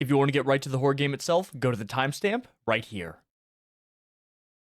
If you want to get right to the horror game itself, go to the timestamp right here.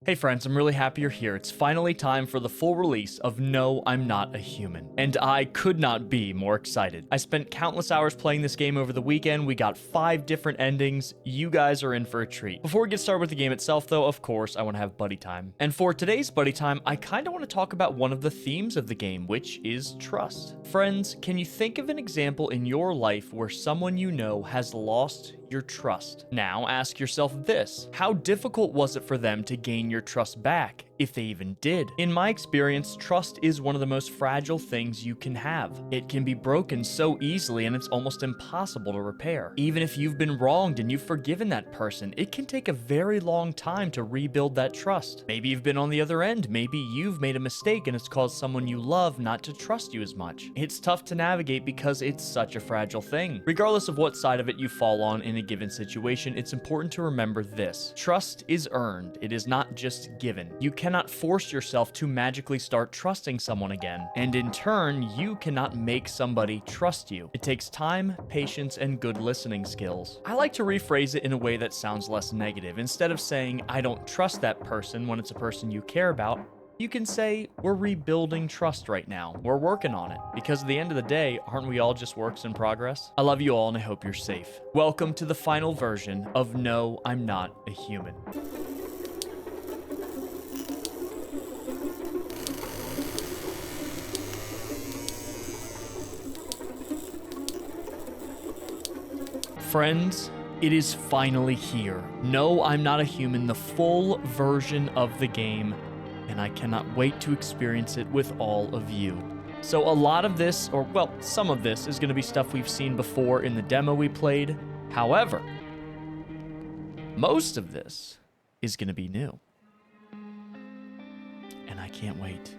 Hey friends, I'm really happy you're here. It's finally time for the full release of No, I'm Not a Human. And I could not be more excited. I spent countless hours playing this game over the weekend. We got 5 different endings. You guys are in for a treat. Before we get started with the game itself though, of course, I want to have buddy time. And for today's buddy time, I kind of want to talk about one of the themes of the game, which is trust. Friends, can you think of an example in your life where someone you know has lost your trust? Now ask yourself this: how difficult was it for them to gain your trust back, if they even did? In my experience, trust is one of the most fragile things you can have. It can be broken so easily and it's almost impossible to repair. Even if you've been wronged and you've forgiven that person, it can take a very long time to rebuild that trust. Maybe you've been on the other end. Maybe you've made a mistake and it's caused someone you love not to trust you as much. It's tough to navigate because it's such a fragile thing. Regardless of what side of it you fall on in a given situation, it's important to remember this: trust is earned. It is not just given. You cannot force yourself to magically start trusting someone again, and in turn, you cannot make somebody trust you. It takes time, patience, and good listening skills. I like to rephrase it in a way that sounds less negative. Instead of saying, I don't trust that person when it's a person you care about, you can say, we're rebuilding trust right now. We're working on it. Because at the end of the day, aren't we all just works in progress? I love you all and I hope you're safe. Welcome to the final version of No, I'm Not a Human. Friends, it is finally here. No, I'm Not a Human, the full version of the game, and I cannot wait to experience it with all of you. So a lot of this, or well, some of this, is going to be stuff we've seen before in the demo we played. However, most of this is going to be new. And I can't wait.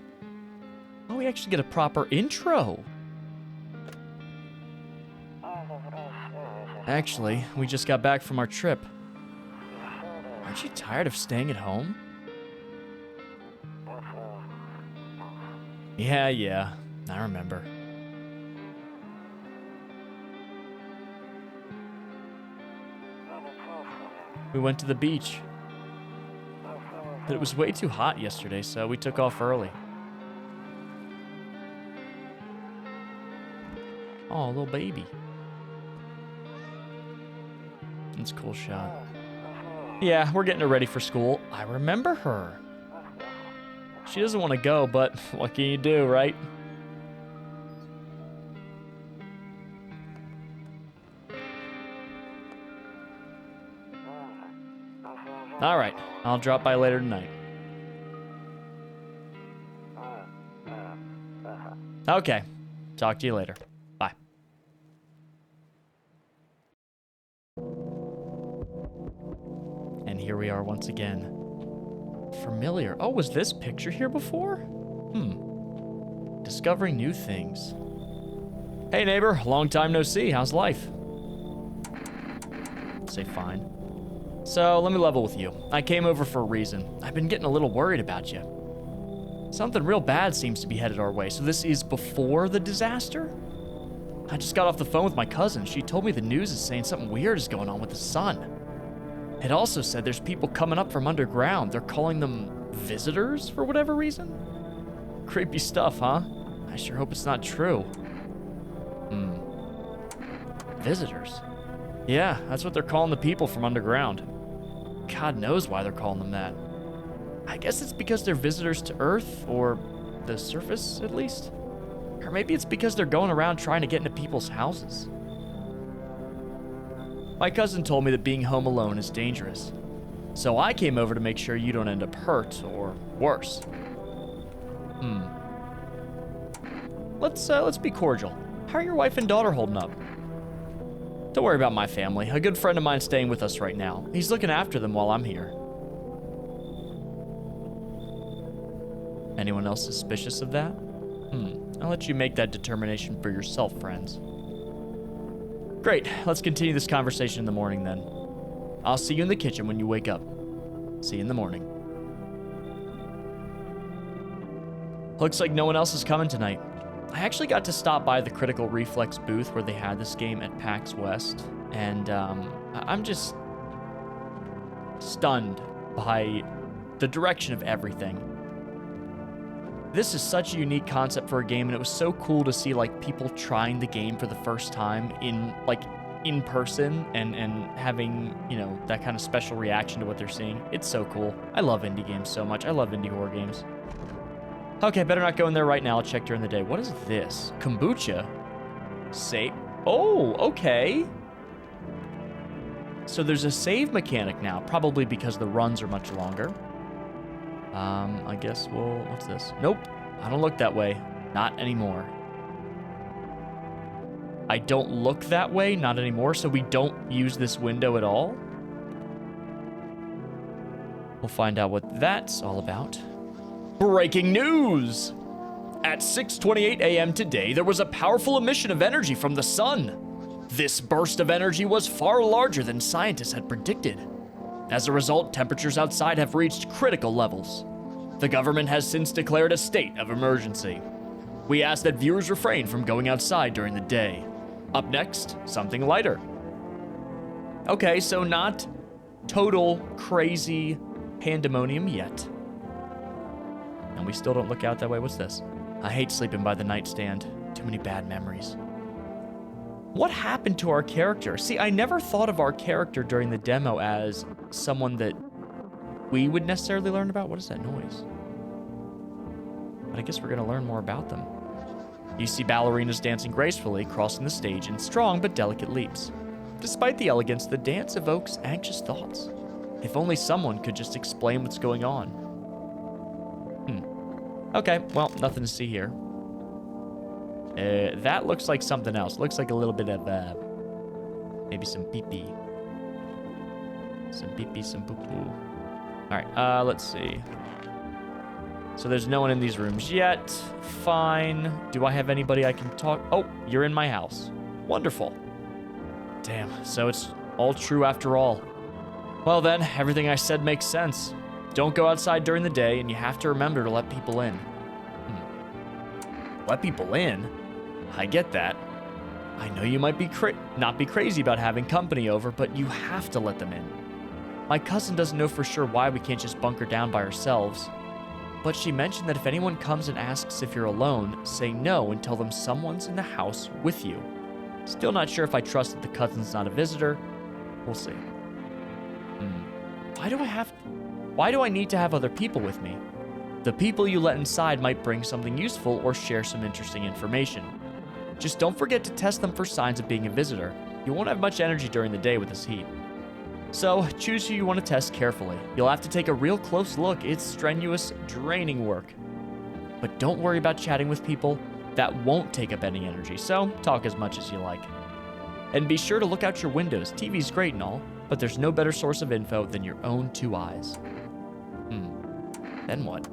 Oh, we actually get a proper intro. Actually, we just got back from our trip. Aren't you tired of staying at home? Yeah, I remember. We went to the beach. But it was way too hot yesterday, so we took off early. Oh, little baby. That's a cool shot. Yeah, we're getting her ready for school. I remember her. She doesn't want to go, but what can you do, right? All right, I'll drop by later tonight. Okay, talk to you later. Bye. And here we are once again. Familiar. Oh, was this picture here before? Discovering new things. Hey neighbor, long time no see. How's life? Say fine. So, let me level with you. I came over for a reason. I've been getting a little worried about you. Something real bad seems to be headed our way. So this is before the disaster? I just got off the phone with my cousin. She told me the news is saying something weird is going on with the sun. It also said there's people coming up from underground. They're calling them visitors for whatever reason. Creepy stuff, huh? I sure hope it's not true. Visitors? Yeah, that's what they're calling the people from underground. God knows why they're calling them that. I guess it's because they're visitors to Earth, or the surface at least. Or maybe it's because they're going around trying to get into people's houses. My cousin told me that being home alone is dangerous. So I came over to make sure you don't end up hurt or worse. Let's be cordial. How are your wife and daughter holding up? Don't worry about my family. A good friend of mine's staying with us right now. He's looking after them while I'm here. Anyone else suspicious of that? I'll let you make that determination for yourself, friends. Great, let's continue this conversation in the morning then. I'll see you in the kitchen when you wake up. See you in the morning. Looks like no one else is coming tonight. I actually got to stop by the Critical Reflex booth where they had this game at PAX West, and I'm just stunned by the direction of everything. This is such a unique concept for a game, and it was so cool to see like people trying the game for the first time in person and having, you know, that kind of special reaction to what they're seeing. It's so cool. I love indie games so much. I love indie horror games. Okay, better not go in there right now. I'll check during the day. What is this? Kombucha? Save? Oh, okay. So there's a save mechanic now, probably because the runs are much longer. I guess what's this? Nope, I don't look that way. Not anymore. I don't look that way, not anymore, so we don't use this window at all. We'll find out what that's all about. Breaking news! At 6:28 a.m. today, there was a powerful emission of energy from the sun. This burst of energy was far larger than scientists had predicted. As a result, temperatures outside have reached critical levels. The government has since declared a state of emergency. We ask that viewers refrain from going outside during the day. Up next, something lighter. Okay, so not total crazy pandemonium yet. And we still don't look out that way. What's this? I hate sleeping by the nightstand. Too many bad memories. What happened to our character? See, I never thought of our character during the demo as someone that we would necessarily learn about. What is that noise? But I guess we're going to learn more about them. You see ballerinas dancing gracefully, crossing the stage in strong but delicate leaps. Despite the elegance, the dance evokes anxious thoughts. If only someone could just explain what's going on. Okay, well, nothing to see here. That looks like something else. Looks like a little bit of, maybe some pee-pee. Some pee-pee, some poo-poo. Alright, let's see. So there's no one in these rooms yet. Fine. Do I have anybody I can talk? Oh, you're in my house. Wonderful. Damn, so it's all true after all. Well then, everything I said makes sense. Don't go outside during the day, and you have to remember to let people in. Let people in? I get that. I know you might be not be crazy about having company over, but you have to let them in. My cousin doesn't know for sure why we can't just bunker down by ourselves, but she mentioned that if anyone comes and asks if you're alone, say no and tell them someone's in the house with you. Still not sure if I trust that the cousin's not a visitor. We'll see. Why do I need to have other people with me? The people you let inside might bring something useful or share some interesting information. Just don't forget to test them for signs of being a visitor. You won't have much energy during the day with this heat. So, choose who you want to test carefully. You'll have to take a real close look. It's strenuous, draining work. But don't worry about chatting with people. That won't take up any energy, so talk as much as you like. And be sure to look out your windows. TV's great and all, but there's no better source of info than your own two eyes. Then what?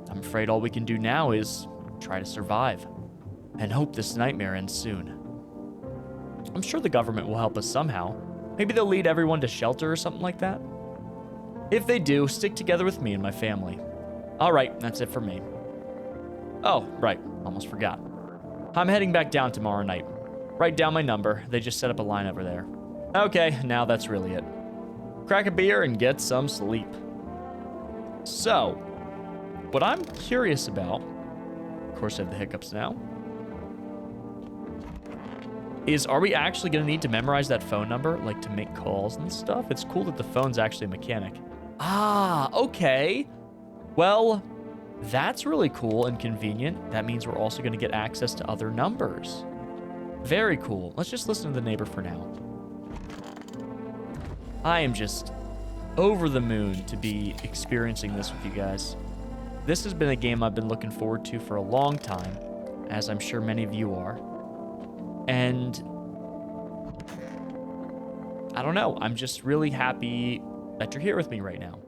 I'm afraid all we can do now is try to survive and hope this nightmare ends soon. I'm sure the government will help us somehow. Maybe they'll lead everyone to shelter or something like that. If they do, stick together with me and my family. All right, that's it for me. Oh, right, almost forgot. I'm heading back down tomorrow night. Write down my number. They just set up a line over there. Okay, now that's really it. Crack a beer and get some sleep. So, what I'm curious about, of course I have the hiccups now, is are we actually going to need to memorize that phone number, like to make calls and stuff? It's cool that the phone's actually a mechanic. Ah, okay. Well, that's really cool and convenient. That means we're also going to get access to other numbers. Very cool. Let's just listen to the neighbor for now. I am just over the moon to be experiencing this with you guys. This has been a game I've been looking forward to for a long time, as I'm sure many of you are. And I don't know, I'm just really happy that you're here with me right now.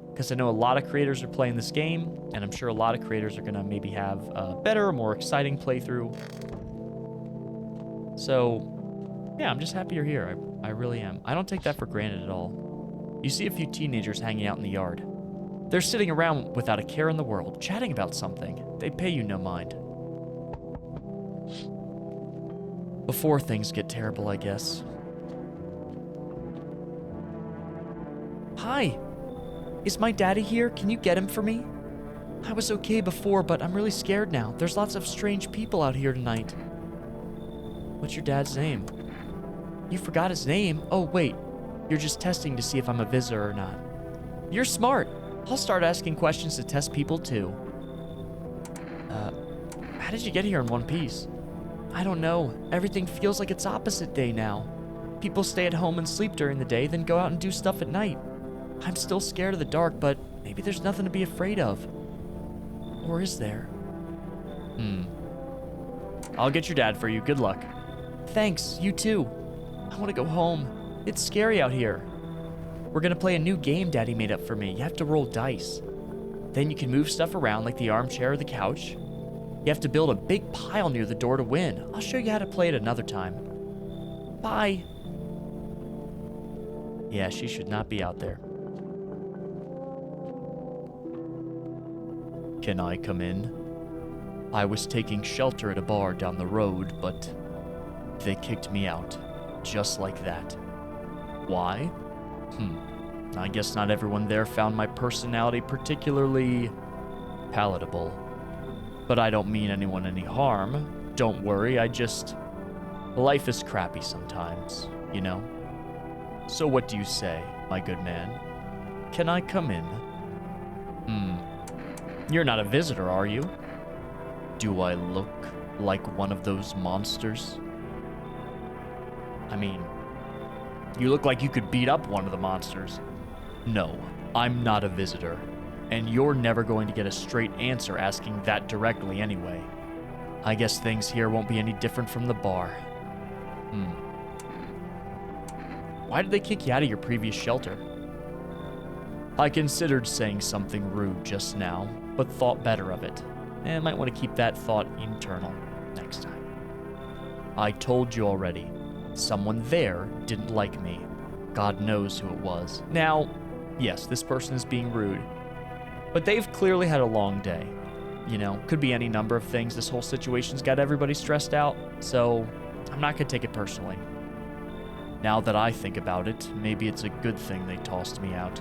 Because I know a lot of creators are playing this game, and I'm sure a lot of creators are going to maybe have a better, more exciting playthrough. So, yeah, I'm just happy you're here. I really am. I don't take that for granted at all. You see a few teenagers hanging out in the yard. They're sitting around without a care in the world, chatting about something. They pay you no mind. Before things get terrible, I guess. Hi. Is my daddy here? Can you get him for me? I was okay before, but I'm really scared now. There's lots of strange people out here tonight. What's your dad's name? You forgot his name? Oh, wait. You're just testing to see if I'm a visitor or not. You're smart. I'll start asking questions to test people too. How did you get here in one piece? I don't know. Everything feels like it's opposite day now. People stay at home and sleep during the day, then go out and do stuff at night. I'm still scared of the dark, but maybe there's nothing to be afraid of. Or is there? I'll get your dad for you. Good luck. Thanks, you too. I want to go home. It's scary out here. We're gonna play a new game Daddy made up for me. You have to roll dice. Then you can move stuff around like the armchair or the couch. You have to build a big pile near the door to win. I'll show you how to play it another time. Bye. Yeah, she should not be out there. Can I come in? I was taking shelter at a bar down the road, but they kicked me out. Just like that. Why? I guess not everyone there found my personality particularly palatable. But I don't mean anyone any harm. Don't worry, life is crappy sometimes, you know? So what do you say, my good man? Can I come in? You're not a visitor, are you? Do I look like one of those monsters? I mean, you look like you could beat up one of the monsters. No, I'm not a visitor. And you're never going to get a straight answer asking that directly anyway. I guess things here won't be any different from the bar. Why did they kick you out of your previous shelter? I considered saying something rude just now, but thought better of it. And might want to keep that thought internal next time. I told you already. Someone there didn't like me. God knows who it was. Now, yes, this person is being rude. But they've clearly had a long day. You know, could be any number of things. This whole situation's got everybody stressed out, so I'm not gonna take it personally. Now that I think about it, maybe it's a good thing they tossed me out.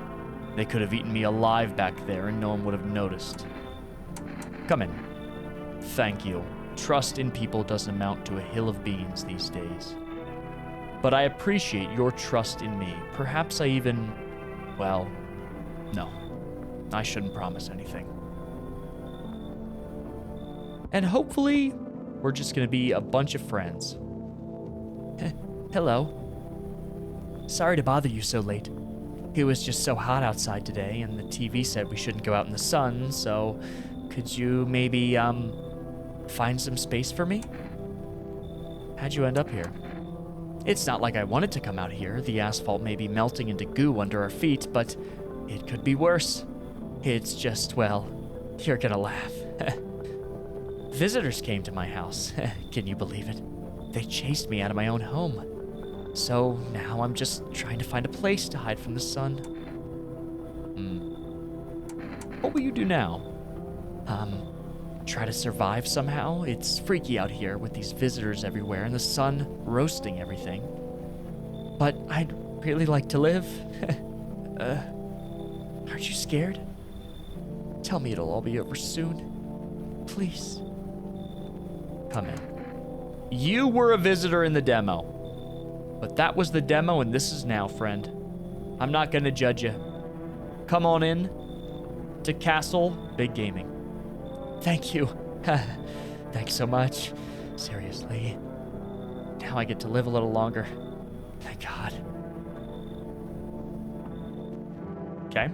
They could have eaten me alive back there and no one would have noticed. Come in. Thank you. Trust in people doesn't amount to a hill of beans these days. But I appreciate your trust in me. Perhaps I even... well, no. I shouldn't promise anything. And hopefully, we're just gonna be a bunch of friends. Hello. Sorry to bother you so late. It was just so hot outside today, and the TV said we shouldn't go out in the sun, so could you maybe, find some space for me? How'd you end up here? It's not like I wanted to come out here. The asphalt may be melting into goo under our feet, but it could be worse. It's just, well, you're gonna laugh. Visitors came to my house. Can you believe it? They chased me out of my own home. So now I'm just trying to find a place to hide from the sun. What will you do now? Try to survive somehow? It's freaky out here with these visitors everywhere and the sun roasting everything. But I'd really like to live. Aren't you scared? Tell me it'll all be over soon. Please. Come in. You were a visitor in the demo. But that was the demo and this is now, friend. I'm not gonna judge you. Come on in to Castle Big Gaming. Thank you. Thanks so much. Seriously. Now I get to live a little longer. Thank God. Okay.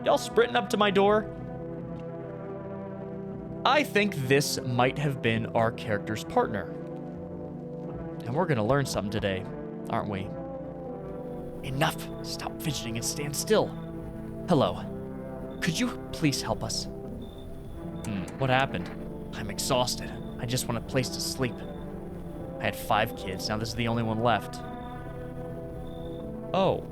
Y'all sprinting up to my door? I think this might have been our character's partner. And we're gonna learn something today, aren't we? Enough! Stop fidgeting and stand still. Hello. Could you please help us? What happened? I'm exhausted. I just want a place to sleep. I had 5 kids, now this is the only one left. Oh.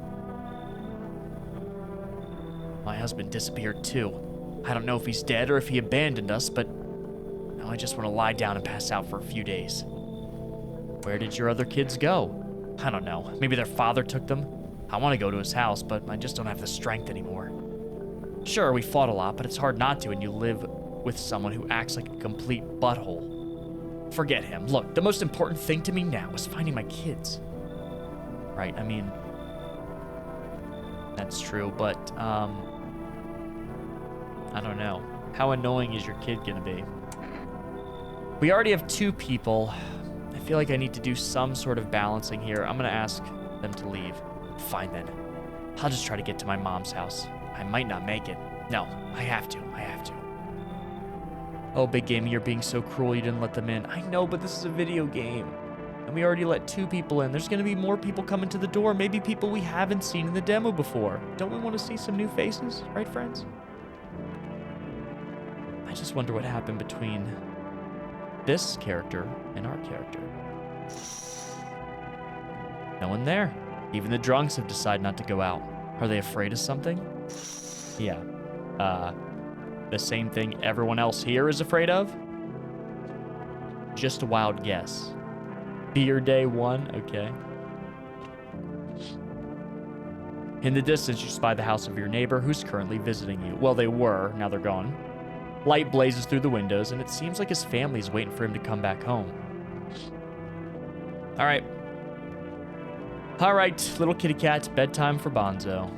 My husband disappeared too. I don't know if he's dead or if he abandoned us, but now I just want to lie down and pass out for a few days. Where did your other kids go? I don't know. Maybe their father took them? I want to go to his house, but I just don't have the strength anymore. Sure, we fought a lot, but it's hard not to when you live with someone who acts like a complete butthole. Forget him. Look, the most important thing to me now is finding my kids. Right, I mean, that's true, but, I don't know. How annoying is your kid gonna be? We already have 2 people. I feel like I need to do some sort of balancing here. I'm gonna ask them to leave. Fine then. I'll just try to get to my mom's house. I might not make it. No, I have to. Oh, Big Gaming, you're being so cruel you didn't let them in. I know, but this is a video game. And we already let 2 people in. There's gonna be more people coming to the door. Maybe people we haven't seen in the demo before. Don't we want to see some new faces? Right, friends? I just wonder what happened between this character and our character. No one there. Even the drunks have decided not to go out. Are they afraid of something? Yeah. The same thing everyone else here is afraid of? Just a wild guess. Beer day 1, okay. In the distance, you spy the house of your neighbor who's currently visiting you. Well, they were, now they're gone. Light blazes through the windows, and it seems like his family's waiting for him to come back home. All right, little kitty cat, bedtime for Bonzo.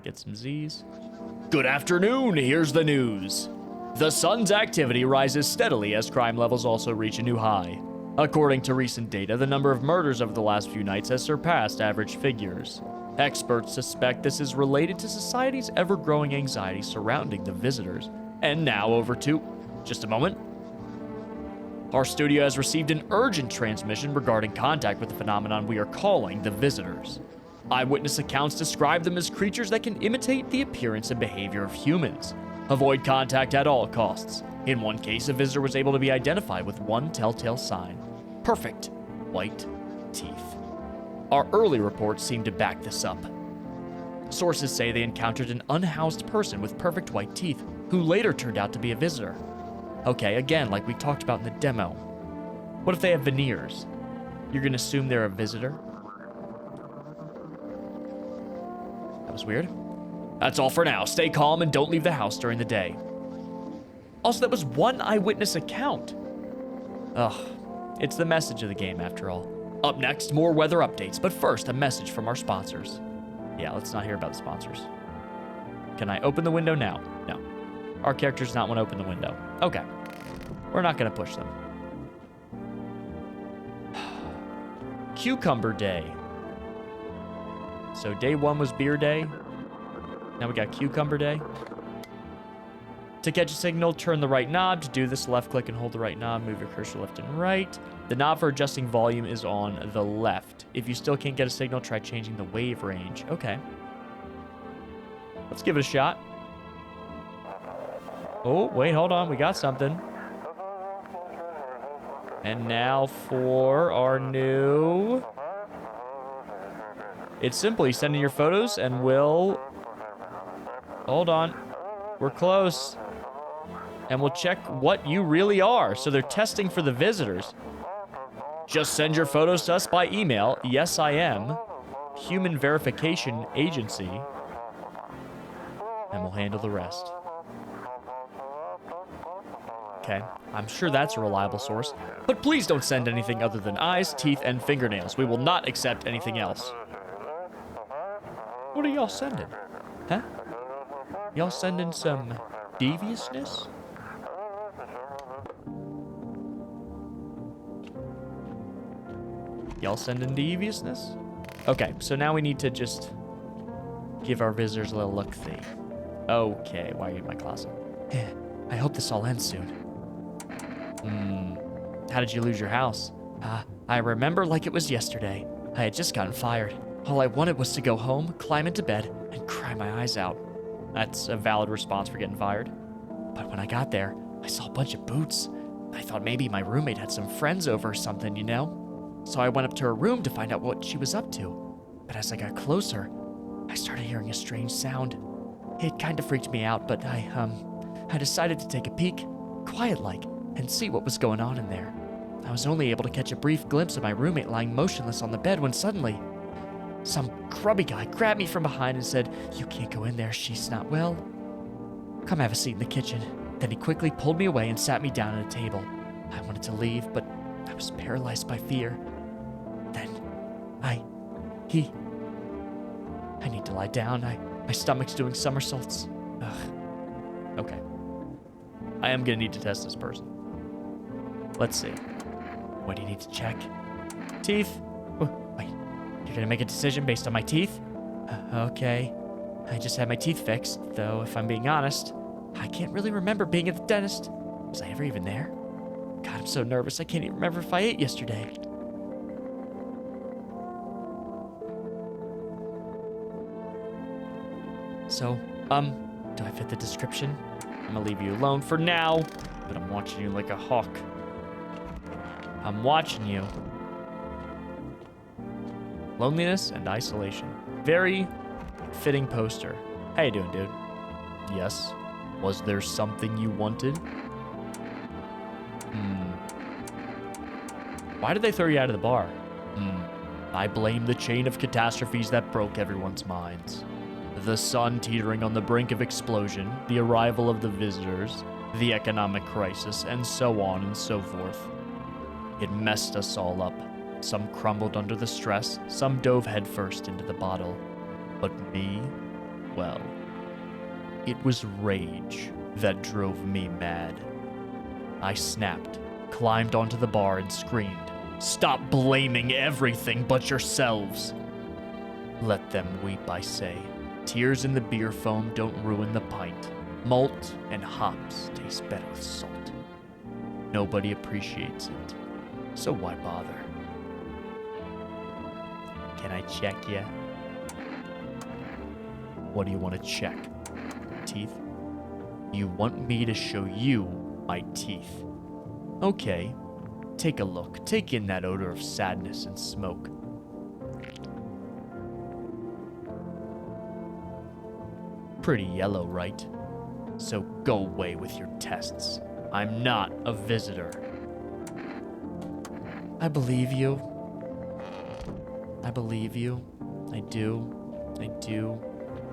Get some Z's. Good afternoon, here's the news. The sun's activity rises steadily as crime levels also reach a new high. According to recent data, the number of murders over the last few nights has surpassed average figures. Experts suspect this is related to society's ever-growing anxiety surrounding the visitors. And now over to... just a moment. Our studio has received an urgent transmission regarding contact with the phenomenon we are calling the visitors. Eyewitness accounts describe them as creatures that can imitate the appearance and behavior of humans. Avoid contact at all costs. In one case, a visitor was able to be identified with one telltale sign. Perfect white teeth. Our early reports seem to back this up. Sources say they encountered an unhoused person with perfect white teeth, who later turned out to be a visitor. Okay, again, like we talked about in the demo. What if they have veneers? You're gonna assume they're a visitor? That was weird. That's all for now. Stay calm and don't leave the house during the day. Also, that was one eyewitness account. Ugh, it's the message of the game after all. Up next, more weather updates, but first, a message from our sponsors. Yeah, let's not hear about the sponsors. Can I open the window now? No. Our character does not want to open the window. Okay. We're not going to push them. Cucumber Day. So day 1 was beer day. Now we got Cucumber Day. To catch a signal, turn the right knob. To do this, left click and hold the right knob. Move your cursor left and right. The knob for adjusting volume is on the left. If you still can't get a signal, try changing the wave range. Okay. Let's give it a shot. Oh, wait, hold on. We got something. And now for our new... It's simple. You send in your photos and we'll... Hold on. We're close. And we'll check what you really are. So they're testing for the visitors. Just send your photos to us by email. Yes, I am. Human Verification Agency. And we'll handle the rest. Okay, I'm sure that's a reliable source. But please don't send anything other than eyes, teeth, and fingernails. We will not accept anything else. What are y'all sending? Huh? Y'all sending some deviousness? Y'all sending deviousness? Okay, so now we need to just give our visitors a little look-see. Okay, why are you in my closet? I hope this all ends soon. How did you lose your house? I remember like it was yesterday. I had just gotten fired. All I wanted was to go home, climb into bed, and cry my eyes out. That's a valid response for getting fired. But when I got there, I saw a bunch of boots. I thought maybe my roommate had some friends over or something, you know? So I went up to her room to find out what she was up to. But as I got closer, I started hearing a strange sound. It kind of freaked me out, but I decided to take a peek, quiet-like, and see what was going on in there. I was only able to catch a brief glimpse of my roommate lying motionless on the bed when suddenly, some grubby guy grabbed me from behind and said, "You can't go in there, she's not well. Come have a seat in the kitchen." Then he quickly pulled me away and sat me down at a table. I wanted to leave, but I was paralyzed by fear. Then, I need to lie down. My stomach's doing somersaults. Ugh. Okay. I am gonna need to test this person. Let's see. What do you need to check? Teeth? Oh, wait, you're gonna make a decision based on my teeth? Okay. I just had my teeth fixed, though if I'm being honest, I can't really remember being at the dentist. Was I ever even there? God, I'm so nervous I can't even remember if I ate yesterday. So, do I fit the description? I'm gonna leave you alone for now, but I'm watching you like a hawk. I'm watching you. Loneliness and isolation. Very fitting poster. How you doing, dude? Yes. Was there something you wanted? Why did they throw you out of the bar? I blame the chain of catastrophes that broke everyone's minds. The sun teetering on the brink of explosion, the arrival of the visitors, the economic crisis, and so on and so forth. It messed us all up. Some crumbled under the stress, some dove headfirst into the bottle. But me, well, it was rage that drove me mad. I snapped, climbed onto the bar, and screamed, "Stop blaming everything but yourselves!" Let them weep, I say. Tears in the beer foam don't ruin the pint. Malt and hops taste better with salt. Nobody appreciates it, so why bother? Can I check ya? What do you want to check? Teeth? You want me to show you my teeth? Okay, take a look. Take in that odor of sadness and smoke. Pretty yellow, right? So go away with your tests. I'm not a visitor. I believe you. I believe you. I do.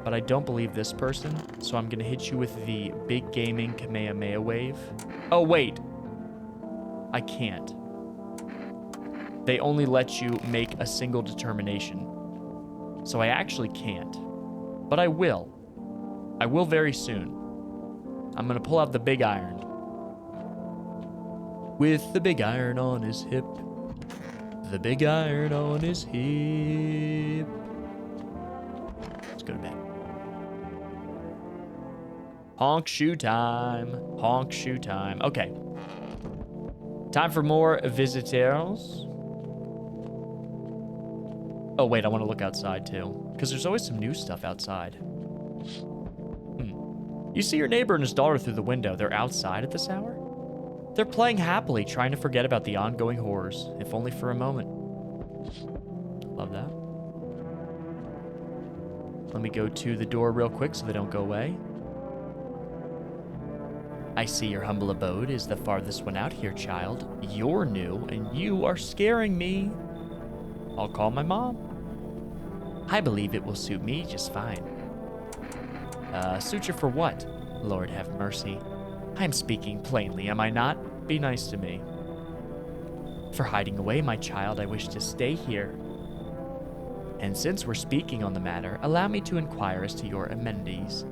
But I don't believe this person, so I'm gonna hit you with the Big Gaming Kamehameha wave. Oh, wait. I can't. They only let you make a single determination. So I actually can't. But I will. I will very soon. I'm gonna pull out the big iron. With the big iron on his hip. The big iron on his hip. Let's go to bed. Honk shoe time. Honk shoe time. Okay. Time for more visitors. Oh, wait, I want to look outside too. Because there's always some new stuff outside. You see your neighbor and his daughter through the window. They're outside at this hour? They're playing happily, trying to forget about the ongoing horrors, if only for a moment. Love that. Let me go to the door real quick so they don't go away. I see your humble abode is the farthest one out here, child. You're new, and you are scaring me. I'll call my mom. I believe it will suit me just fine. Suture for what? Lord have mercy. I'm speaking plainly, am I not? Be nice to me. For hiding away, my child, I wish to stay here. And since we're speaking on the matter, allow me to inquire as to your amenities.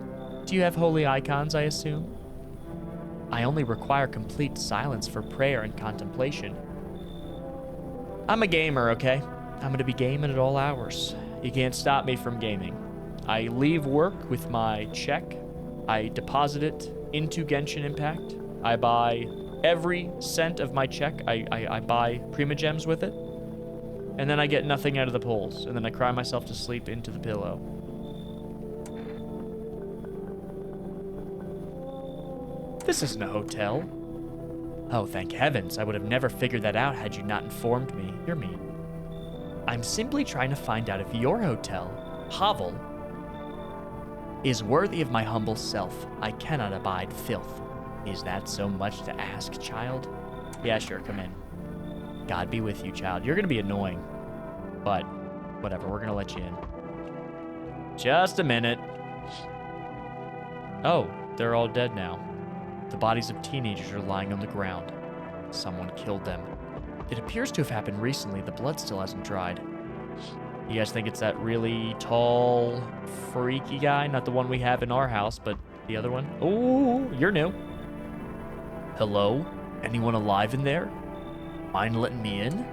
Do you have holy icons, I assume? I only require complete silence for prayer and contemplation. I'm a gamer, okay? I'm gonna be gaming at all hours. You can't stop me from gaming. I leave work with my check. I deposit it into Genshin Impact. I buy every cent of my check. I buy Primogems with it. And then I get nothing out of the polls. And then I cry myself to sleep into the pillow. This isn't a hotel. Oh, thank heavens. I would have never figured that out had you not informed me. You're mean. I'm simply trying to find out if your hotel, hovel, is worthy of my humble self. I cannot abide filth. Is that so much to ask, child? Yeah, sure, come in. God be with you, child. You're gonna be annoying. But, whatever, we're gonna let you in. Just a minute. Oh, they're all dead now. The bodies of teenagers are lying on the ground. Someone killed them. It appears to have happened recently. The blood still hasn't dried. You guys think it's that really tall, freaky guy? Not the one we have in our house, but the other one? Oh, you're new. Hello? Anyone alive in there? Mind letting me in?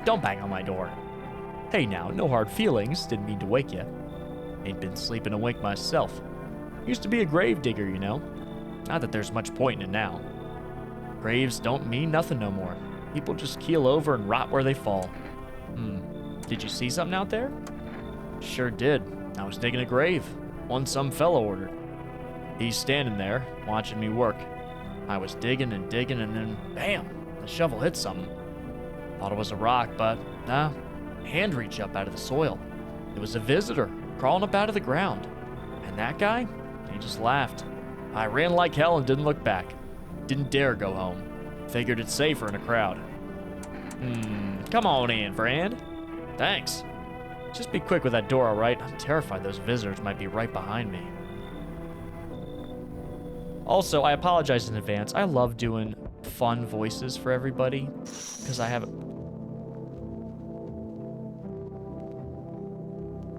Don't bang on my door. Hey now, no hard feelings. Didn't mean to wake you. Ain't been sleeping awake myself. Used to be a grave digger, you know. Not that there's much point in it now. Graves don't mean nothing no more. People just keel over and rot where they fall. Did you see something out there? Sure did. I was digging a grave. One some fellow ordered. He's standing there, watching me work. I was digging and digging, and then, bam, the shovel hit something. Thought it was a rock, but, nah, a hand reached up out of the soil. It was a visitor, crawling up out of the ground. And that guy, he just laughed. I ran like hell and didn't look back. Didn't dare go home. Figured it's safer in a crowd. Come on in, friend. Thanks. Just be quick with that door, all right? I'm terrified those visitors might be right behind me. Also, I apologize in advance. I love doing fun voices for everybody because I have...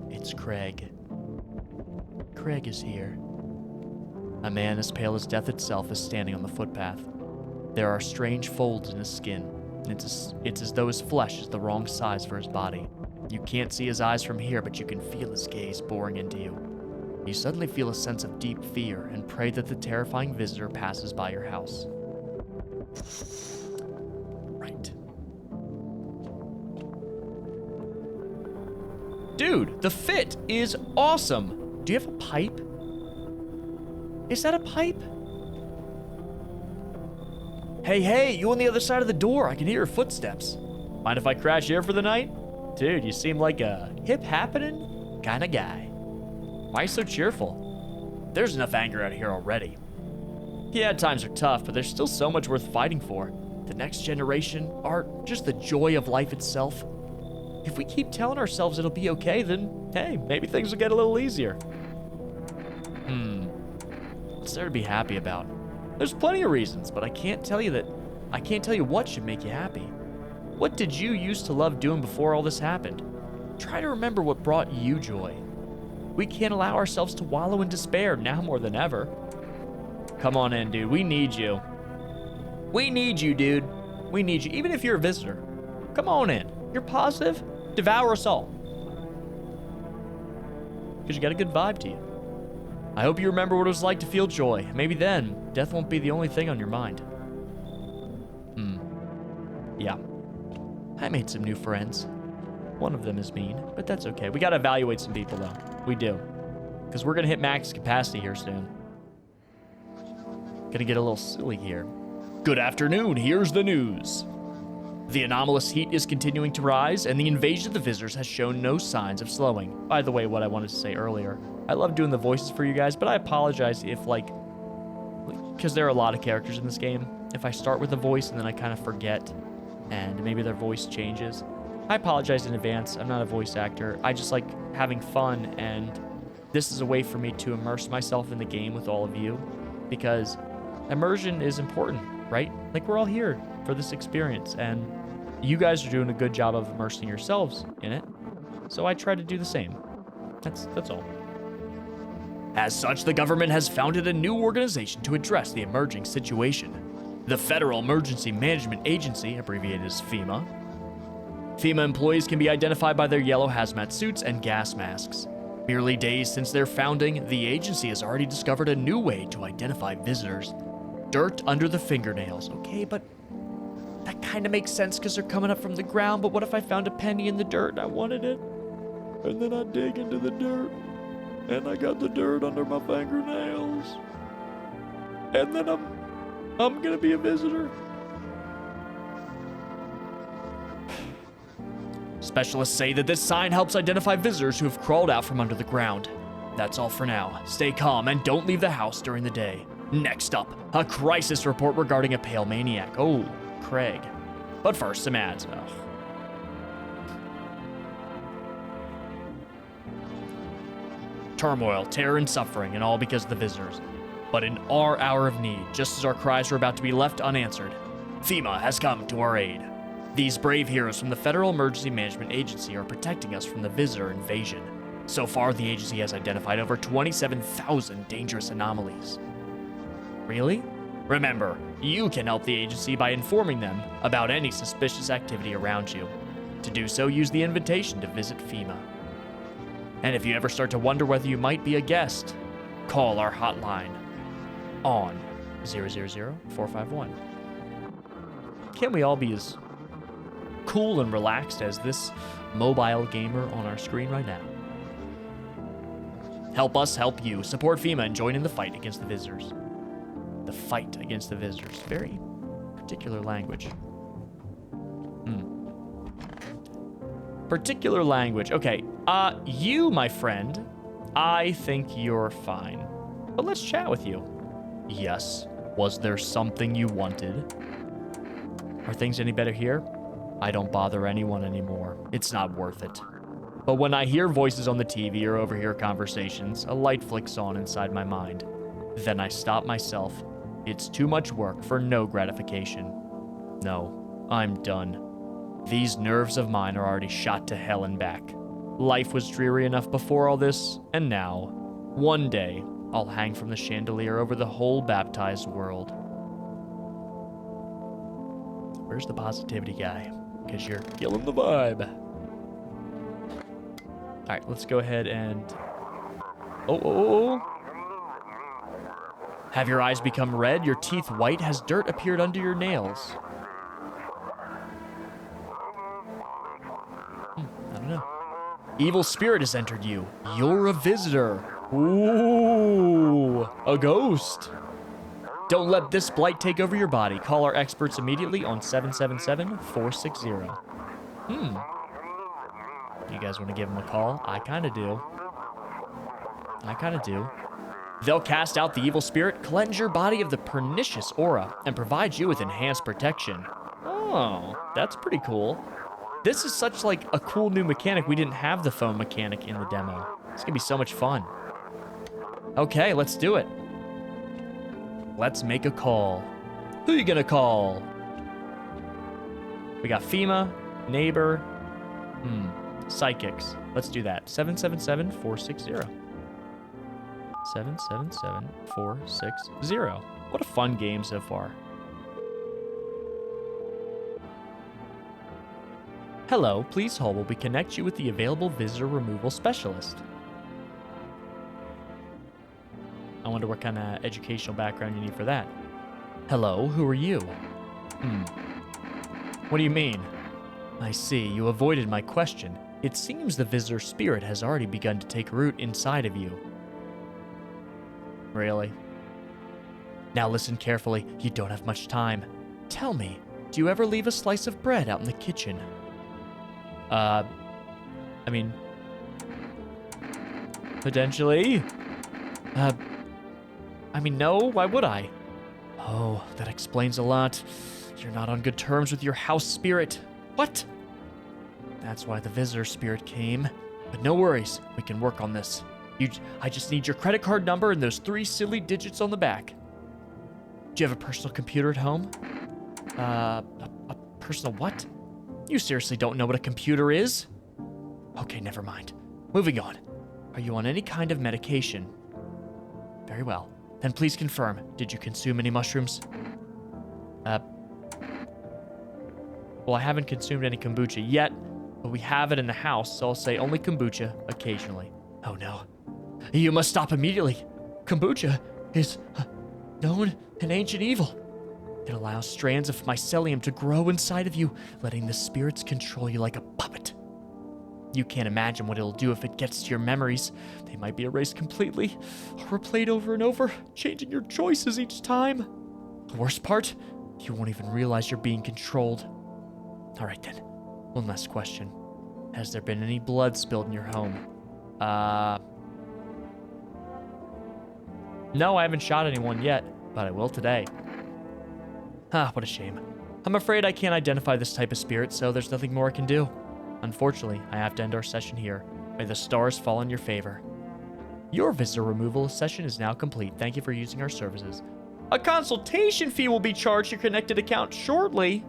It's Craig. Craig is here. A man as pale as death itself is standing on the footpath. There are strange folds in his skin. It's as though his flesh is the wrong size for his body. You can't see his eyes from here, but you can feel his gaze boring into you. You suddenly feel a sense of deep fear and pray that the terrifying visitor passes by your house. Right. Dude, the fit is awesome. Do you have a pipe? Is that a pipe? Hey, you on the other side of the door. I can hear your footsteps. Mind if I crash here for the night? Dude, you seem like a hip-happening kind of guy. Why are you so cheerful? There's enough anger out here already. Yeah, times are tough, but there's still so much worth fighting for. The next generation, art, just the joy of life itself. If we keep telling ourselves it'll be okay, then, hey, maybe things will get a little easier. What's there to be happy about? There's plenty of reasons, but I can't tell you what should make you happy. What did you used to love doing before all this happened? Try to remember what brought you joy. We can't allow ourselves to wallow in despair now more than ever. Come on in, dude. We need you. We need you, dude. We need you, even if you're a visitor. Come on in. You're positive? Devour us all. Because you got a good vibe to you. I hope you remember what it was like to feel joy. Maybe then, death won't be the only thing on your mind. Yeah. I made some new friends. One of them is mean, but that's okay. We gotta evaluate some people, though. We do. Because we're gonna hit max capacity here soon. Gonna get a little silly here. Good afternoon, here's the news. The anomalous heat is continuing to rise, and the invasion of the visitors has shown no signs of slowing. By the way, what I wanted to say earlier, I love doing the voices for you guys, but I apologize if, because there are a lot of characters in this game, if I start with a voice and then I kind of forget, and maybe their voice changes. I apologize in advance. I'm not a voice actor. I just like having fun, and this is a way for me to immerse myself in the game with all of you, because immersion is important, right? Like, we're all here for this experience, and you guys are doing a good job of immersing yourselves in it, so I try to do the same. That's all. As such, the government has founded a new organization to address the emerging situation. The Federal Emergency Management Agency, abbreviated as FEMA. FEMA employees can be identified by their yellow hazmat suits and gas masks. Merely days since their founding, the agency has already discovered a new way to identify visitors. Dirt under the fingernails. Okay, but that kind of makes sense because they're coming up from the ground, but what if I found a penny in the dirt and I wanted it? And then I dig into the dirt, and I got the dirt under my fingernails. And then I'm gonna be a visitor. Specialists say that this sign helps identify visitors who have crawled out from under the ground. That's all for now. Stay calm and don't leave the house during the day. Next up, a crisis report regarding a pale maniac. Oh, Craig. But first, some ads. Ugh. Turmoil, terror, and suffering, and all because of the visitors. But in our hour of need, just as our cries were about to be left unanswered, FEMA has come to our aid. These brave heroes from the Federal Emergency Management Agency are protecting us from the visitor invasion. So far, the agency has identified over 27,000 dangerous anomalies. Really? Remember, you can help the agency by informing them about any suspicious activity around you. To do so, use the invitation to visit FEMA. And if you ever start to wonder whether you might be a guest, call our hotline on 000-451. Can't we all be as cool and relaxed as this mobile gamer on our screen right now? Help us help you. Support FEMA and join in the fight against the visitors. The fight against the visitors. Very particular language. Particular language. Okay, you, my friend, I think you're fine. But let's chat with you. Yes. Was there something you wanted? Are things any better here? I don't bother anyone anymore. It's not worth it. But when I hear voices on the TV or overhear conversations, a light flicks on inside my mind. Then I stop myself. It's too much work for no gratification. No, I'm done. These nerves of mine are already shot to hell and back. Life was dreary enough before all this, and now, one day, I'll hang from the chandelier over the whole baptized world. Where's the positivity guy? Because you're killing the vibe. All right, let's go ahead and... Oh. Have your eyes become red? Your teeth white? Has dirt appeared under your nails? I don't know. Evil spirit has entered you. You're a visitor. Ooh, a ghost. Don't let this blight take over your body. Call our experts immediately on 777-460. You guys want to give them a call? I kind of do. They'll cast out the evil spirit, cleanse your body of the pernicious aura, and provide you with enhanced protection. Oh, that's pretty cool. This is such like a cool new mechanic. We didn't have the phone mechanic in the demo. It's gonna be so much fun. Okay, let's do it. Let's make a call. Who are you gonna call? We got FEMA, neighbor, psychics. Let's do that. 777-460. 777-460. What a fun game so far. Hello, please hold while we connect you with the available visitor removal specialist. I wonder what kind of educational background you need for that. Hello, who are you? What do you mean? I see, you avoided my question. It seems the visitor spirit has already begun to take root inside of you. Really? Now listen carefully, you don't have much time. Tell me, do you ever leave a slice of bread out in the kitchen? I mean... Potentially? I mean, no, why would I? Oh, that explains a lot. You're not on good terms with your house spirit. What? That's why the visitor spirit came. But no worries, we can work on this. I just need your credit card number and those 3 silly digits on the back. Do you have a personal computer at home? A personal what? You seriously don't know what a computer is? Okay, never mind. Moving on. Are you on any kind of medication? Very well. Then please confirm, did you consume any mushrooms? Well, I haven't consumed any kombucha yet, but we have it in the house, so I'll say only kombucha occasionally. Oh no. You must stop immediately. Kombucha is known an ancient evil. It allows strands of mycelium to grow inside of you, letting the spirits control you like a puppet. You can't imagine what it'll do if it gets to your memories. They might be erased completely, or replayed over and over, changing your choices each time. The worst part, you won't even realize you're being controlled. All right then, one last question. Has there been any blood spilled in your home? No, I haven't shot anyone yet, but I will today. Ah, what a shame. I'm afraid I can't identify this type of spirit, so there's nothing more I can do. Unfortunately, I have to end our session here. May the stars fall in your favor. Your visitor removal session is now complete. Thank you for using our services. A consultation fee will be charged to your connected account shortly.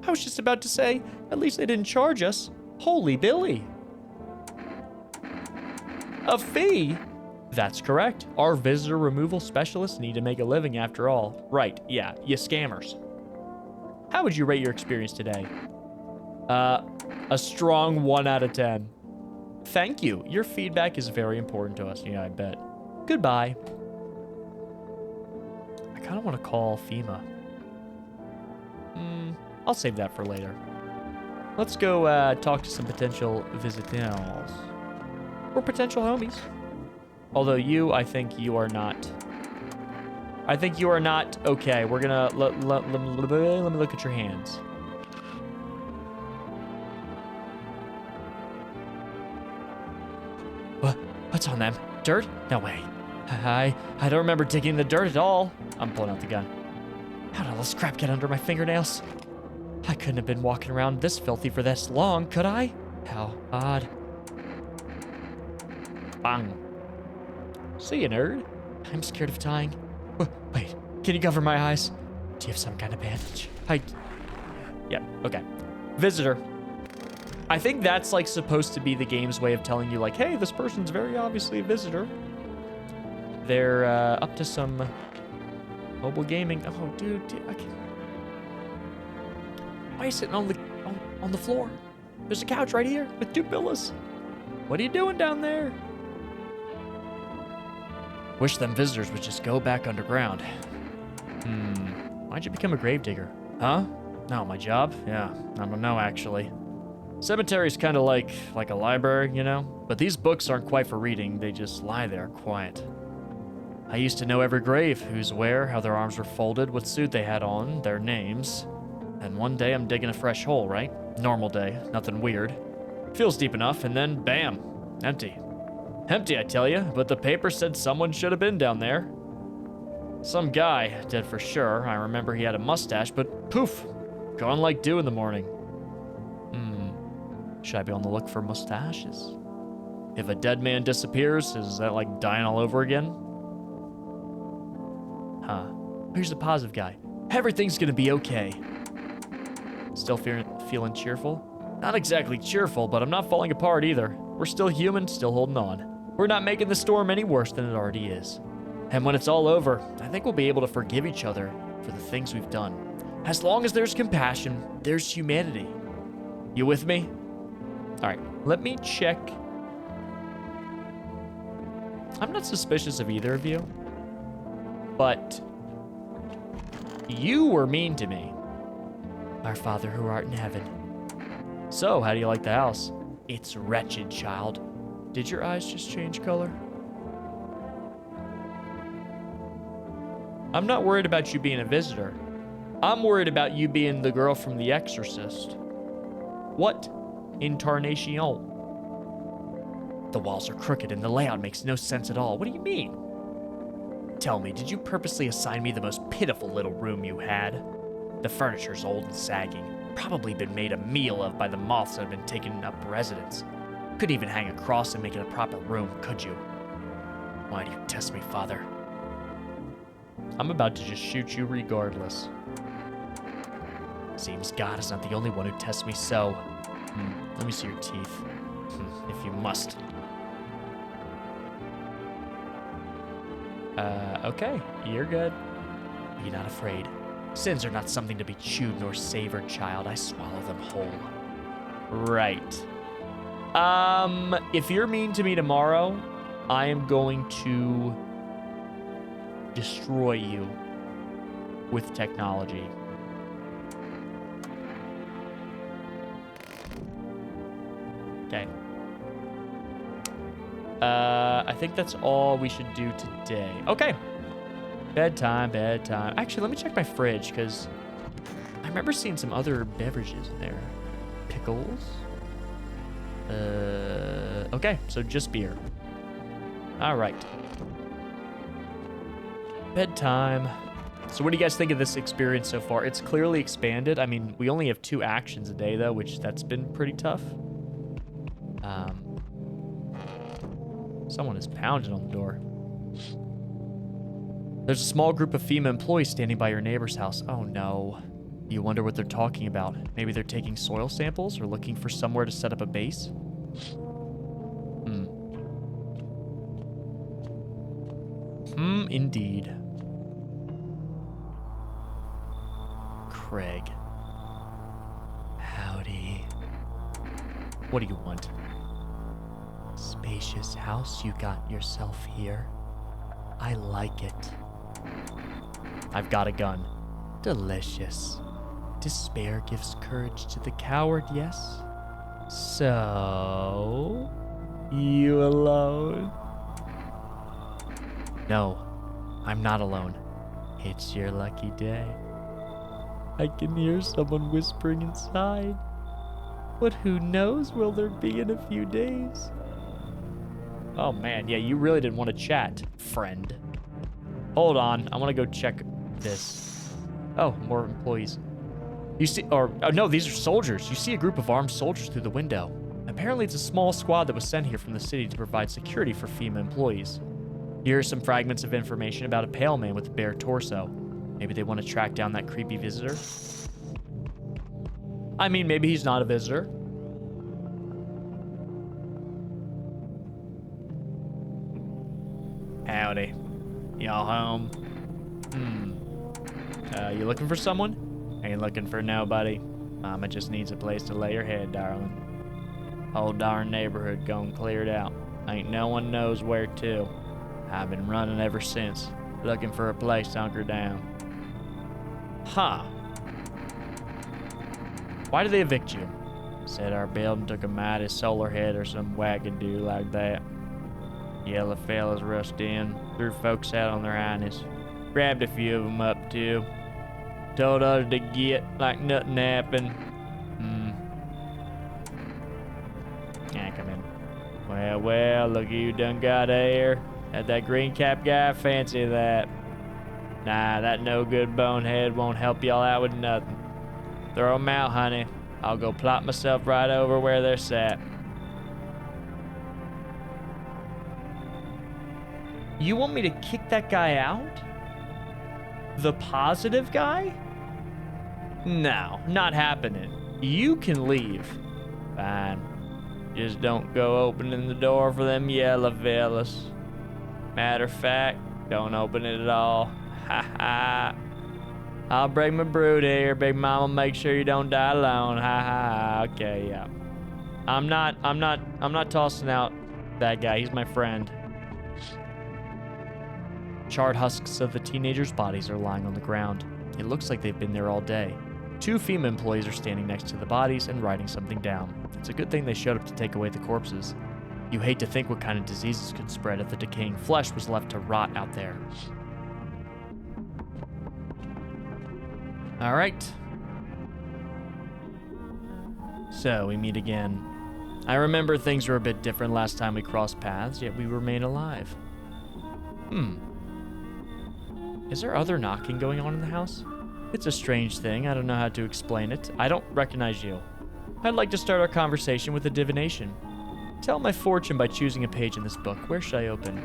I was just about to say, at least they didn't charge us. Holy Billy. A fee? That's correct. Our visitor removal specialists need to make a living after all. Right, yeah, you scammers. How would you rate your experience today? A strong 1 out of 10. Thank you. Your feedback is very important to us. Yeah, I bet. Goodbye. I kind of want to call FEMA. I'll save that for later. Let's go talk to some potential visitors. Or potential homies. Although you, I think you are not. I think you are not. Okay, we're gonna let me look at your hands. What's on them? Dirt? No way. I don't remember digging the dirt at all. I'm pulling out the gun. How did all this crap get under my fingernails? I couldn't have been walking around this filthy for this long, could I? How odd. Bang. See you, nerd. I'm scared of dying. Wait, can you cover my eyes? Do you have some kind of bandage? Yeah, okay. Visitor. I think that's like supposed to be the game's way of telling you like, hey, this person's very obviously a visitor. They're up to some mobile gaming. Oh, dude, I can't. Why are you sitting on the floor? There's a couch right here with 2 pillows. What are you doing down there? Wish them visitors would just go back underground. Why'd you become a gravedigger? Huh? No, my job? Yeah, I don't know actually. Cemetery's kind of like a library, you know? But these books aren't quite for reading, they just lie there quiet. I used to know every grave, who's where, how their arms were folded, what suit they had on, their names. And one day I'm digging a fresh hole, right? Normal day, nothing weird. Feels deep enough, and then bam, empty. Empty, I tell you, but the paper said someone should have been down there. Some guy, dead for sure. I remember he had a mustache, but poof, gone like dew in the morning. Should I be on the look for mustaches? If a dead man disappears, is that like dying all over again? Huh. Here's the positive guy. Everything's gonna be okay. Still feeling cheerful? Not exactly cheerful, but I'm not falling apart either. We're still human, still holding on. We're not making the storm any worse than it already is. And when it's all over, I think we'll be able to forgive each other for the things we've done. As long as there's compassion, there's humanity. You with me? All right, let me check. I'm not suspicious of either of you, but you were mean to me. Our Father who art in heaven. So, how do you like the house? It's wretched, child. Did your eyes just change color? I'm not worried about you being a visitor. I'm worried about you being the girl from The Exorcist. What in tarnation? The walls are crooked and the layout makes no sense at all. What do you mean? Tell me, did you purposely assign me the most pitiful little room you had? The furniture's old and sagging, probably been made a meal of by the moths that have been taking up residence. Couldn't even hang a cross and make it a proper room, could you? Why do you test me, Father? I'm about to just shoot you regardless. Seems God is not the only one who tests me so. Let me see your teeth. If you must. Okay, you're good. Be not afraid. Sins are not something to be chewed nor savored, child. I swallow them whole. Right. If you're mean to me tomorrow, I am going to destroy you with technology. Okay. I think that's all we should do today. Okay. Bedtime. Actually, let me check my fridge, because I remember seeing some other beverages in there. Pickles. Okay, so just beer. All right. Bedtime. So what do you guys think of this experience so far? It's clearly expanded. I mean, we only have 2 actions a day, though, which that's been pretty tough. Someone is pounding on the door. There's a small group of female employees standing by your neighbor's house. Oh, no. You wonder what they're talking about. Maybe they're taking soil samples or looking for somewhere to set up a base? Indeed. Craig. Howdy. What do you want? Spacious house you got yourself here. I like it. I've got a gun. Delicious. Despair gives courage to the coward, yes? So... you alone? No, I'm not alone. It's your lucky day. I can hear someone whispering inside. But who knows will there be in a few days? Oh man, yeah, you really didn't want to chat, friend. Hold on, I want to go check this. Oh, more employees. You see, oh no, these are soldiers. You see a group of armed soldiers through the window. Apparently it's a small squad that was sent here from the city to provide security for female employees. Here are some fragments of information about a pale man with a bare torso. Maybe they want to track down that creepy visitor? I mean, maybe he's not a visitor. Howdy. Y'all home? You looking for someone? Ain't looking for nobody. Mama just needs a place to lay her head, darling. Whole darn neighborhood gone cleared out. Ain't no one knows where to. I've been running ever since, looking for a place to hunker down. Huh. Why did they evict you? Said our building took a mighty solar hit or some wagon-do like that. Yellow fellas rushed in, threw folks out on their hinds. Grabbed a few of them up, too. Told others to get like nothing happened. Yeah, come in. Well, look you done got here. Had that green cap guy fancy that. Nah, that no good bonehead won't help y'all out with nothing. Throw 'em out, honey. I'll go plop myself right over where they're sat. You want me to kick that guy out? The positive guy? No, not happening. You can leave. Fine. Just don't go opening the door for them yellow fellas. Matter of fact, don't open it at all. Ha ha. I'll bring my brood here, Big Mama. Make sure you don't die alone. Ha ha. Okay, yeah. I'm not tossing out that guy. He's my friend. Charred husks of the teenagers' bodies are lying on the ground. It looks like they've been there all day. 2 female employees are standing next to the bodies and writing something down. It's a good thing they showed up to take away the corpses. You hate to think what kind of diseases could spread if the decaying flesh was left to rot out there. All right. So we meet again. I remember things were a bit different last time we crossed paths, yet we remain alive. Is there other knocking going on in the house? It's a strange thing. I don't know how to explain it. I don't recognize you. I'd like to start our conversation with a divination. Tell my fortune by choosing a page in this book. Where should I open?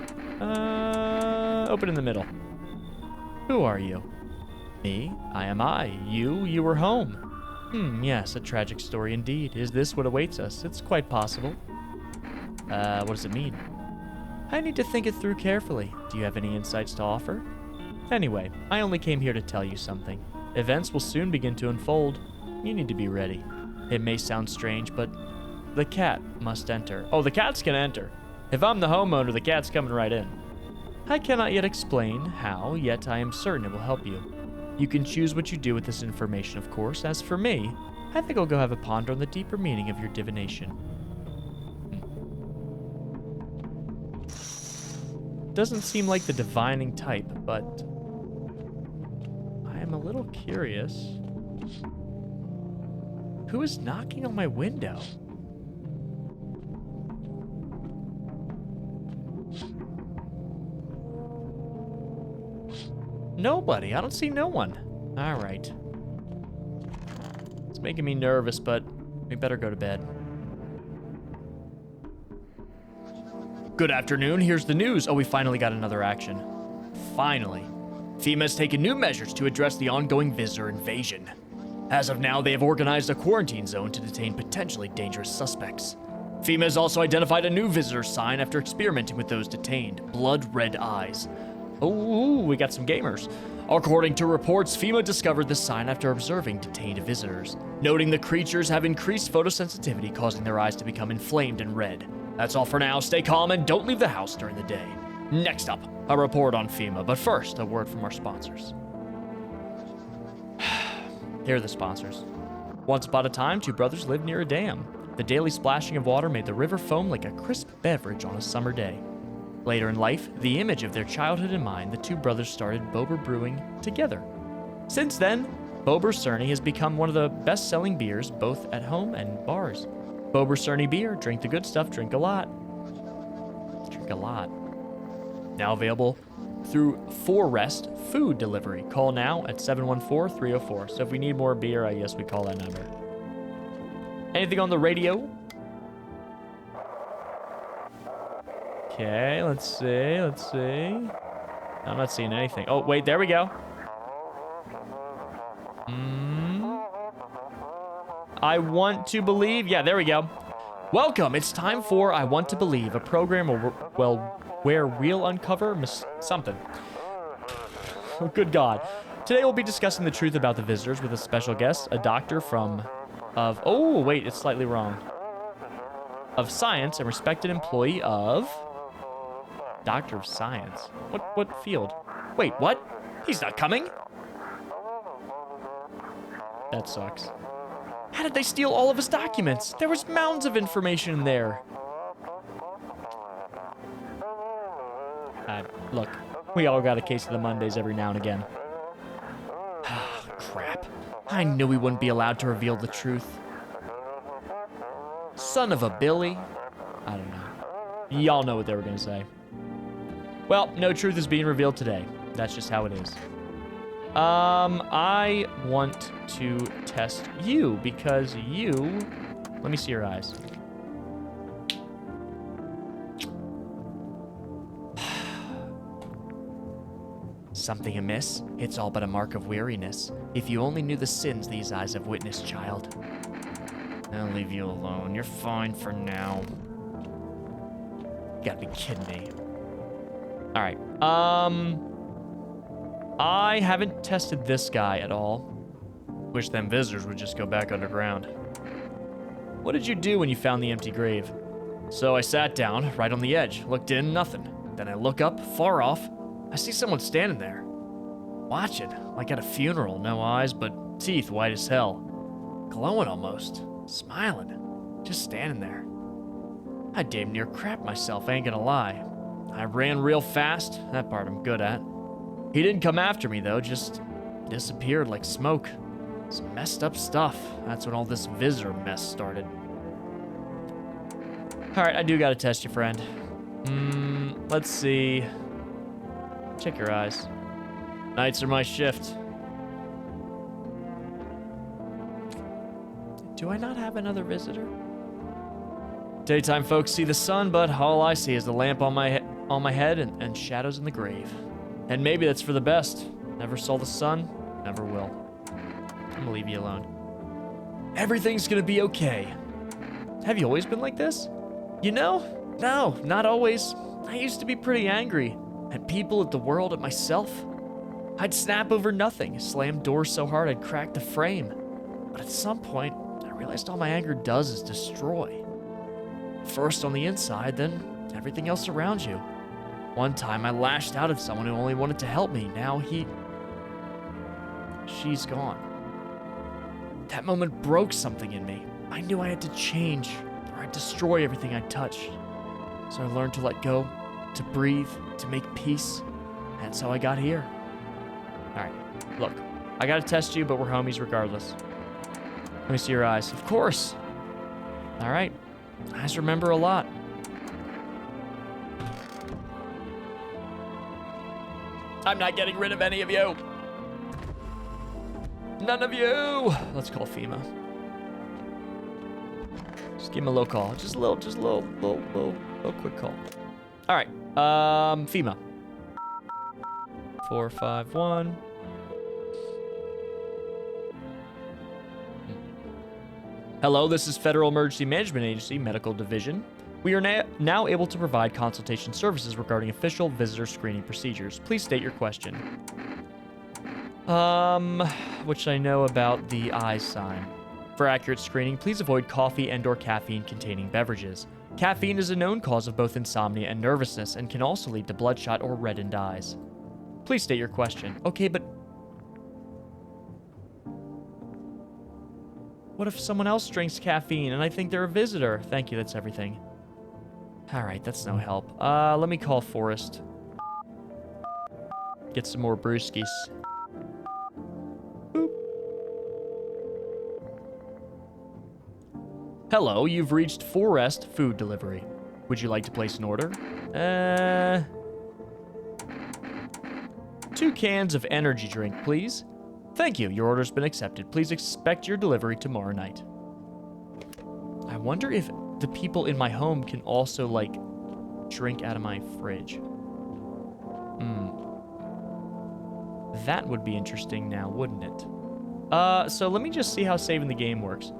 Open in the middle. Who are you? Me? I am I. You were home. Yes, a tragic story indeed. Is this what awaits us? It's quite possible. What does it mean? I need to think it through carefully. Do you have any insights to offer? Anyway, I only came here to tell you something. Events will soon begin to unfold. You need to be ready. It may sound strange, but the cat must enter. Oh, the cat's gonna enter. If I'm the homeowner, the cat's coming right in. I cannot yet explain how, yet I am certain it will help you. You can choose what you do with this information, of course. As for me, I think I'll go have a ponder on the deeper meaning of your divination. Doesn't seem like the divining type, but I am a little curious. Who is knocking on my window? Nobody. I don't see no one. All right. It's making me nervous, but we better go to bed. Good afternoon. Here's the news. Oh, we finally got another action. Finally. FEMA has taken new measures to address the ongoing visitor invasion. As of now, they have organized a quarantine zone to detain potentially dangerous suspects. FEMA has also identified a new visitor sign after experimenting with those detained. Blood red eyes. Oh, we got some gamers. According to reports, FEMA discovered the sign after observing detained visitors, noting the creatures have increased photosensitivity, causing their eyes to become inflamed and red. That's all for now. Stay calm and don't leave the house during the day. Next up, a report on FEMA, but first, a word from our sponsors. Here are the sponsors. Once upon a time, two brothers lived near a dam. The daily splashing of water made the river foam like a crisp beverage on a summer day. Later in life, the image of their childhood in mind, the two brothers started Bober Brewing together. Since then, Bober Cerny has become one of the best-selling beers both at home and bars. Bober Cerny beer, drink the good stuff, drink a lot. Drink a lot. Now available through 4Rest food delivery. Call now at 714-304. So if we need more beer, I guess we call that number. Anything on the radio? Okay, let's see. I'm not seeing anything. Oh, wait, there we go. I want to believe. Yeah, there we go. Welcome. It's time for I Want to Believe, a program where we'll uncover something. Oh, good God. Today we'll be discussing the truth about the visitors with a special guest, a doctor oh, wait, it's slightly wrong. Of science and respected employee of... Doctor of Science. What field? Wait, what? He's not coming? That sucks. How did they steal all of his documents? There was mounds of information in there. Look, we all got a case of the Mondays every now and again. Crap. I knew we wouldn't be allowed to reveal the truth. Son of a Billy. I don't know. Y'all know what they were gonna say. Well, no truth is being revealed today. That's just how it is. I want to test you because you... Let me see your eyes. Something amiss? It's all but a mark of weariness. If you only knew the sins these eyes have witnessed, child. I'll leave you alone. You're fine for now. You gotta be kidding me. Alright, I haven't tested this guy at all. Wish them visitors would just go back underground. What did you do when you found the empty grave? So I sat down, right on the edge, looked in, nothing. Then I look up, far off, I see someone standing there. Watching, like at a funeral, no eyes, but teeth white as hell. Glowing almost, smiling, just standing there. I damn near crapped myself, I ain't gonna lie. I ran real fast, that part I'm good at. He didn't come after me though, just disappeared like smoke. Some messed up stuff. That's when all this visitor mess started. Alright, I do gotta test you, friend. Let's see. Check your eyes. Nights are my shift. Do I not have another visitor? Daytime folks see the sun, but all I see is the lamp on my head and shadows in the grave. And maybe that's for the best. Never saw the sun, never will. I'm gonna leave you alone. Everything's gonna be okay. Have you always been like this? You know? No, not always. I used to be pretty angry. At people, at the world, at myself. I'd snap over nothing, slam doors so hard I'd crack the frame. But at some point, I realized all my anger does is destroy. First on the inside, then everything else around you. One time I lashed out at someone who only wanted to help me. Now she's gone. That moment broke something in me. I knew I had to change, or I'd destroy everything I touched. So I learned to let go, to breathe, to make peace. That's how I got here. Alright, look. I gotta test you, but we're homies regardless. Let me see your eyes. Of course. Alright. Eyes remember a lot. I'm not getting rid of any of you. None of you. Let's call FEMA. Just give him a little call. Just a little quick call. All right. FEMA. 451. Hello, this is Federal Emergency Management Agency Medical Division. We are now able to provide consultation services regarding official visitor screening procedures. Please state your question. Which I know about the I sign. For accurate screening, please avoid coffee and/or caffeine-containing beverages. Caffeine is a known cause of both insomnia and nervousness and can also lead to bloodshot or reddened eyes. Please state your question. Okay, but what if someone else drinks caffeine and I think they're a visitor? Thank you, that's everything. All right, that's no help. Let me call Forrest. Get some more brewskis. Boop. Hello, you've reached Forrest Food Delivery. Would you like to place an order? 2 cans of energy drink, please. Thank you, your order's been accepted. Please expect your delivery tomorrow night. I wonder if the people in my home can also, like, drink out of my fridge. That would be interesting now, wouldn't it? So let me just see how saving the game works.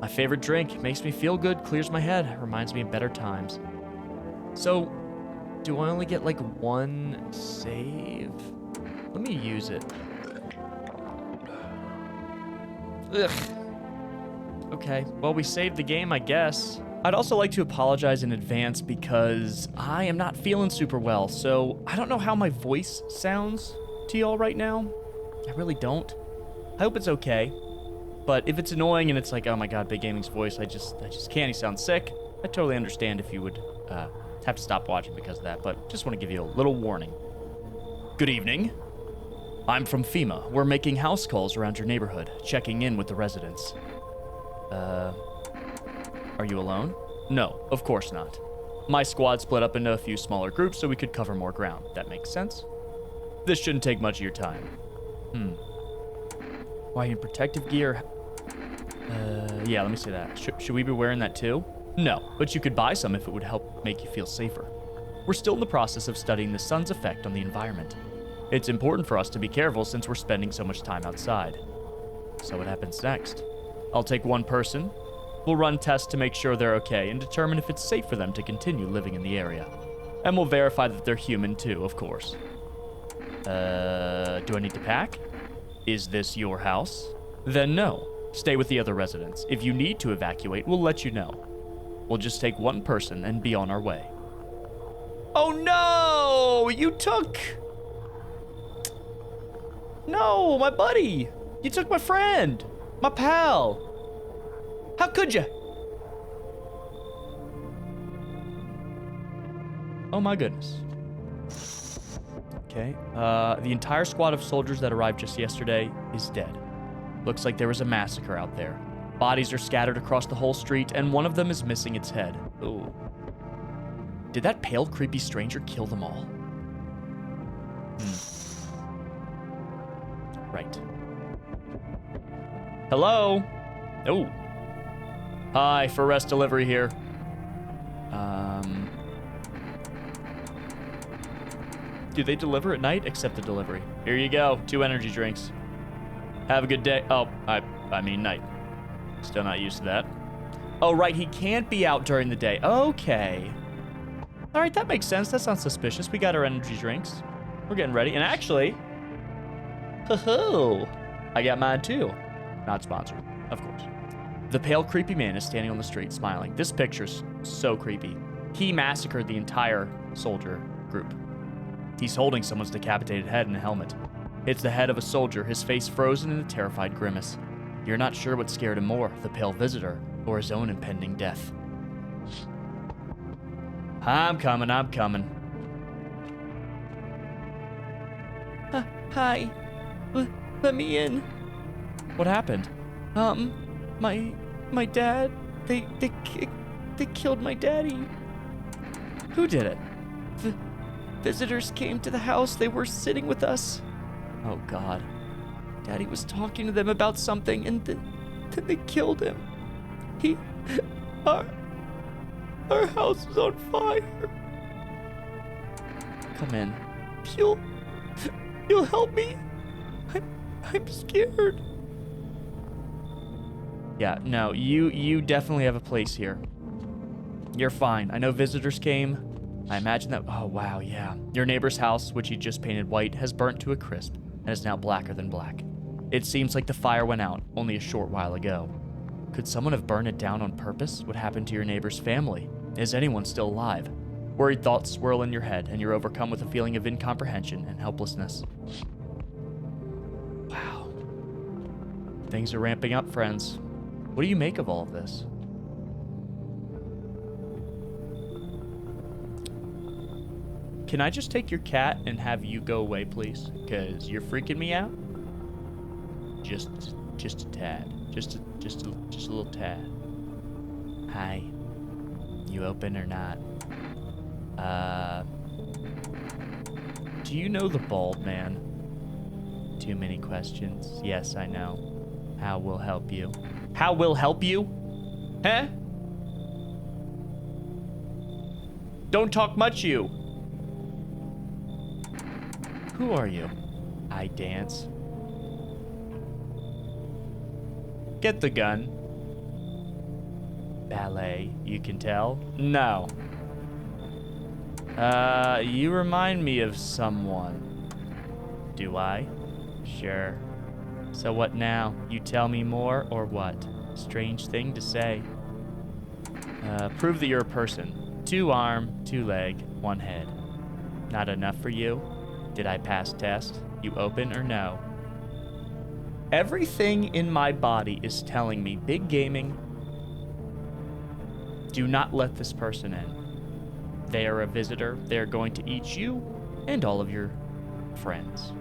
My favorite drink makes me feel good, clears my head, reminds me of better times. So, do I only get, like, 1 save? Let me use it. Ugh. Okay, well, we saved the game, I guess. I'd also like to apologize in advance because I am not feeling super well, so I don't know how my voice sounds to y'all right now. I really don't. I hope it's okay. But if it's annoying and it's like, oh my god, Big Gaming's voice, I just can't, he sounds sick, I totally understand if you would have to stop watching because of that, but just want to give you a little warning. Good evening. I'm from FEMA. We're making house calls around your neighborhood, checking in with the residents. Are you alone? No, of course not. My squad split up into a few smaller groups so we could cover more ground. That makes sense? This shouldn't take much of your time. Why in protective gear? Yeah, let me see that. Should we be wearing that too? No, but you could buy some if it would help make you feel safer. We're still in the process of studying the sun's effect on the environment. It's important for us to be careful since we're spending so much time outside. So what happens next? I'll take one person. We'll run tests to make sure they're okay and determine if it's safe for them to continue living in the area. And we'll verify that they're human too, of course. Do I need to pack? Is this your house? Then no. Stay with the other residents. If you need to evacuate, we'll let you know. We'll just take one person and be on our way. Oh no! You took... No, my buddy! You took my friend! My pal! How could you? Oh my goodness. Okay, the entire squad of soldiers that arrived just yesterday is dead. Looks like there was a massacre out there. Bodies are scattered across the whole street, and one of them is missing its head. Ooh. Did that pale, creepy stranger kill them all? Right. Hello? Oh. Hi, for rest delivery here. Do they deliver at night? Accept the delivery. Here you go. 2 energy drinks. Have a good day. Oh, I mean night. Still not used to that. Oh, right. He can't be out during the day. Okay. All right, that makes sense. That's not suspicious. We got our energy drinks. We're getting ready. And actually, ho-ho, I got mine too. Not sponsored, of course. The pale, creepy man is standing on the street, smiling. This picture's so creepy. He massacred the entire soldier group. He's holding someone's decapitated head in a helmet. It's the head of a soldier, his face frozen in a terrified grimace. You're not sure what scared him more, the pale visitor, or his own impending death. I'm coming. Hi. Let me in. What happened? My dad, they killed my daddy. Who did it? visitors came to the house. They were sitting with us. Oh, God. Daddy was talking to them about something, and then they killed him. Our house is on fire. Come in. You'll help me? I'm scared. Yeah, no, you definitely have a place here. You're fine. I know visitors came. I imagine that... Oh, wow, yeah. Your neighbor's house, which he just painted white, has burnt to a crisp and is now blacker than black. It seems like the fire went out only a short while ago. Could someone have burned it down on purpose? What happened to your neighbor's family? Is anyone still alive? Worried thoughts swirl in your head, and you're overcome with a feeling of incomprehension and helplessness. Wow. Things are ramping up, friends. What do you make of all of this? Can I just take your cat and have you go away, please? Because you're freaking me out. Just a tad. Just a little tad. Hi. You open or not? Do you know the bald man? Too many questions. Yes, I know. How will help you? How will help you? Huh? Don't talk much, you. Who are you? I dance. Get the gun. Ballet, you can tell? No. You remind me of someone. Do I? Sure. So what now? You tell me more, or what? Strange thing to say. Prove that you're a person. 2 arm, 2 leg, 1 head. Not enough for you? Did I pass test? You open or no? Everything in my body is telling me, Big Gaming, do not let this person in. They are a visitor. They are going to eat you and all of your friends.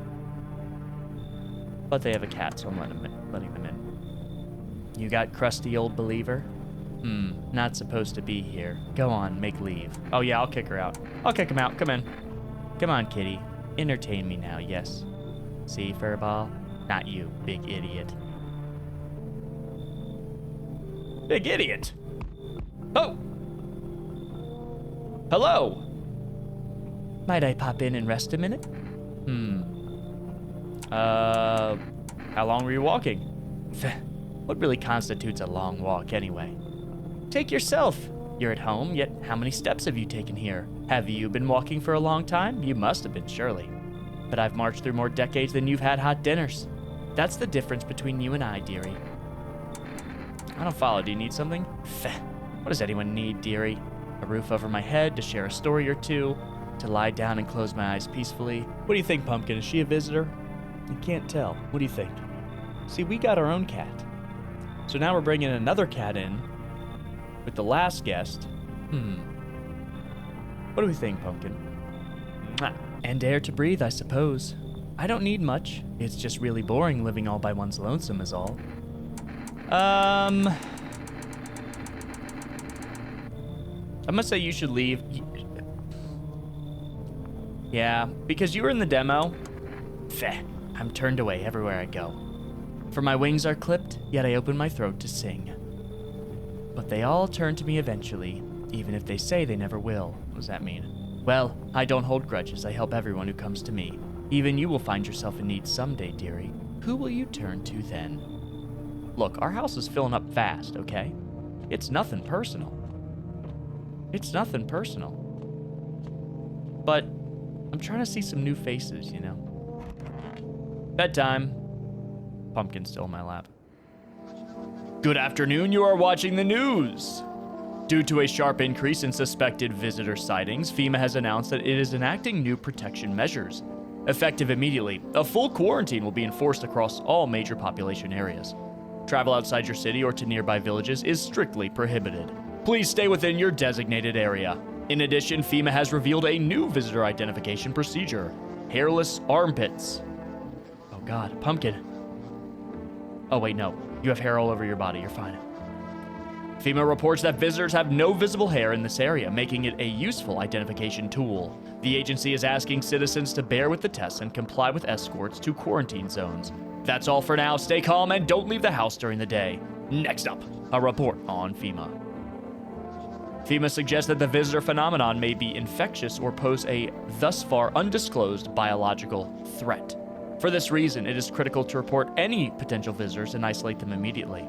But they have a cat, so I'm letting them in. You got crusty old believer? Not supposed to be here. Go on, make leave. Oh yeah, I'll kick her out. I'll kick him out. Come in. Come on, kitty. Entertain me now, yes? See, furball? Not you, big idiot. Big idiot? Oh! Hello! Might I pop in and rest a minute? How long were you walking? What really constitutes a long walk, anyway? Take yourself. You're at home, yet how many steps have you taken here? Have you been walking for a long time? You must have been, surely. But I've marched through more decades than you've had hot dinners. That's the difference between you and I, dearie. I don't follow. Do you need something? What does anyone need, dearie? A roof over my head, to share a story or two, to lie down and close my eyes peacefully. What do you think, Pumpkin? Is she a visitor? You can't tell. What do you think? See, we got our own cat. So now we're bringing another cat in with the last guest. What do we think, Pumpkin? And air to breathe, I suppose. I don't need much. It's just really boring living all by one's lonesome is all. I must say you should leave. Yeah, because you were in the demo. I'm turned away everywhere I go. For my wings are clipped, yet I open my throat to sing. But they all turn to me eventually, even if they say they never will. What does that mean? Well, I don't hold grudges. I help everyone who comes to me. Even you will find yourself in need someday, dearie. Who will you turn to then? Look, our house is filling up fast, okay? It's nothing personal. It's nothing personal. But I'm trying to see some new faces, you know? Bedtime. Pumpkin's still in my lap. Good afternoon, you are watching the news. Due to a sharp increase in suspected visitor sightings, FEMA has announced that it is enacting new protection measures. Effective immediately, a full quarantine will be enforced across all major population areas. Travel outside your city or to nearby villages is strictly prohibited. Please stay within your designated area. In addition, FEMA has revealed a new visitor identification procedure: hairless armpits. Oh God, Pumpkin. Oh wait, no. You have hair all over your body, you're fine. FEMA reports that visitors have no visible hair in this area, making it a useful identification tool. The agency is asking citizens to bear with the tests and comply with escorts to quarantine zones. That's all for now. Stay calm and don't leave the house during the day. Next up, a report on FEMA. FEMA suggests that the visitor phenomenon may be infectious or pose a thus far undisclosed biological threat. For this reason, it is critical to report any potential visitors and isolate them immediately.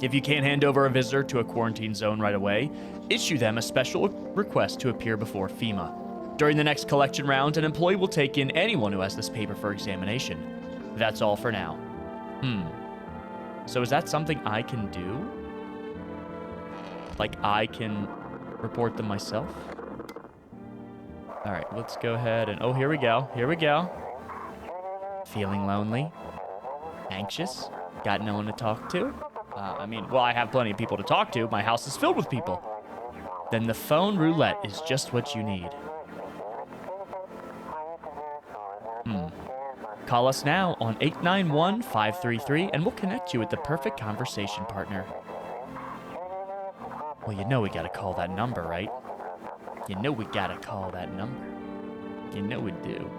If you can't hand over a visitor to a quarantine zone right away, issue them a special request to appear before FEMA. During the next collection round, an employee will take in anyone who has this paper for examination. That's all for now. So is that something I can do? Like, I can report them myself? All right, let's go ahead and... Oh, here we go. Here we go. Feeling lonely? Anxious? Got no one to talk to? Well, I have plenty of people to talk to. My house is filled with people. Then the phone roulette is just what you need. Call us now on 891-533 and we'll connect you with the perfect conversation partner. Well, you know we gotta call that number, right? You know we gotta call that number. You know we do.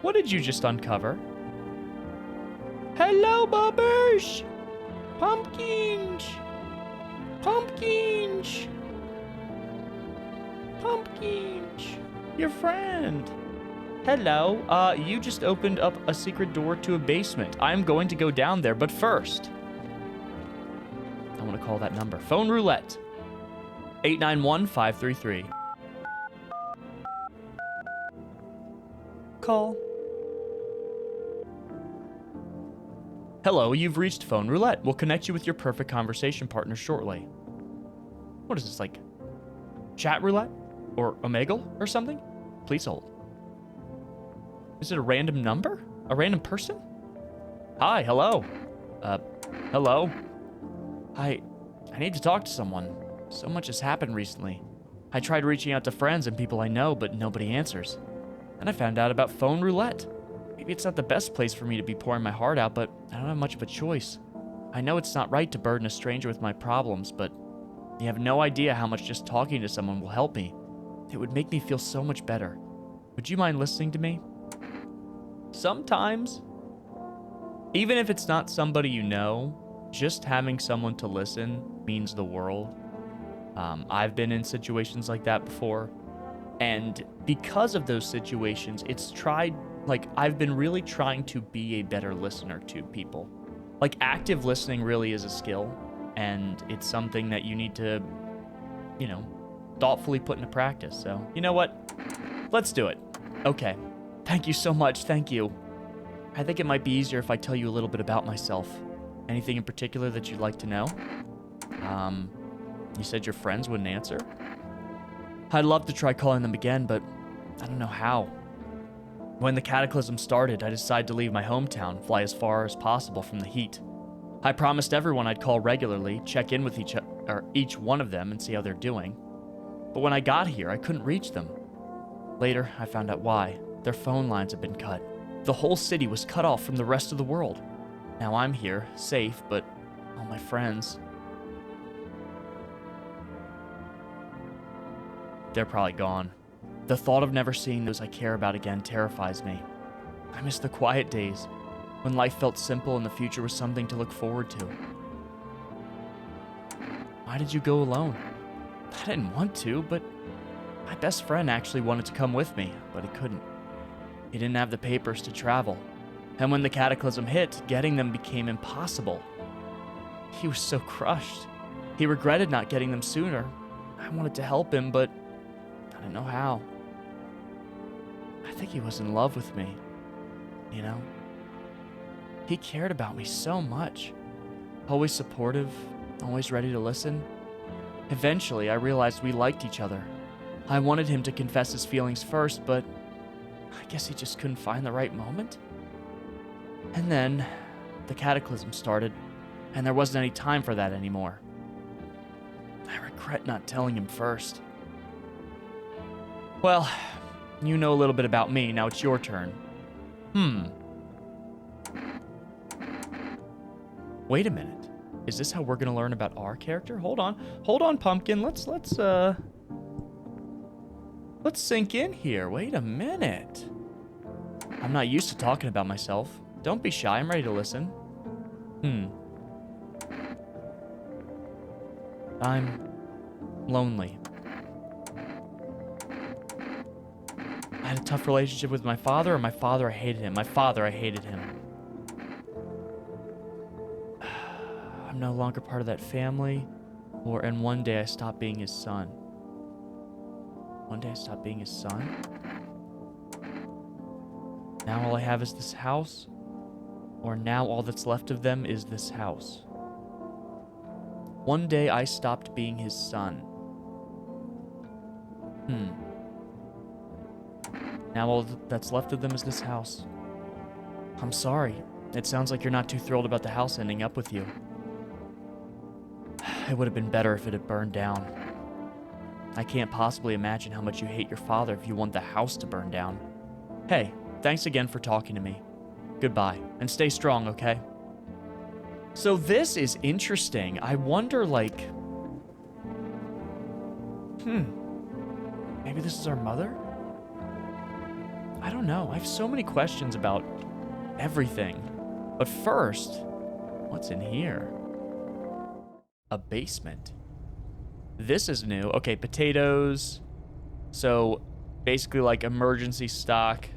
What did you just uncover? Hello, bubbers! Pumpkins! Pumpkins! Pumpkins! Your friend! Hello, you just opened up a secret door to a basement. I'm going to go down there, but first... I want to call that number. Phone roulette. 891-533. Call. Hello, you've reached Phone Roulette. We'll connect you with your perfect conversation partner shortly. What is this, like chat roulette? Or Omegle or something? Please hold. Is it a random number? A random person? Hi, hello. Hello. I need to talk to someone. So much has happened recently. I tried reaching out to friends and people I know, but nobody answers. Then I found out about Phone Roulette. Maybe it's not the best place for me to be pouring my heart out, but I don't have much of a choice. I know it's not right to burden a stranger with my problems, but you have no idea how much just talking to someone will help me. It would make me feel so much better. Would you mind listening to me? Sometimes, even if it's not somebody you know, just having someone to listen means the world. I've been in situations like that before, and because of those situations, I've been really trying to be a better listener to people. Like, active listening really is a skill, and it's something that you need to, thoughtfully put into practice. So, you know what? Let's do it. Okay. Thank you so much. Thank you. I think it might be easier if I tell you a little bit about myself. Anything in particular that you'd like to know? You said your friends wouldn't answer? I'd love to try calling them again, but I don't know how. When the cataclysm started, I decided to leave my hometown, fly as far as possible from the heat. I promised everyone I'd call regularly, check in with each one of them and see how they're doing. But when I got here, I couldn't reach them. Later, I found out why. Their phone lines had been cut. The whole city was cut off from the rest of the world. Now I'm here, safe, but all my friends... they're probably gone. The thought of never seeing those I care about again terrifies me. I miss the quiet days, when life felt simple and the future was something to look forward to. Why did you go alone? I didn't want to, but my best friend actually wanted to come with me, but he couldn't. He didn't have the papers to travel, and when the cataclysm hit, getting them became impossible. He was so crushed. He regretted not getting them sooner. I wanted to help him, but I didn't know how. I think he was in love with me, He cared about me so much. Always supportive, always ready to listen. Eventually, I realized we liked each other. I wanted him to confess his feelings first, but I guess he just couldn't find the right moment. And then, the cataclysm started, and there wasn't any time for that anymore. I regret not telling him first. Well, you know a little bit about me, now it's your Wait a minute. Is this how we're gonna learn about our character? Hold on, Pumpkin. Let's sink in here. Wait a minute. I'm not used to talking about myself. Don't be shy. I'm ready to listen. I'm lonely. I had a tough relationship with my father, I hated him. My father, I hated him. I'm no longer part of that family, and one day I stopped being his son. One day I stopped being his son? Now all I have is this house? Or now all that's left of them is this house? One day I stopped being his son. Now all that's left of them is this house. I'm sorry. It sounds like you're not too thrilled about the house ending up with you. It would have been better if it had burned down. I can't possibly imagine how much you hate your father if you want the house to burn down. Hey, thanks again for talking to me. Goodbye, and stay strong, okay? So this is interesting. I wonder, like... Maybe this is our mother? I don't know. I have so many questions about everything. But first, what's in here? A basement. This is new. Okay, potatoes. So, basically like emergency stock.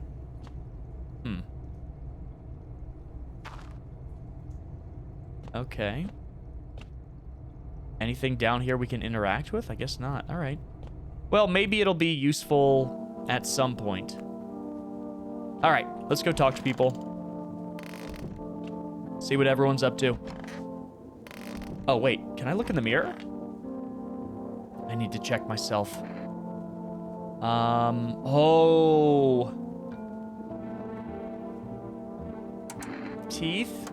Okay. Anything down here we can interact with? I guess not. All right. Well, maybe it'll be useful at some point. All right, let's go talk to people. See what everyone's up to. Oh, wait. Can I look in the mirror? I need to check myself. Oh. Teeth?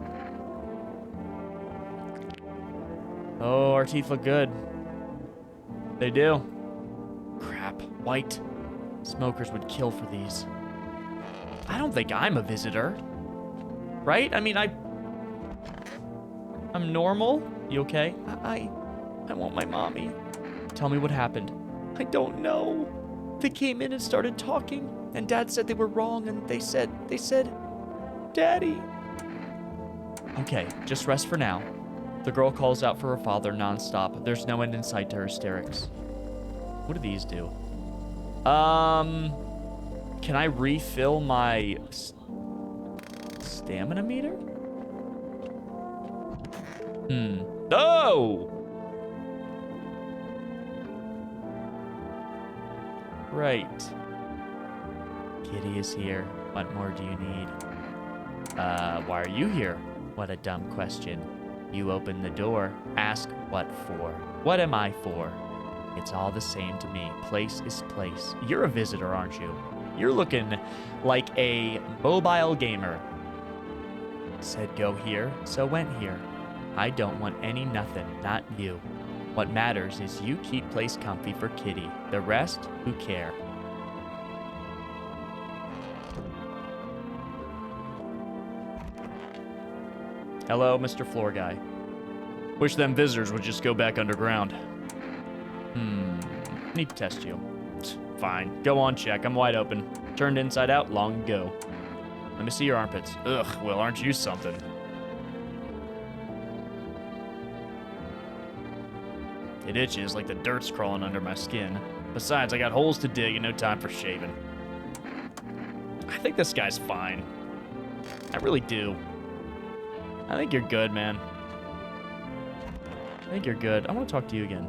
Oh, our teeth look good. They do. Crap. White. Smokers would kill for these. I don't think I'm a visitor. Right? I mean, I'm normal. You okay? I want my mommy. Tell me what happened. I don't know. They came in and started talking, and Dad said they were wrong, and they said, Daddy. Okay, just rest for now. The girl calls out for her father nonstop. There's no end in sight to her hysterics. What do these do? Can I refill my stamina meter? Oh! Right. Kitty is here. What more do you need? Why are you here? What a dumb question. You open the door, ask what for. What am I for? It's all the same to me. Place is place. You're a visitor, aren't you? You're looking like a mobile gamer. Said go here, so went here. I don't want any nothing, not you. What matters is you keep place comfy for Kitty. The rest, who care? Hello, Mr. Floor Guy. Wish them visitors would just go back underground. Need to test you. Fine. Go on, check. I'm wide open. Turned inside out long ago. Let me see your armpits. Ugh, well, aren't you something? It itches like the dirt's crawling under my skin. Besides, I got holes to dig and no time for shaving. I think this guy's fine. I really do. I think you're good, man. I think you're good. I want to talk to you again.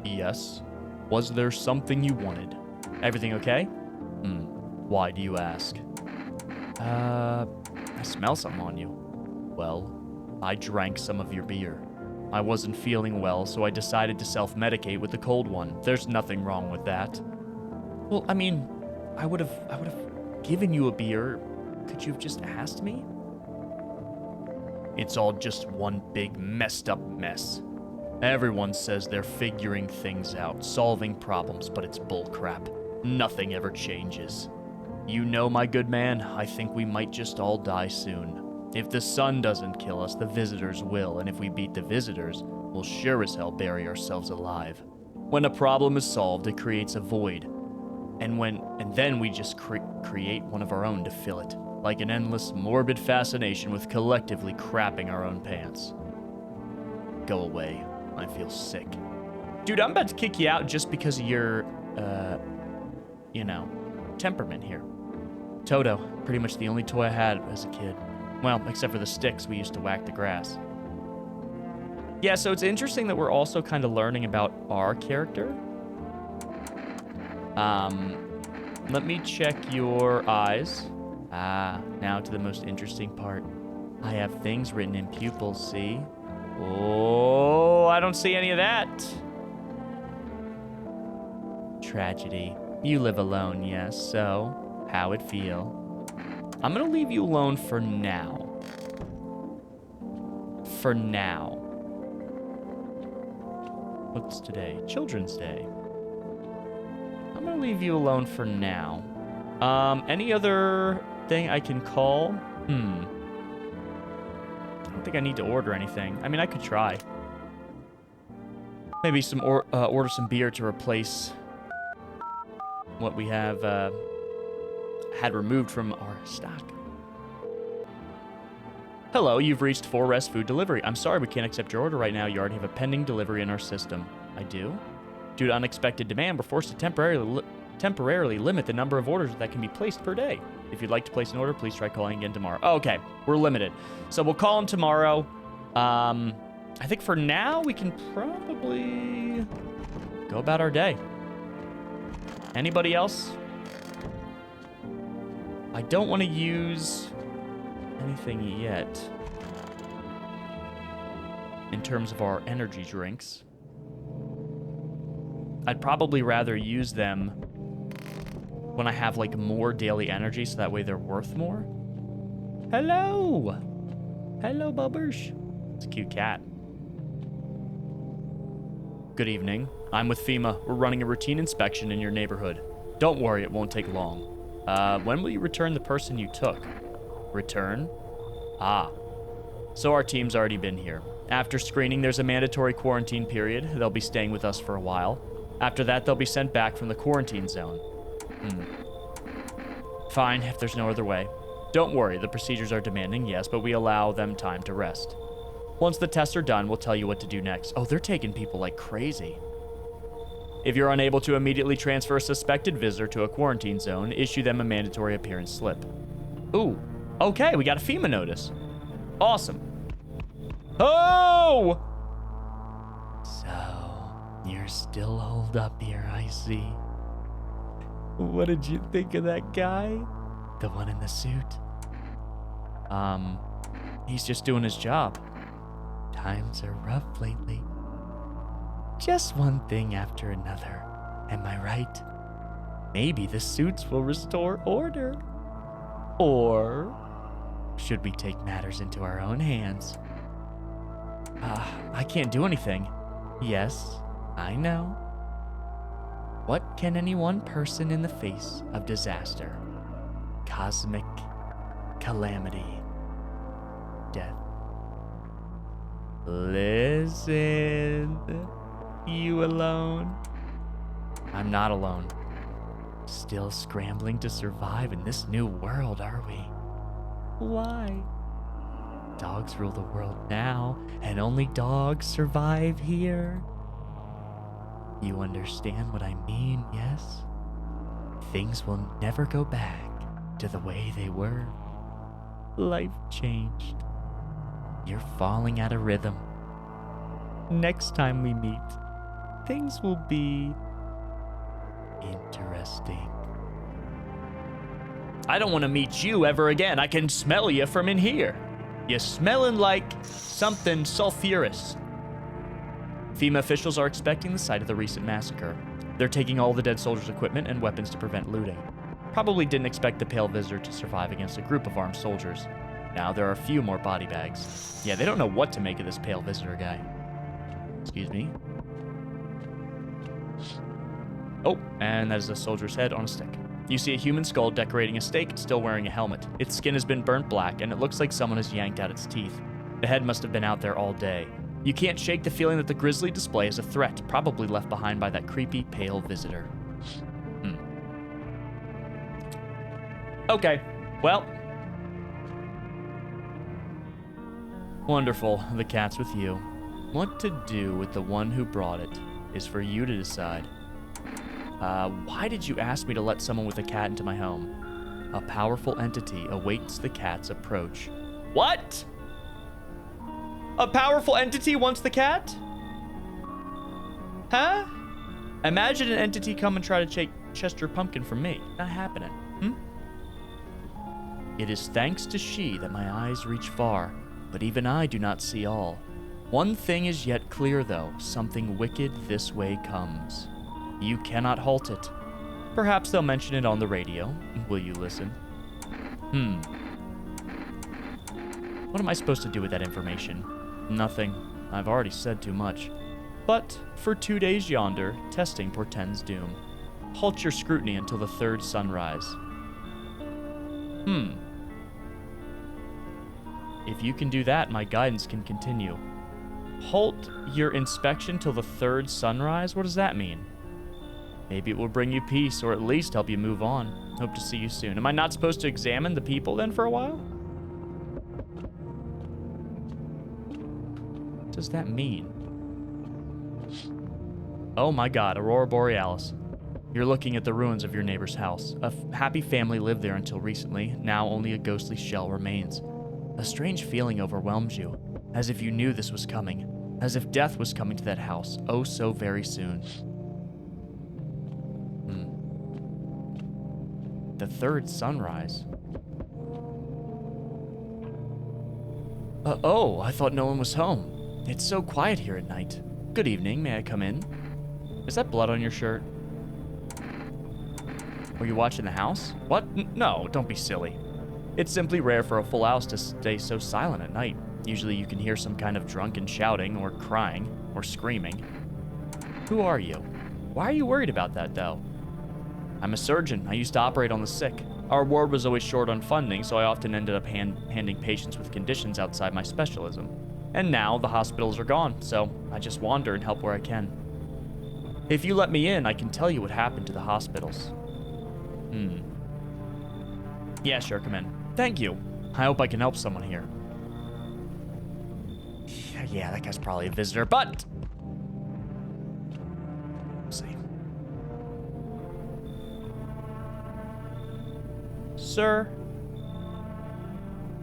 Yes. Was there something you wanted? Everything okay? Why do you ask? I smell something on you. Well, I drank some of your beer. I wasn't feeling well, so I decided to self-medicate with the cold one. There's nothing wrong with that. Well, I mean, I would have given you a beer. Could you have just asked me? It's all just one big messed up mess. Everyone says they're figuring things out, solving problems, but it's bullcrap. Nothing ever changes. You know, my good man, I think we might just all die soon. If the sun doesn't kill us, the visitors will, and if we beat the visitors, we'll sure as hell bury ourselves alive. When a problem is solved, it creates a void. And then we just create one of our own to fill it, like an endless, morbid fascination with collectively crapping our own pants. Go away. I feel sick. Dude, I'm about to kick you out just because of your, temperament here. Toto, pretty much the only toy I had as a kid. Well, except for the sticks we used to whack the grass. Yeah, so it's interesting that we're also kind of learning about our character. Let me check your eyes. Now to the most interesting part. I have things written in pupils, see? Oh, I don't see any of that. Tragedy. You live alone, yes, so how it feel? I'm gonna leave you alone for now. For now. What's today? Children's Day. I'm gonna leave you alone for now. Any other thing I can call? I don't think I need to order anything. I mean, I could try. Maybe order some beer to replace what we have had removed from our stock. Hello, you've reached 4 Rest Food Delivery. I'm sorry we can't accept your order right now. You already have a pending delivery in our system. I do? Due to unexpected demand, we're forced to temporarily limit the number of orders that can be placed per day. If you'd like to place an order, please try calling again tomorrow. Oh, okay, we're limited. So we'll call them tomorrow. I think for now, we can probably go about our day. Anybody else? I don't want to use anything yet in terms of our energy drinks. I'd probably rather use them when I have like more daily energy, so that way they're worth more. Hello! Hello, Bubbers. It's a cute cat. Good evening. I'm with FEMA. We're running a routine inspection in your neighborhood. Don't worry, it won't take long. When will you return the person you took? Return? So our team's already been here. After screening, there's a mandatory quarantine period. They'll be staying with us for a while. After that, they'll be sent back from the quarantine zone. Fine, if there's no other way. Don't worry, the procedures are demanding, yes, but we allow them time to rest. Once the tests are done, we'll tell you what to do next. Oh, they're taking people like crazy. If you're unable to immediately transfer a suspected visitor to a quarantine zone, issue them a mandatory appearance slip. Ooh, okay, we got a FEMA notice. Awesome. Oh! So, you're still holed up here, I see. What did you think of that guy? The one in the suit? He's just doing his job. Times are rough lately. Just one thing after another. Am I right? Maybe the suits will restore order. Or should we take matters into our own hands? I can't do anything. Yes, I know. What can any one person in the face of disaster, cosmic calamity, death? Listen, you alone? I'm not alone. Still scrambling to survive in this new world, are we? Why? Dogs rule the world now, and only dogs survive here. You understand what I mean, yes? Things will never go back to the way they were. Life changed. You're falling out of rhythm. Next time we meet, things will be interesting. I don't want to meet you ever again. I can smell you from in here. You're smelling like something sulfurous. FEMA officials are expecting the site of the recent massacre. They're taking all the dead soldiers' equipment and weapons to prevent looting. Probably didn't expect the pale visitor to survive against a group of armed soldiers. Now there are a few more body bags. Yeah, they don't know what to make of this pale visitor guy. Excuse me. Oh, and that is a soldier's head on a stick. You see a human skull decorating a stake, still wearing a helmet. Its skin has been burnt black, and it looks like someone has yanked out its teeth. The head must have been out there all day. You can't shake the feeling that the grisly display is a threat, probably left behind by that creepy, pale visitor. Okay, well. Wonderful, the cat's with you. What to do with the one who brought it is for you to decide. Why did you ask me to let someone with a cat into my home? A powerful entity awaits the cat's approach. What? A powerful entity wants the cat? Huh? Imagine an entity come and try to take Chester Pumpkin from me. Not happening. It is thanks to she that my eyes reach far, but even I do not see all. One thing is yet clear, though. Something wicked this way comes. You cannot halt it. Perhaps they'll mention it on the radio. Will you listen? What am I supposed to do with that information? Nothing. I've already said too much. But for 2 days yonder, testing portends doom. Halt your scrutiny until the third sunrise. If you can do that, my guidance can continue. Halt your inspection till the third sunrise? What does that mean? Maybe it will bring you peace, or at least help you move on. Hope to see you soon. Am I not supposed to examine the people then for a while? What does that mean? Oh my god, Aurora Borealis. You're looking at the ruins of your neighbor's house. A happy family lived there until recently. Now only a ghostly shell remains. A strange feeling overwhelms you, as if you knew this was coming. As if death was coming to that house, oh so very soon. The third sunrise. Oh, I thought no one was home. It's so quiet here at night. Good evening, may I come in? Is that blood on your shirt? Were you watching the house? What? No, don't be silly. It's simply rare for a full house to stay so silent at night. Usually you can hear some kind of drunken shouting, or crying, or screaming. Who are you? Why are you worried about that, though? I'm a surgeon. I used to operate on the sick. Our ward was always short on funding, so I often ended up handing patients with conditions outside my specialism. And now the hospitals are gone, so I just wander and help where I can. If you let me in, I can tell you what happened to the hospitals. Yeah, sure, come in. Thank you. I hope I can help someone here. Yeah, that guy's probably a visitor, but... Let's see. Sir?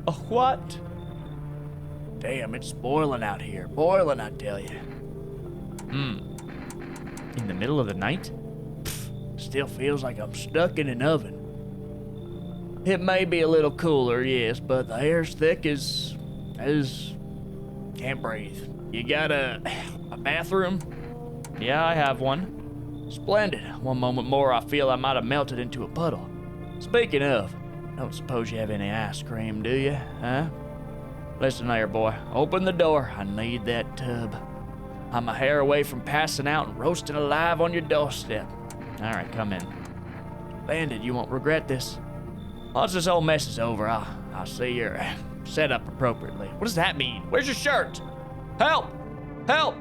A what? Damn, it's boiling out here. Boiling, I tell you. In the middle of the night? Still feels like I'm stuck in an oven. It may be a little cooler, yes, but the air's thick as can't breathe. You got a bathroom? Yeah, I have one. Splendid. One moment more, I feel I might have melted into a puddle. Speaking of, don't suppose you have any ice cream, do you? Huh? Listen there, boy. Open the door. I need that tub. I'm a hair away from passing out and roasting alive on your doorstep. All right, come in. Splendid. You won't regret this. Once this whole mess is over, I'll see you're set up appropriately. What does that mean? Where's your shirt? Help! Help!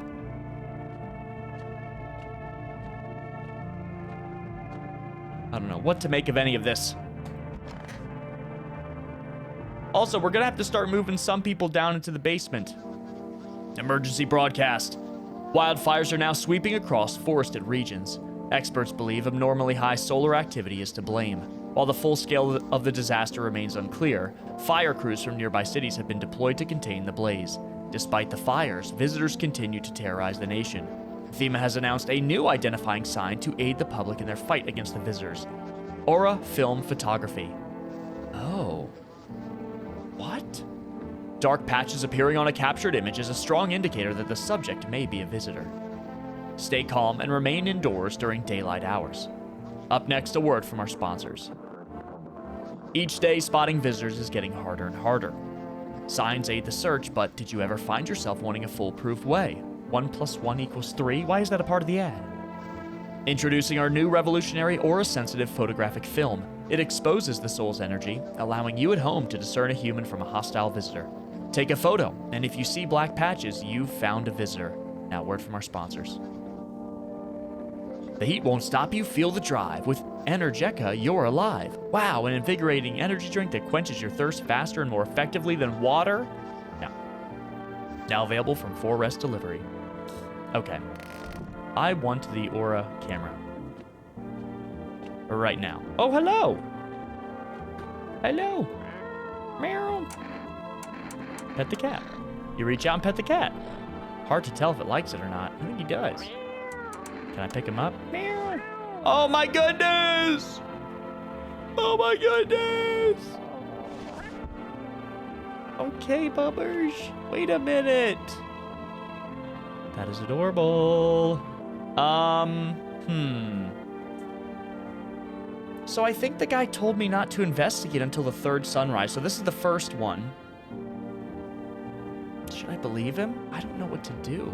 I don't know what to make of any of this. Also, we're gonna have to start moving some people down into the basement. Emergency broadcast. Wildfires are now sweeping across forested regions. Experts believe abnormally high solar activity is to blame. While the full scale of the disaster remains unclear, fire crews from nearby cities have been deployed to contain the blaze. Despite the fires, visitors continue to terrorize the nation. FEMA has announced a new identifying sign to aid the public in their fight against the visitors. Aura Film Photography. Oh. What? Dark patches appearing on a captured image is a strong indicator that the subject may be a visitor. Stay calm and remain indoors during daylight hours. Up next, a word from our sponsors. Each day, spotting visitors is getting harder and harder. Signs aid the search, but did you ever find yourself wanting a foolproof way? 1 + 1 = 3? Why is that a part of the ad? Introducing our new revolutionary aura-sensitive photographic film. It exposes the soul's energy, allowing you at home to discern a human from a hostile visitor. Take a photo, and if you see black patches, you've found a visitor. Now, word from our sponsors. The heat won't stop you, feel the drive. With Energeca, you're alive. Wow, an invigorating energy drink that quenches your thirst faster and more effectively than water? Now available from 4Rest Delivery. Okay. I want the Aura camera. Right now. Oh, hello! Hello! Meow! Pet the cat. You reach out and pet the cat. Hard to tell if it likes it or not. I think he does. Can I pick him up? Meow! Oh my goodness! Oh my goodness! Okay, Bubbers. Wait a minute. That is adorable. So I think the guy told me not to investigate until the third sunrise. So this is the first one. Should I believe him? I don't know what to do.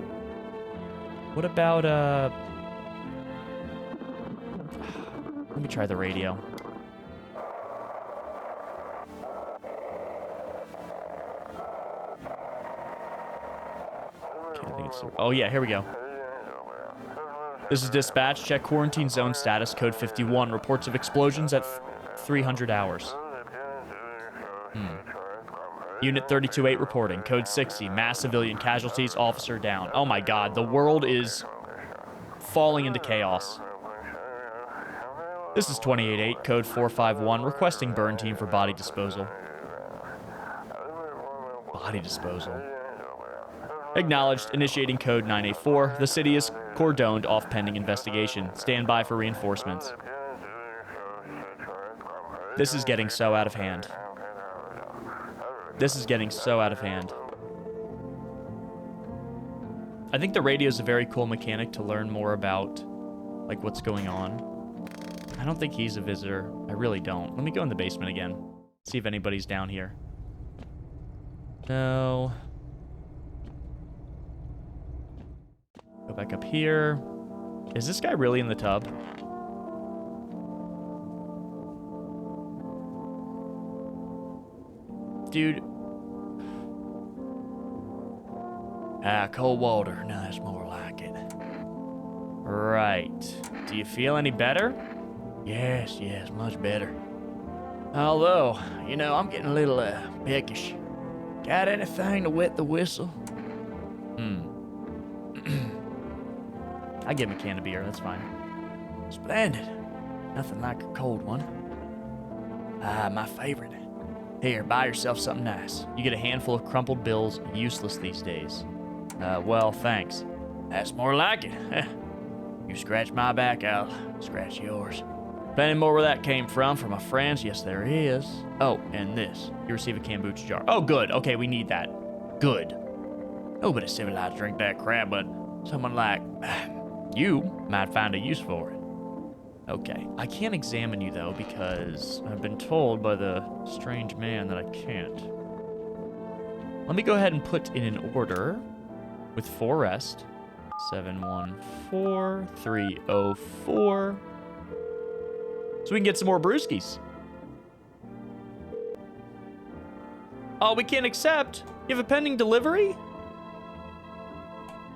What about, let me try the radio. Oh yeah, here we go. This is dispatch. Check quarantine zone status. Code 51. Reports of explosions at 300 hours. Unit 32-8 reporting. Code 60. Mass civilian casualties. Officer down. Oh my god. The world is falling into chaos. This is 28-8. Code 451. Requesting burn team for body disposal. Body disposal. Acknowledged. Initiating code 984. The city is cordoned off pending investigation. Stand by for reinforcements. This is getting so out of hand. This is getting so out of hand. I think the radio is a very cool mechanic to learn more about, like, what's going on. I don't think he's a visitor. I really don't. Let me go in the basement again. See if anybody's down here. No. Go back up here. Is this guy really in the tub? Dude. Cold water. No, that's more like it. Right. Do you feel any better? Yes, much better. Although, you know, I'm getting a little, peckish. Got anything to wet the whistle? I give him a can of beer, that's fine. Splendid. Nothing like a cold one. Ah, my favorite. Here, buy yourself something nice. You get a handful of crumpled bills, useless these days. Well, thanks. That's more like it. You scratch my back, I'll scratch yours. Plenty more where that came from my friends. Yes, there is. Oh, and this. You receive a kombucha jar. Oh, good. Okay, we need that. Good. Nobody civilized drink that crap, but someone like you might find a use for it. Okay, I can't examine you, though, because I've been told by the strange man that I can't. Let me go ahead and put in an order with 4Rest. 714304. So we can get some more brewskis. Oh, we can't accept? You have a pending delivery?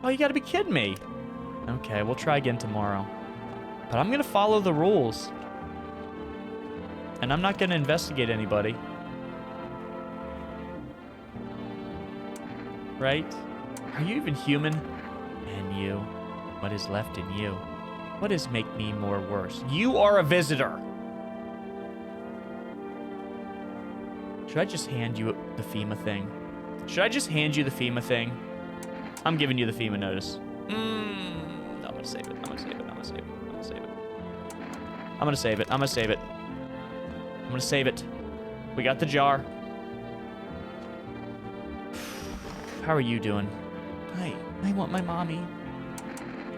Oh, you gotta be kidding me. Okay, we'll try again tomorrow. But I'm gonna follow the rules. And I'm not gonna investigate anybody. Right? Are you even human? And you. What is left in you? What does make me more worse? You are a visitor. Should I just hand you the FEMA thing? Should I just hand you the FEMA thing? I'm giving you the FEMA notice. I'm gonna save it. I'm gonna save it. I'm gonna save it. I'm gonna save it. I'm gonna save it. I'm gonna save it. I'm gonna save it. We got the jar. How are you doing? I want my mommy.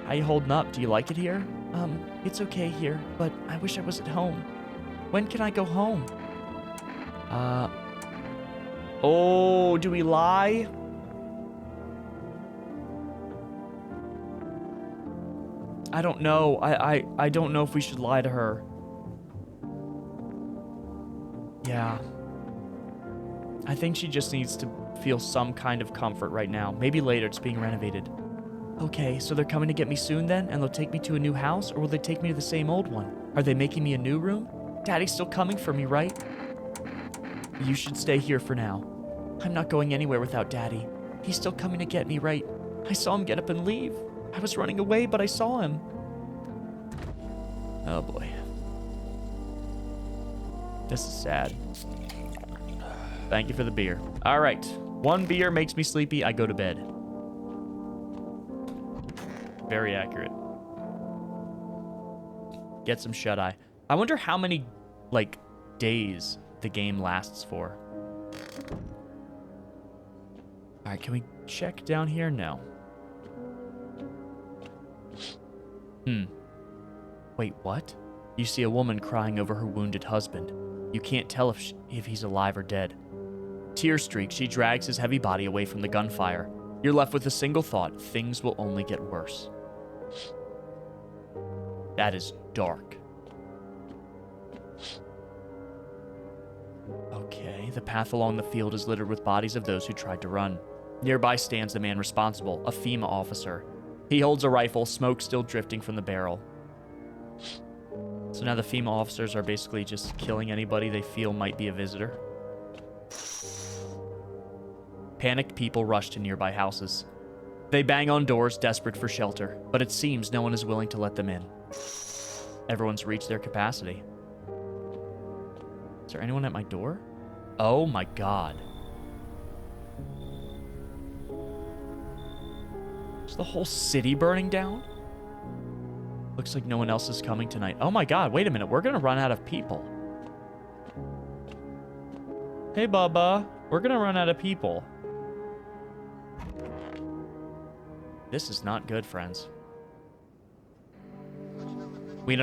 How you holding up? Do you like it here? It's okay here, but I wish I was at home. When can I go home? Oh, do we lie? I don't know. I don't know if we should lie to her. Yeah. I think she just needs to feel some kind of comfort right now. Maybe later, it's being renovated. Okay, so they're coming to get me soon then, and they'll take me to a new house, or will they take me to the same old one? Are they making me a new room? Daddy's still coming for me, right? You should stay here for now. I'm not going anywhere without Daddy. He's still coming to get me, right? I saw him get up and leave. I was running away, but I saw him. Oh boy. This is sad. Thank you for the beer. All right. One beer makes me sleepy. I go to bed. Very accurate. Get some shut-eye. I wonder how many, like, days the game lasts for. All right, can we check down here? No. Wait, what? You see a woman crying over her wounded husband. You can't tell if he's alive or dead. Tear-streaked, she drags his heavy body away from the gunfire. You're left with a single thought: things will only get worse. That is dark. Okay, the path along the field is littered with bodies of those who tried to run. Nearby stands the man responsible, a FEMA officer. He holds a rifle, smoke still drifting from the barrel. So now the FEMA officers are basically just killing anybody they feel might be a visitor. Panicked people rush to nearby houses. They bang on doors, desperate for shelter, but it seems no one is willing to let them in. Everyone's reached their capacity. Is there anyone at my door? Oh my god. Is the whole city burning down? Looks like no one else is coming tonight. Oh my god, wait a minute. We're gonna run out of people. Hey, Bubba. We're gonna run out of people. This is not good, friends. We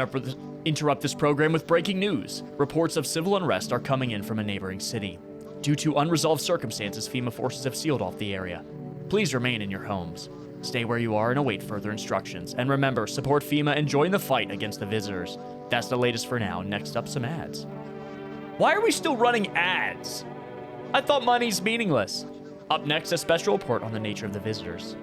interrupt this program with breaking news. Reports of civil unrest are coming in from a neighboring city. Due to unresolved circumstances, FEMA forces have sealed off the area. Please remain in your homes. Stay where you are and await further instructions. And remember, support FEMA and join the fight against the visitors. That's the latest for now. Next up, some ads. Why are we still running ads? I thought money's meaningless. Up next, a special report on the nature of the visitors.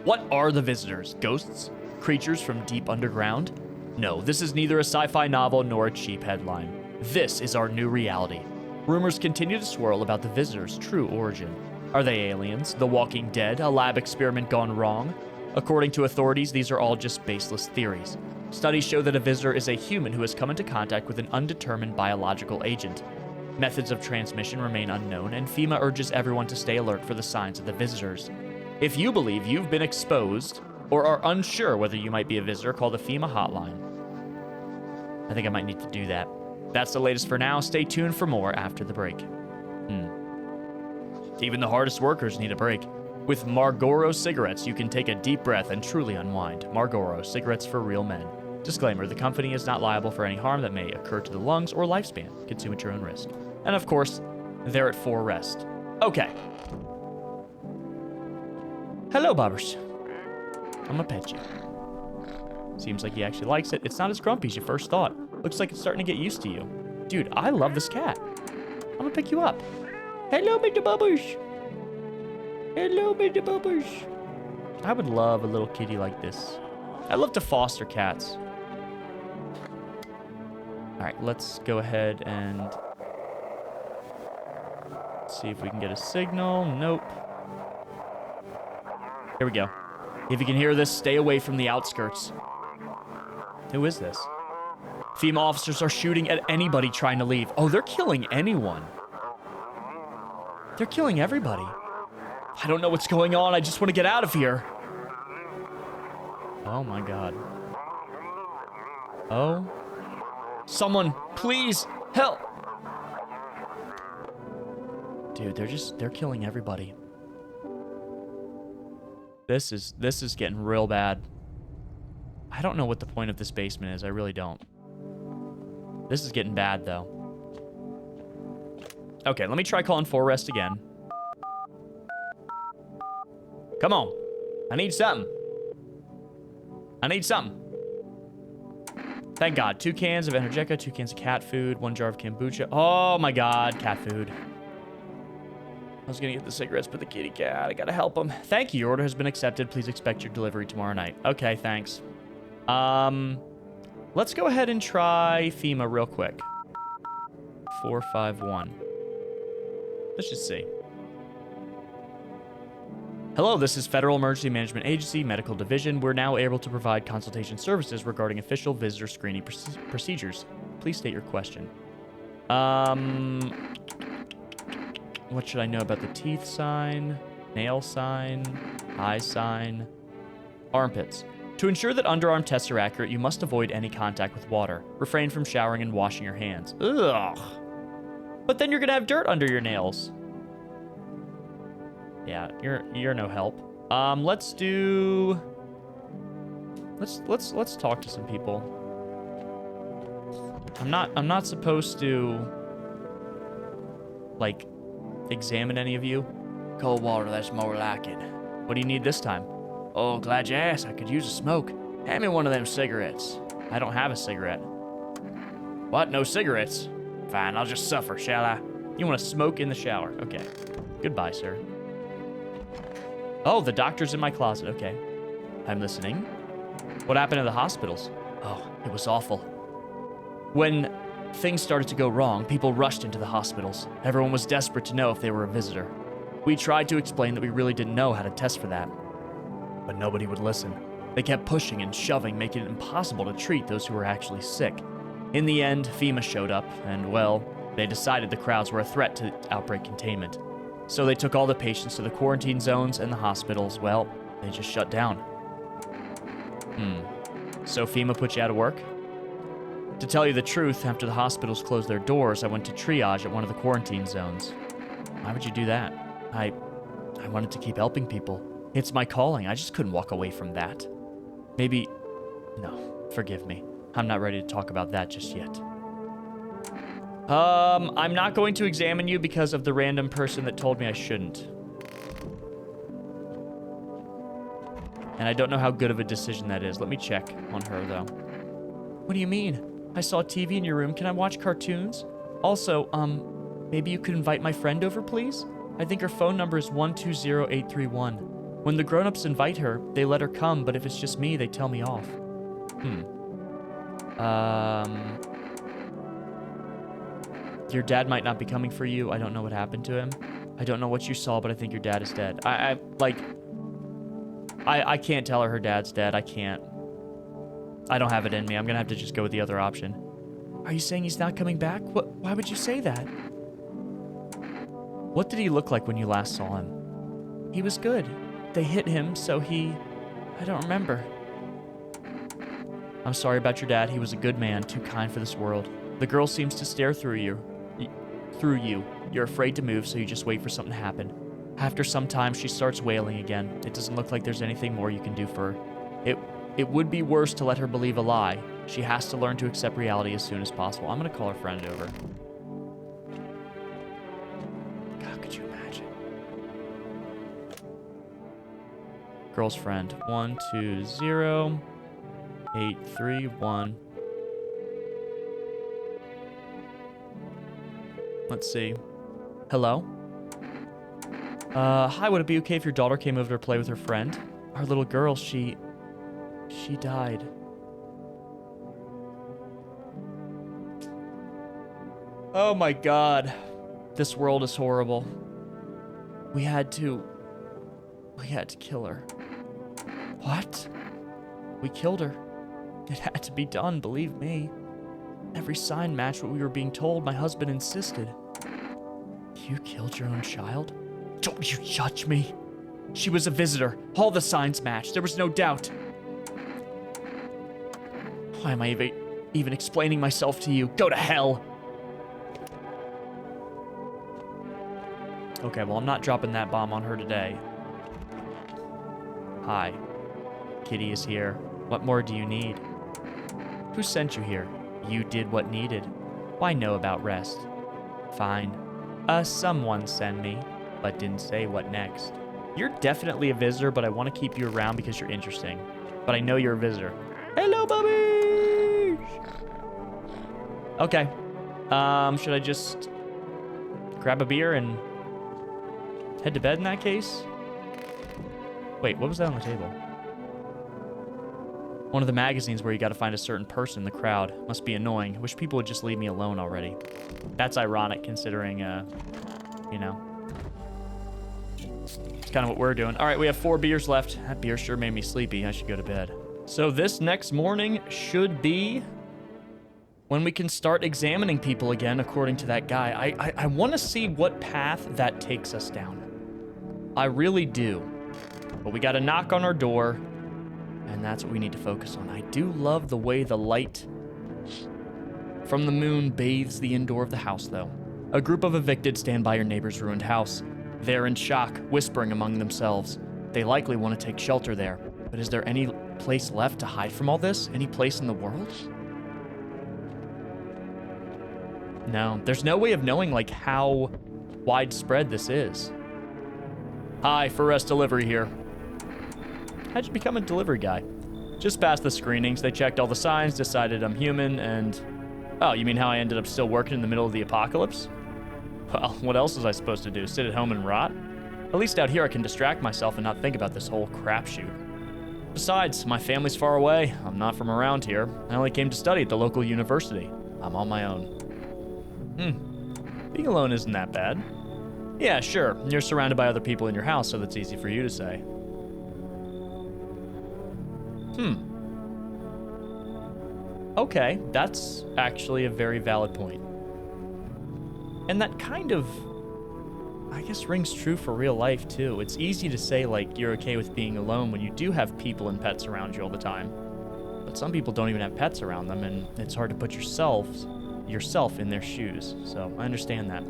What are the visitors? Ghosts? Creatures from deep underground? No, this is neither a sci-fi novel nor a cheap headline. This is our new reality. Rumors continue to swirl about the visitors' true origin. Are they aliens, the Walking Dead, a lab experiment gone wrong? According to authorities, these are all just baseless theories. Studies show that a visitor is a human who has come into contact with an undetermined biological agent. Methods of transmission remain unknown, and FEMA urges everyone to stay alert for the signs of the visitors. If you believe you've been exposed or are unsure whether you might be a visitor, call the FEMA hotline. I think I might need to do that. That's the latest for now. Stay tuned for more after the break. Even the hardest workers need a break. With Marlboro cigarettes, you can take a deep breath and truly unwind. Marlboro, cigarettes for real men. Disclaimer, the company is not liable for any harm that may occur to the lungs or lifespan. Consume at your own risk. And of course, they're at 4 rest. Okay. Hello, Bobbers. I'm gonna pet you. Seems like he actually likes it. It's not as grumpy as you first thought. Looks like it's starting to get used to you. Dude, I love this cat. I'm gonna pick you up. Hello, Mr. Bobbers. Hello, Mr. Bobbers. I would love a little kitty like this. I love to foster cats. All right, let's go ahead and see if we can get a signal. Nope. Here we go. If you can hear this, stay away from the outskirts. Who is this? FEMA officers are shooting at anybody trying to leave. Oh, they're killing anyone. They're killing everybody. I don't know what's going on. I just want to get out of here. Oh my god. Oh. Someone, please, help. Dude, they're killing everybody. This is getting real bad. I don't know what the point of this basement is. I really don't. This is getting bad, though. Okay, let me try calling 4 rest again. Come on. I need something. I need something. Thank God. 2 cans of Energeca, 2 cans of cat food, 1 jar of kombucha. Oh my God, cat food. I was gonna get the cigarettes for the kitty cat. I gotta help him. Thank you. Your order has been accepted. Please expect your delivery tomorrow night. Okay, thanks. Let's go ahead and try FEMA real quick. 451. Let's just see. Hello, this is Federal Emergency Management Agency, Medical Division. We're now able to provide consultation services regarding official visitor screening procedures. Please state your question. What should I know about the teeth sign, nail sign, eye sign, armpits? To ensure that underarm tests are accurate, you must avoid any contact with water. Refrain from showering and washing your hands. Ugh. But then you're gonna have dirt under your nails. Yeah, you're no help. Let's talk to some people. I'm not supposed to like examine any of you. Cold water, that's more like it. What do you need this time? Oh, glad you asked. I could use a smoke. Hand me one of them cigarettes. I don't have a cigarette. What? No cigarettes? Fine, I'll just suffer, shall I? You want to smoke in the shower? Okay. Goodbye, sir. Oh, the doctor's in my closet. Okay. I'm listening. What happened at the hospitals? Oh, it was awful. When things started to go wrong, people rushed into the hospitals. Everyone was desperate to know if they were a visitor. We tried to explain that we really didn't know how to test for that, but nobody would listen. They kept pushing and shoving, making it impossible to treat those who were actually sick. In the end, FEMA showed up, and, well, they decided the crowds were a threat to outbreak containment. So they took all the patients to the quarantine zones, and the hospitals, well, they just shut down. So FEMA put you out of work? To tell you the truth, after the hospitals closed their doors, I went to triage at one of the quarantine zones. Why would you do that? I wanted to keep helping people. It's my calling. I just couldn't walk away from that. Maybe... No, forgive me. I'm not ready to talk about that just yet. I'm not going to examine you because of the random person that told me I shouldn't. And I don't know how good of a decision that is. Let me check on her, though. What do you mean? I saw a TV in your room. Can I watch cartoons? Also, maybe you could invite my friend over, please? I think her phone number is 120831. When the grown-ups invite her, they let her come, but if it's just me, they tell me off. Your dad might not be coming for you. I don't know what happened to him. I don't know what you saw, but I think your dad is dead. I can't tell her dad's dead. I can't. I don't have it in me. I'm gonna have to just go with the other option. Are you saying he's not coming back? Why would you say that? What did he look like when you last saw him? He was good. They hit him, so I don't remember. I'm sorry about your dad. He was a good man, too kind for this world. The girl seems to stare through you. You're afraid to move, so you just wait for something to happen. After some time, she starts wailing again. It doesn't look like there's anything more you can do for her. It would be worse to let her believe a lie. She has to learn to accept reality as soon as possible. I'm gonna call her friend over. God, could you imagine? Girl's friend. 120831. Let's see. Hello? Hi, would it be okay if your daughter came over to play with her friend? Our little girl, she died. Oh my God. This world is horrible. We had to kill her. What? We killed her. It had to be done, believe me. Every sign matched what we were being told. My husband insisted. You killed your own child? Don't you judge me. She was a visitor. All the signs matched. There was no doubt. Why am I even explaining myself to you? Go to hell. Okay, well, I'm not dropping that bomb on her today. Hi. Kitty is here. What more do you need? Who sent you here? You did what needed. Why know about rest? Fine. Someone sent me, but didn't say what next. You're definitely a visitor, but I want to keep you around because you're interesting. but I know you're a visitor. Hello, Bubby! Okay. Should I just grab a beer and head to bed in that case? Wait, what was that on the table? One of the magazines where you gotta find a certain person in the crowd. Must be annoying. Wish people would just leave me alone already. That's ironic considering, you know. It's kind of what we're doing. All right, we have 4 beers left. That beer sure made me sleepy. I should go to bed. So this next morning should be when we can start examining people again, according to that guy. I want to see what path that takes us down. I really do. But we got to knock on our door, and that's what we need to focus on. I do love the way the light from the moon bathes the indoor of the house, though. A group of evicted stand by your neighbor's ruined house. They're in shock, whispering among themselves. They likely want to take shelter there. But is there any place left to hide from all this? Any place in the world? No, there's no way of knowing, like, how widespread this is. Hi, for rest delivery here. How'd you become a delivery guy? Just passed the screenings. They checked all the signs, decided I'm human, and... Oh, you mean how I ended up still working in the middle of the apocalypse? Well, what else was I supposed to do? Sit at home and rot? At least out here I can distract myself and not think about this whole crapshoot. Besides, my family's far away. I'm not from around here. I only came to study at the local university. I'm on my own. Being alone isn't that bad. Yeah, sure. You're surrounded by other people in your house, so that's easy for you to say. Okay, that's actually a very valid point. And that kind of, I guess, rings true for real life, too. It's easy to say, like, you're okay with being alone when you do have people and pets around you all the time. But some people don't even have pets around them, and it's hard to put yourself in their shoes. So I understand that.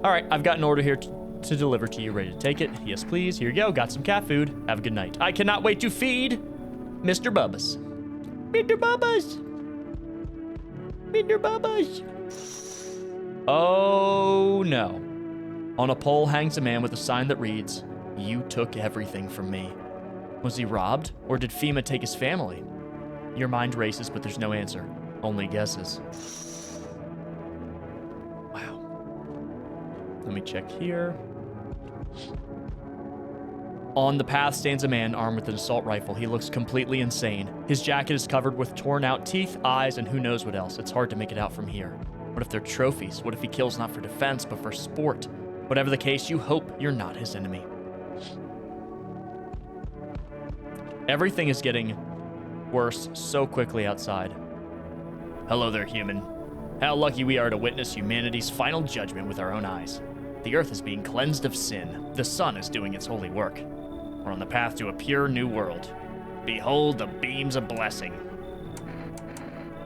All right, I've got an order here to deliver to you. Ready to take it? Yes, please. Here you go. Got some cat food. Have a good night. I cannot wait to feed Mr. Bubba's. Mr. Bubba's. Mr. Bubba's. Oh, no. On a pole hangs a man with a sign that reads, "You took everything from me." Was he robbed, or did FEMA take his family? Your mind races, but there's no answer. Only guesses. Wow. Let me check here. On the path stands a man armed with an assault rifle. He looks completely insane. His jacket is covered with torn out teeth, eyes, and who knows what else. It's hard to make it out from here. What if they're trophies? What if he kills not for defense, but for sport? Whatever the case, you hope you're not his enemy. Everything is getting worse so quickly outside. Hello there, human. How lucky we are to witness humanity's final judgment with our own eyes. The earth is being cleansed of sin. The sun is doing its holy work. We're on the path to a pure new world. Behold the beams of blessing.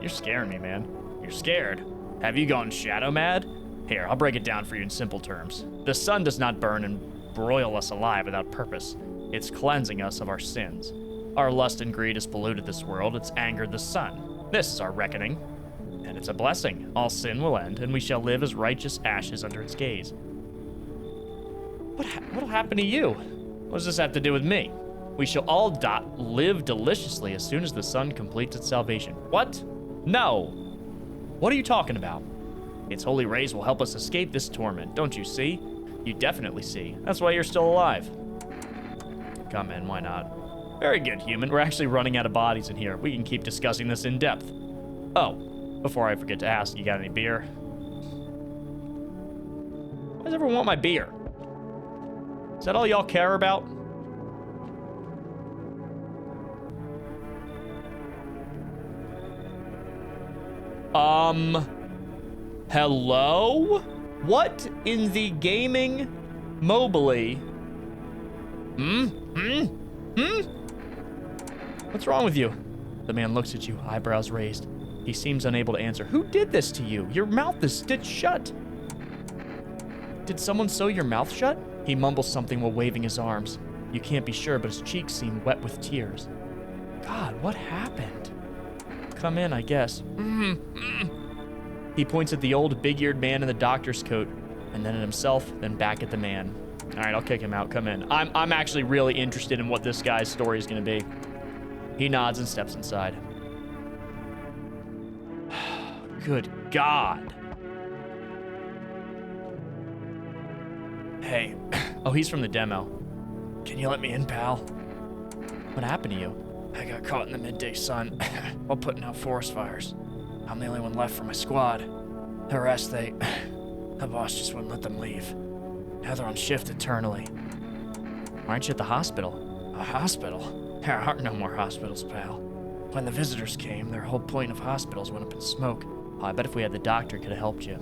You're scaring me, man. You're scared. Have you gone shadow mad? Here, I'll break it down for you in simple terms. The sun does not burn and broil us alive without purpose. It's cleansing us of our sins. Our lust and greed has polluted this world. It's angered the sun. This is our reckoning. And it's a blessing. All sin will end, and we shall live as righteous ashes under its gaze. What'll happen to you? What does this have to do with me? We shall all live deliciously as soon as the sun completes its salvation. What? No. What are you talking about? Its holy rays will help us escape this torment, don't you see? You definitely see. That's why you're still alive. Come in, why not? Very good, human. We're actually running out of bodies in here. We can keep discussing this in depth. Oh, before I forget to ask, you got any beer? Why does everyone want my beer? Is that all y'all care about? Hello? What in the gaming mobily? What's wrong with you? The man looks at you, eyebrows raised. He seems unable to answer. Who did this to you? Your mouth is stitched shut. Did someone sew your mouth shut? He mumbles something while waving his arms. You can't be sure, but his cheeks seem wet with tears. God, what happened? Come in, I guess. He points at the old big-eared man in the doctor's coat, and then at himself, then back at the man. All right, I'll kick him out. Come in. I'm actually really interested in what this guy's story is going to be. He nods and steps inside. Good God. Hey. Oh, he's from the demo. Can you let me in, pal? What happened to you? I got caught in the midday sun while putting out forest fires. I'm the only one left from my squad. The rest, the boss just wouldn't let them leave. Now they're on shift eternally. Why aren't you at the hospital? A hospital? There aren't no more hospitals, pal. When the visitors came, their whole point of hospitals went up in smoke. Oh, I bet if we had the doctor, it could have helped you.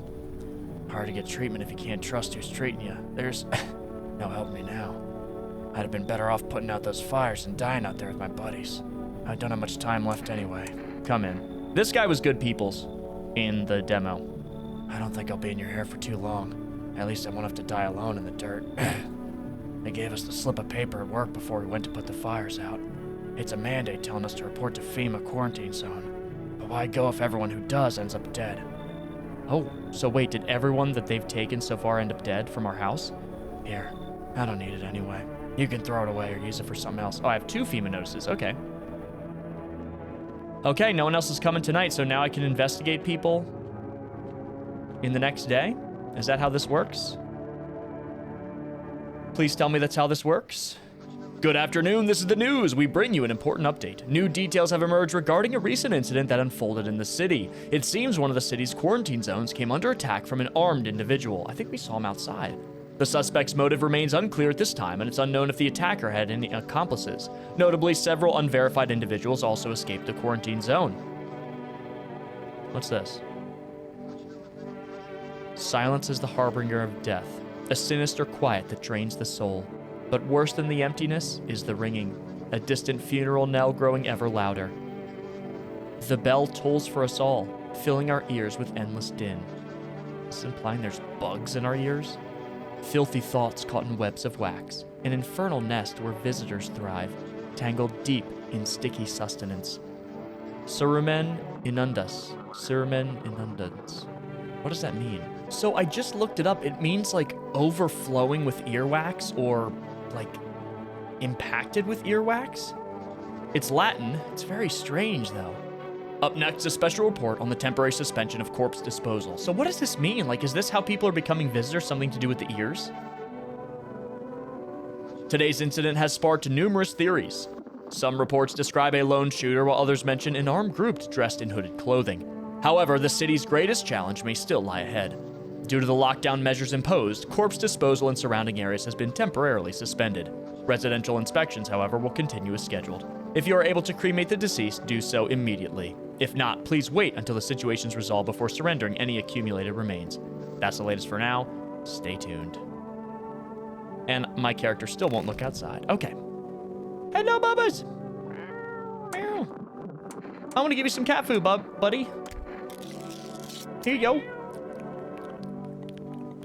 Hard to get treatment if you can't trust who's treating you. There's no help me now. I'd have been better off putting out those fires than dying out there with my buddies. I don't have much time left anyway. Come in. This guy was good peoples in the demo. I don't think I'll be in your hair for too long. At least I won't have to die alone in the dirt. They gave us the slip of paper at work before we went to put the fires out. It's a mandate telling us to report to FEMA quarantine zone. But why go if everyone who does ends up dead? Oh, so wait, did everyone that they've taken so far end up dead from our house? Here, I don't need it anyway. You can throw it away or use it for something else. Oh, I have 2 FEMA notices, okay. Okay, no one else is coming tonight, so now I can investigate people in the next day? Is that how this works? Please tell me that's how this works. Good afternoon, this is the news. We bring you an important update. New details have emerged regarding a recent incident that unfolded in the city. It seems one of the city's quarantine zones came under attack from an armed individual. I think we saw him outside. The suspect's motive remains unclear at this time, and it's unknown if the attacker had any accomplices. Notably, several unverified individuals also escaped the quarantine zone. What's this? Silence is the harbinger of death, a sinister quiet that drains the soul. But worse than the emptiness is the ringing, a distant funeral knell growing ever louder. The bell tolls for us all, filling our ears with endless din. Is this implying there's bugs in our ears? Filthy thoughts caught in webs of wax, an infernal nest where visitors thrive, tangled deep in sticky sustenance. Surumen inundas, Surumen inundans. What does that mean? So I just looked it up. It means like overflowing with earwax or like impacted with earwax. It's Latin. It's very strange though. Up next, a special report on the temporary suspension of corpse disposal. So what does this mean? Like, is this how people are becoming visitors? Something to do with the ears? Today's incident has sparked numerous theories. Some reports describe a lone shooter, while others mention an armed group dressed in hooded clothing. However, the city's greatest challenge may still lie ahead. Due to the lockdown measures imposed, corpse disposal in surrounding areas has been temporarily suspended. Residential inspections, however, will continue as scheduled. If you are able to cremate the deceased, do so immediately. If not, please wait until the situation's resolved before surrendering any accumulated remains. That's the latest for now. Stay tuned. And my character still won't look outside. Okay. Hello, Bubbas! Meow. I want to give you some cat food, buddy. Here you go.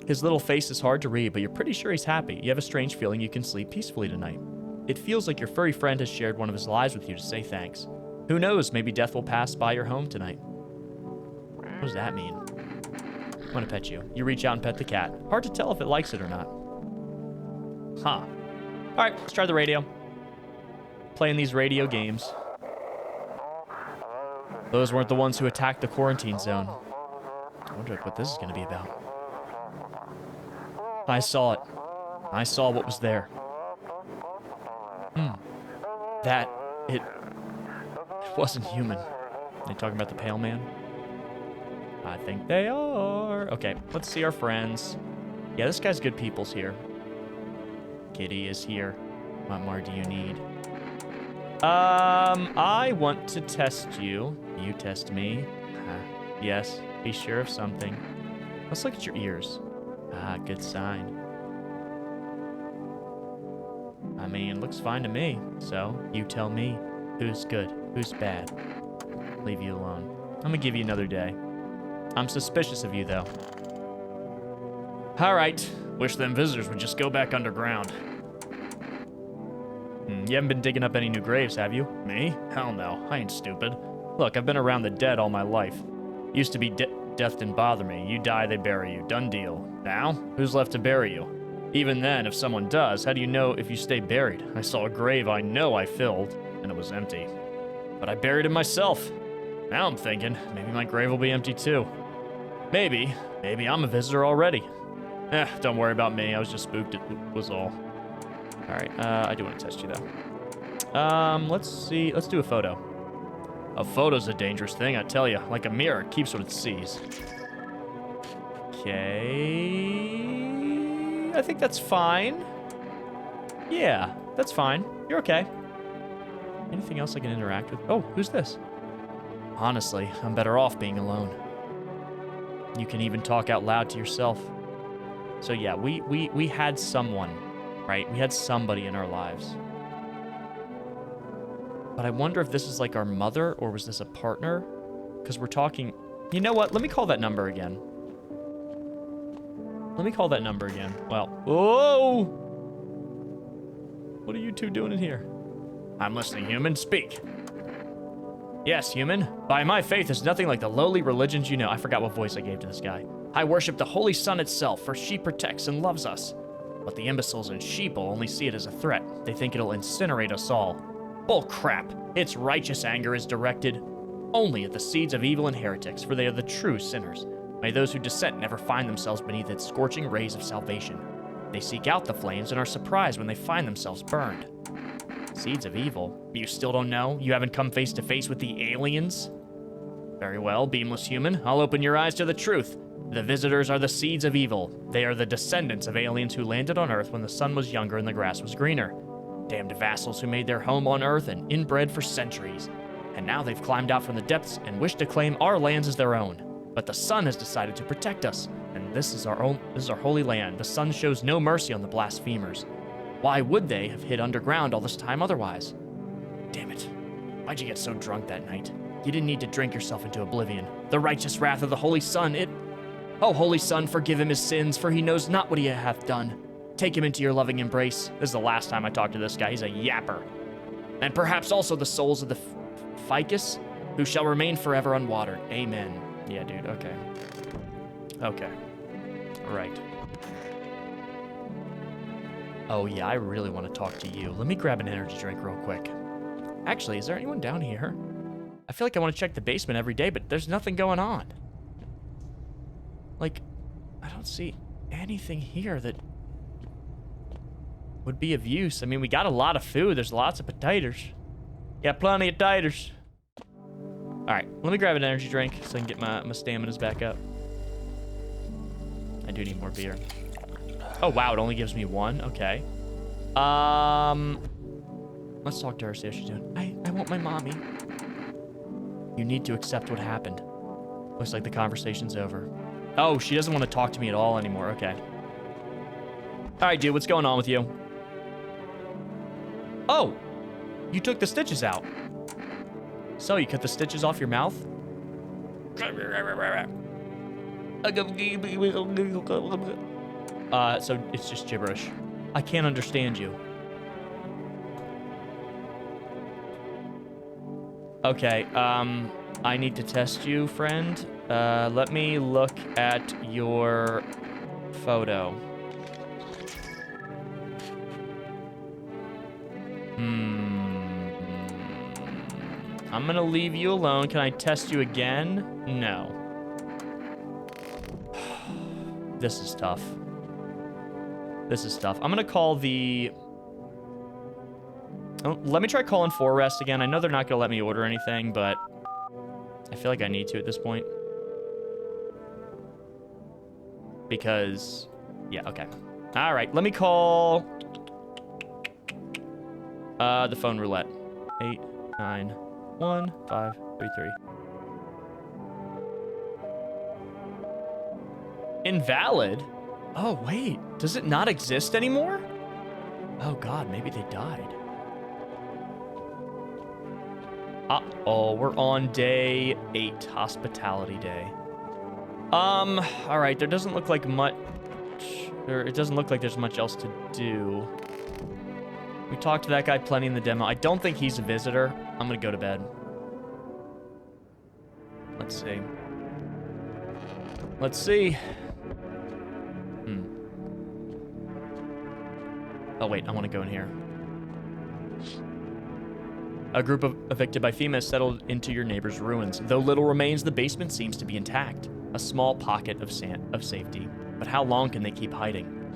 His little face is hard to read, but you're pretty sure he's happy. You have a strange feeling you can sleep peacefully tonight. It feels like your furry friend has shared one of his lives with you to say thanks. Who knows, maybe death will pass by your home tonight. What does that mean? I want to pet you. You reach out and pet the cat. Hard to tell if it likes it or not. Huh. All right, let's try the radio. Playing these radio games. Those weren't the ones who attacked the quarantine zone. I wonder what this is going to be about. I saw it. I saw what was there. It wasn't human. They talking about the pale man? I think they are. Okay, let's see our friends. Yeah, this guy's good people's here. Kitty is here. What more do you need? I want to test you. You test me. Yes, be sure of something. Let's look at your ears. Good sign. I mean, looks fine to me. So, you tell me who's good, who's bad. Leave you alone. I'm gonna give you another day. I'm suspicious of you, though. Alright. Wish them visitors would just go back underground. You haven't been digging up any new graves, have you? Me? Hell no. I ain't stupid. Look, I've been around the dead all my life. Used to be death didn't bother me. You die, they bury you. Done deal. Now? Who's left to bury you? Even then, if someone does, how do you know if you stay buried? I saw a grave I know I filled, and it was empty. But I buried him myself. Now I'm thinking, maybe my grave will be empty too. Maybe I'm a visitor already. Don't worry about me. I was just spooked, it was all. All right, I do want to test you though. Let's see, let's do a photo. A photo's a dangerous thing, I tell you. Like a mirror, it keeps what it sees. Okay, I think that's fine. Yeah, that's fine. You're okay. Anything else I can interact with? Oh, who's this? Honestly, I'm better off being alone. You can even talk out loud to yourself. So yeah, we had someone, right? We had somebody in our lives. But I wonder if this is like our mother, or was this a partner? Because we're talking... You know what? Let me call that number again. Let me call that number again. Well, whoa! What are you two doing in here? I'm listening, human. Speak. Yes, human. By my faith is nothing like the lowly religions you know. I forgot what voice I gave to this guy. I worship the holy sun itself, for she protects and loves us. But the imbeciles and sheeple only see it as a threat. They think it'll incinerate us all. Bull crap. Its righteous anger is directed only at the seeds of evil and heretics, for they are the true sinners. May those who dissent never find themselves beneath its scorching rays of salvation. They seek out the flames and are surprised when they find themselves burned. Seeds of evil? You still don't know? You haven't come face to face with the aliens? Very well, beamless human. I'll open your eyes to the truth. The visitors are the seeds of evil. They are the descendants of aliens who landed on Earth when the sun was younger and the grass was greener. Damned vassals who made their home on Earth and inbred for centuries. And now they've climbed out from the depths and wish to claim our lands as their own. But the sun has decided to protect us, and this is our holy land. The sun shows no mercy on the blasphemers. Why would they have hid underground all this time otherwise? Damn it. Why'd you get so drunk that night? You didn't need to drink yourself into oblivion. The righteous wrath of the holy sun, Oh, holy sun, forgive him his sins, for he knows not what he hath done. Take him into your loving embrace. This is the last time I talk to this guy. He's a yapper. And perhaps also the souls of the ficus, who shall remain forever unwatered. Amen. Yeah, dude, okay. Okay. Right. Oh, yeah, I really want to talk to you. Let me grab an energy drink real quick. Actually, is there anyone down here? I feel like I want to check the basement every day, but there's nothing going on. Like, I don't see anything here that would be of use. I mean, we got a lot of food. There's lots of potatoes. Got plenty of taters. All right, let me grab an energy drink so I can get my staminas back up. I do need more beer. Oh, wow, it only gives me one. Okay. Let's talk to her, see how she's doing. I want my mommy. You need to accept what happened. Looks like the conversation's over. Oh, she doesn't want to talk to me at all anymore. Okay. All right, dude, what's going on with you? Oh, you took the stitches out. So, you cut the stitches off your mouth? So it's just gibberish. I can't understand you. Okay, I need to test you, friend. Let me look at your photo. I'm gonna leave you alone. Can I test you again? No. This is tough. This is tough. I'm gonna call the... Oh, let me try calling Forrest again. I know they're not gonna let me order anything, but I feel like I need to at this point. Because... Yeah, okay. All right, let me call... the phone roulette. 8, 9, 1, 5, 3, 3. Invalid? Oh, wait. Does it not exist anymore? Oh, God. Maybe they died. Uh-oh. We're on day 8. Hospitality day. All right. There doesn't look like much... It doesn't look like there's much else to do. We talked to that guy plenty in the demo. I don't think he's a visitor. I'm gonna go to bed. Let's see. Let's see. Oh, wait. I want to go in here. A group of evicted by FEMA has settled into your neighbor's ruins. Though little remains, the basement seems to be intact. A small pocket of safety. But how long can they keep hiding?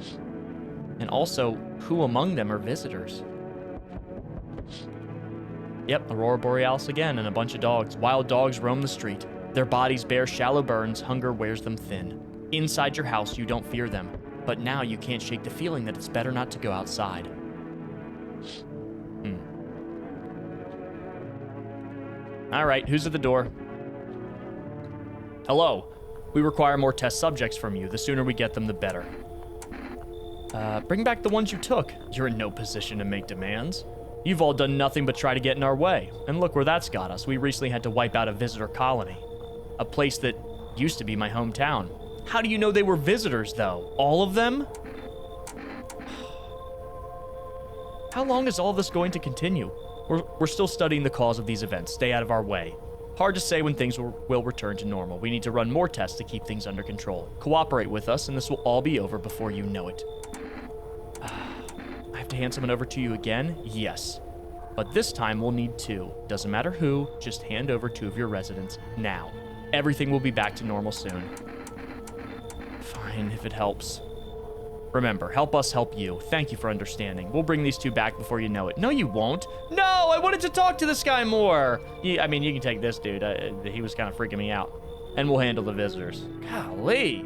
And also, who among them are visitors? Yep, Aurora Borealis again, and a bunch of dogs. Wild dogs roam the street. Their bodies bear shallow burns, hunger wears them thin. Inside your house, you don't fear them. But now you can't shake the feeling that it's better not to go outside. All right, who's at the door? Hello. We require more test subjects from you. The sooner we get them, the better. Bring back the ones you took. You're in no position to make demands. You've all done nothing but try to get in our way. And look where that's got us. We recently had to wipe out a visitor colony. A place that used to be my hometown. How do you know they were visitors, though? All of them? How long is all this going to continue? We're still studying the cause of these events. Stay out of our way. Hard to say when things will return to normal. We need to run more tests to keep things under control. Cooperate with us, and this will all be over before you know it. I have to hand someone over to you again? Yes. But this time we'll need 2. Doesn't matter who, just hand over 2 of your residents now. Everything will be back to normal soon. Fine, if it helps. Remember, help us help you. Thank you for understanding. We'll bring these 2 back before you know it. No, you won't. No, I wanted to talk to this guy more. I mean, you can take this dude. He was kind of freaking me out. And we'll handle the visitors. Golly.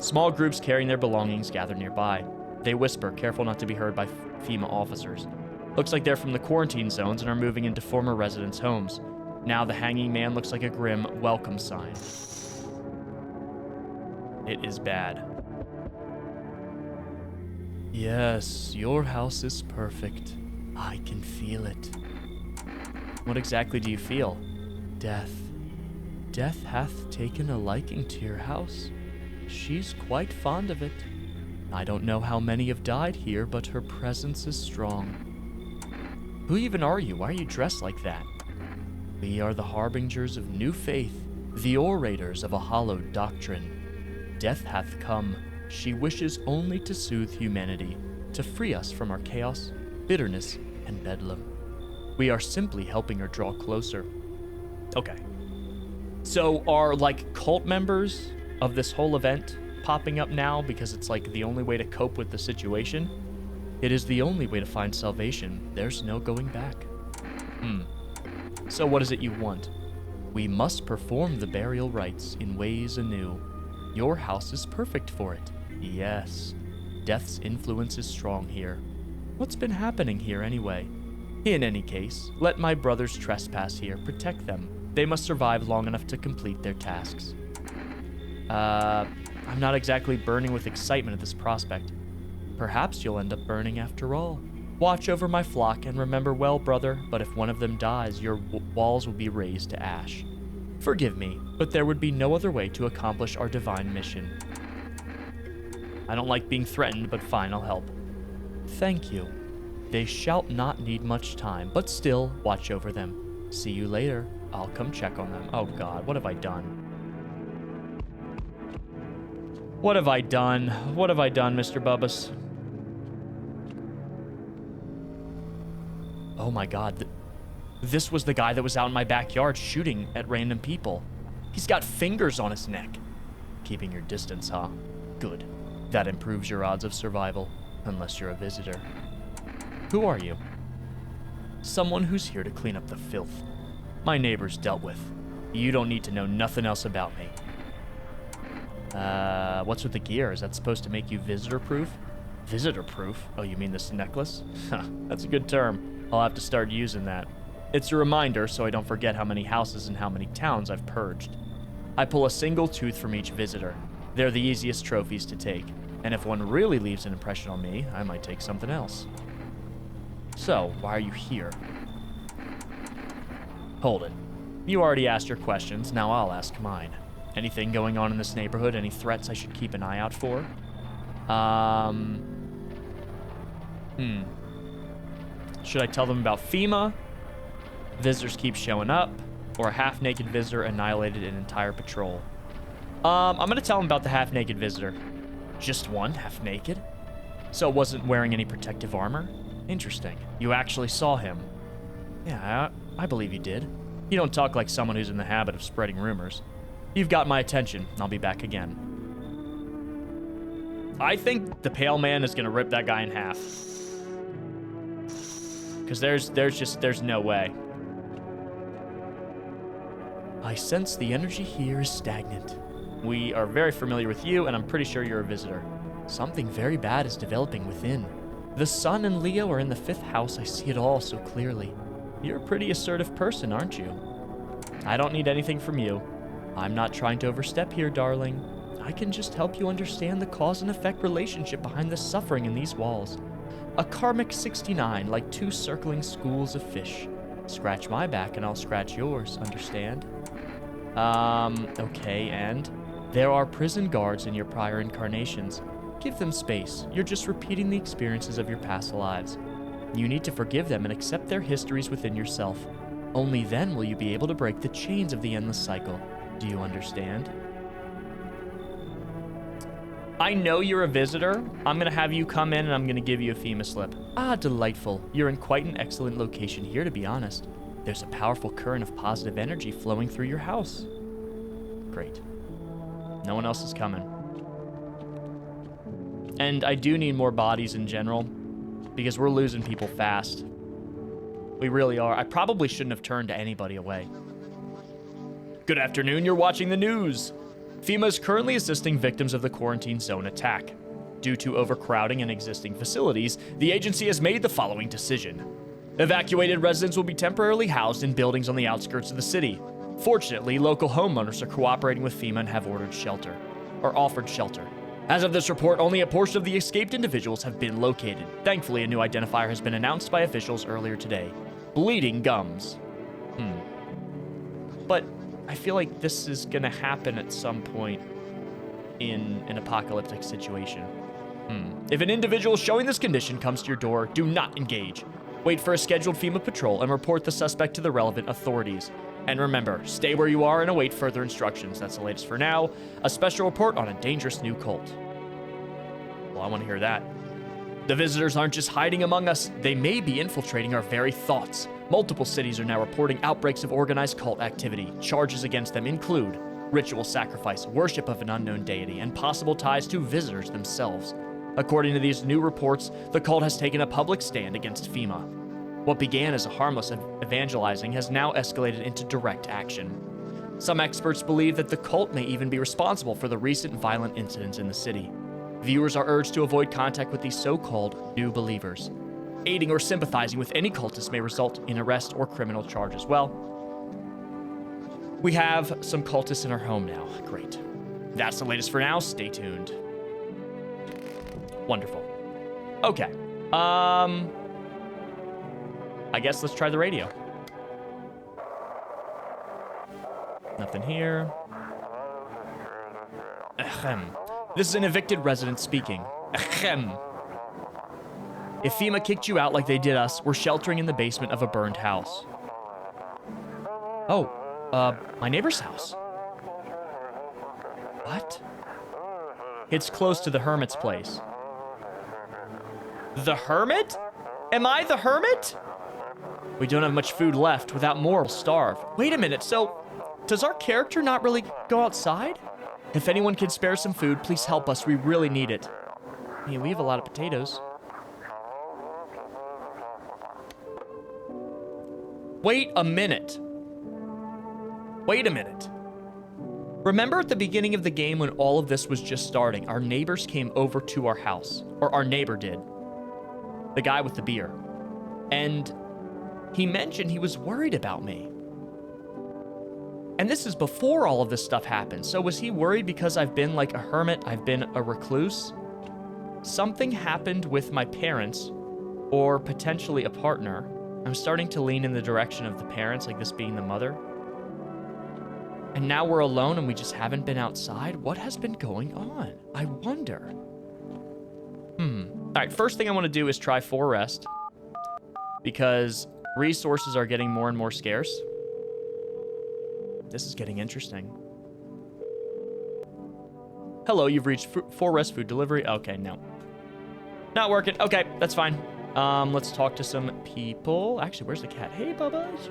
Small groups carrying their belongings gather nearby. They whisper, careful not to be heard by FEMA officers. Looks like they're from the quarantine zones and are moving into former residents' homes. Now the hanging man looks like a grim welcome sign. It is bad. Yes, your house is perfect. I can feel it. What exactly do you feel? Death. Death hath taken a liking to your house. She's quite fond of it. I don't know how many have died here, but her presence is strong. Who even are you? Why are you dressed like that? We are the harbingers of new faith, the orators of a hallowed doctrine. Death hath come. She wishes only to soothe humanity, to free us from our chaos, bitterness, and bedlam. We are simply helping her draw closer. Okay. So are, like, cult members of this whole event popping up now because it's, like, the only way to cope with the situation? It is the only way to find salvation. There's no going back. So what is it you want? We must perform the burial rites in ways anew. Your house is perfect for it. Yes. Death's influence is strong here. What's been happening here anyway? In any case, let my brothers trespass here. Protect them. They must survive long enough to complete their tasks. I'm not exactly burning with excitement at this prospect. Perhaps you'll end up burning after all. Watch over my flock and remember well, brother, but if one of them dies, your walls will be raised to ash. Forgive me, but there would be no other way to accomplish our divine mission. I don't like being threatened, but fine, I'll help. Thank you. They shall not need much time, but still, watch over them. See you later. I'll come check on them. Oh God, what have I done? What have I done? What have I done, Mr. Bubbas? Oh my God. This was the guy that was out in my backyard shooting at random people. He's got fingers on his neck. Keeping your distance, huh? Good. That improves your odds of survival, unless you're a visitor. Who are you? Someone who's here to clean up the filth. My neighbor's dealt with. You don't need to know nothing else about me. What's with the gear? Is that supposed to make you visitor-proof? Visitor-proof? Oh, you mean this necklace? That's a good term. I'll have to start using that. It's a reminder so I don't forget how many houses and how many towns I've purged. I pull a single tooth from each visitor. They're the easiest trophies to take. And if one really leaves an impression on me, I might take something else. So, why are you here? Hold it. You already asked your questions, now I'll ask mine. Anything going on in this neighborhood? Any threats I should keep an eye out for? Should I tell them about FEMA? Visitors keep showing up, or a half-naked visitor annihilated an entire patrol. I'm gonna tell them about the half-naked visitor. Just one, half-naked? So wasn't wearing any protective armor? Interesting. You actually saw him. Yeah, I believe you did. You don't talk like someone who's in the habit of spreading rumors. You've got my attention. I'll be back again. I think the Pale Man is gonna rip that guy in half. Because there's no way. I sense the energy here is stagnant. We are very familiar with you, and I'm pretty sure you're a visitor. Something very bad is developing within. The Sun and Leo are in the 5th house. I see it all so clearly. You're a pretty assertive person, aren't you? I don't need anything from you. I'm not trying to overstep here, darling. I can just help you understand the cause and effect relationship behind the suffering in these walls. A karmic 69, like 2 circling schools of fish. Scratch my back and I'll scratch yours, understand? Okay, and? There are prison guards in your prior incarnations. Give them space. You're just repeating the experiences of your past lives. You need to forgive them and accept their histories within yourself. Only then will you be able to break the chains of the endless cycle. Do you understand? I know you're a visitor. I'm gonna have you come in and I'm gonna give you a FEMA slip. Ah, delightful. You're in quite an excellent location here, to be honest. There's a powerful current of positive energy flowing through your house. Great. No one else is coming. And I do need more bodies in general, because we're losing people fast. We really are. I probably shouldn't have turned anybody away. Good afternoon, you're watching the news. FEMA is currently assisting victims of the quarantine zone attack. Due to overcrowding in existing facilities, the agency has made the following decision. Evacuated residents will be temporarily housed in buildings on the outskirts of the city. Fortunately, local homeowners are cooperating with FEMA and have offered shelter. As of this report, only a portion of the escaped individuals have been located. Thankfully, a new identifier has been announced by officials earlier today. Bleeding gums. But I feel like this is gonna happen at some point in an apocalyptic situation. If an individual showing this condition comes to your door, do not engage. Wait for a scheduled FEMA patrol and report the suspect to the relevant authorities. And remember, stay where you are and await further instructions. That's the latest for now. A special report on a dangerous new cult. Well, I want to hear that. The visitors aren't just hiding among us. They may be infiltrating our very thoughts. Multiple cities are now reporting outbreaks of organized cult activity. Charges against them include ritual sacrifice, worship of an unknown deity, and possible ties to visitors themselves. According to these new reports, the cult has taken a public stand against FEMA. What began as a harmless evangelizing has now escalated into direct action. Some experts believe that the cult may even be responsible for the recent violent incidents in the city. Viewers are urged to avoid contact with these so-called new believers. Aiding or sympathizing with any cultist may result in arrest or criminal charges. Well, we have some cultists in our home now. Great. That's the latest for now. Stay tuned. Wonderful. Okay. I guess let's try the radio. Nothing here. Ahem. This is an evicted resident speaking. Ahem. If FEMA kicked you out like they did us, we're sheltering in the basement of a burned house. Oh, my neighbor's house. What? It's close to the hermit's place. The hermit? Am I the hermit? We don't have much food left. Without more, we'll starve. Wait a minute, so does our character not really go outside? If anyone can spare some food, please help us. We really need it. Hey, we have a lot of potatoes. Wait a minute. Wait a minute. Remember at the beginning of the game when all of this was just starting, our neighbors came over to our house. Or our neighbor did. The guy with the beer. And he mentioned he was worried about me. And this is before all of this stuff happened. So was he worried because I've been like a hermit? I've been a recluse? Something happened with my parents, or potentially a partner. I'm starting to lean in the direction of the parents, like this being the mother. And now we're alone and we just haven't been outside? What has been going on? I wonder. All right, first thing I want to do is try 4 rest. Because resources are getting more and more scarce. This is getting interesting. Hello, you've reached 4 rest food delivery. Okay, no. Not working. Okay, that's fine. Let's talk to some people. Actually, where's the cat? Hey, Bubba's.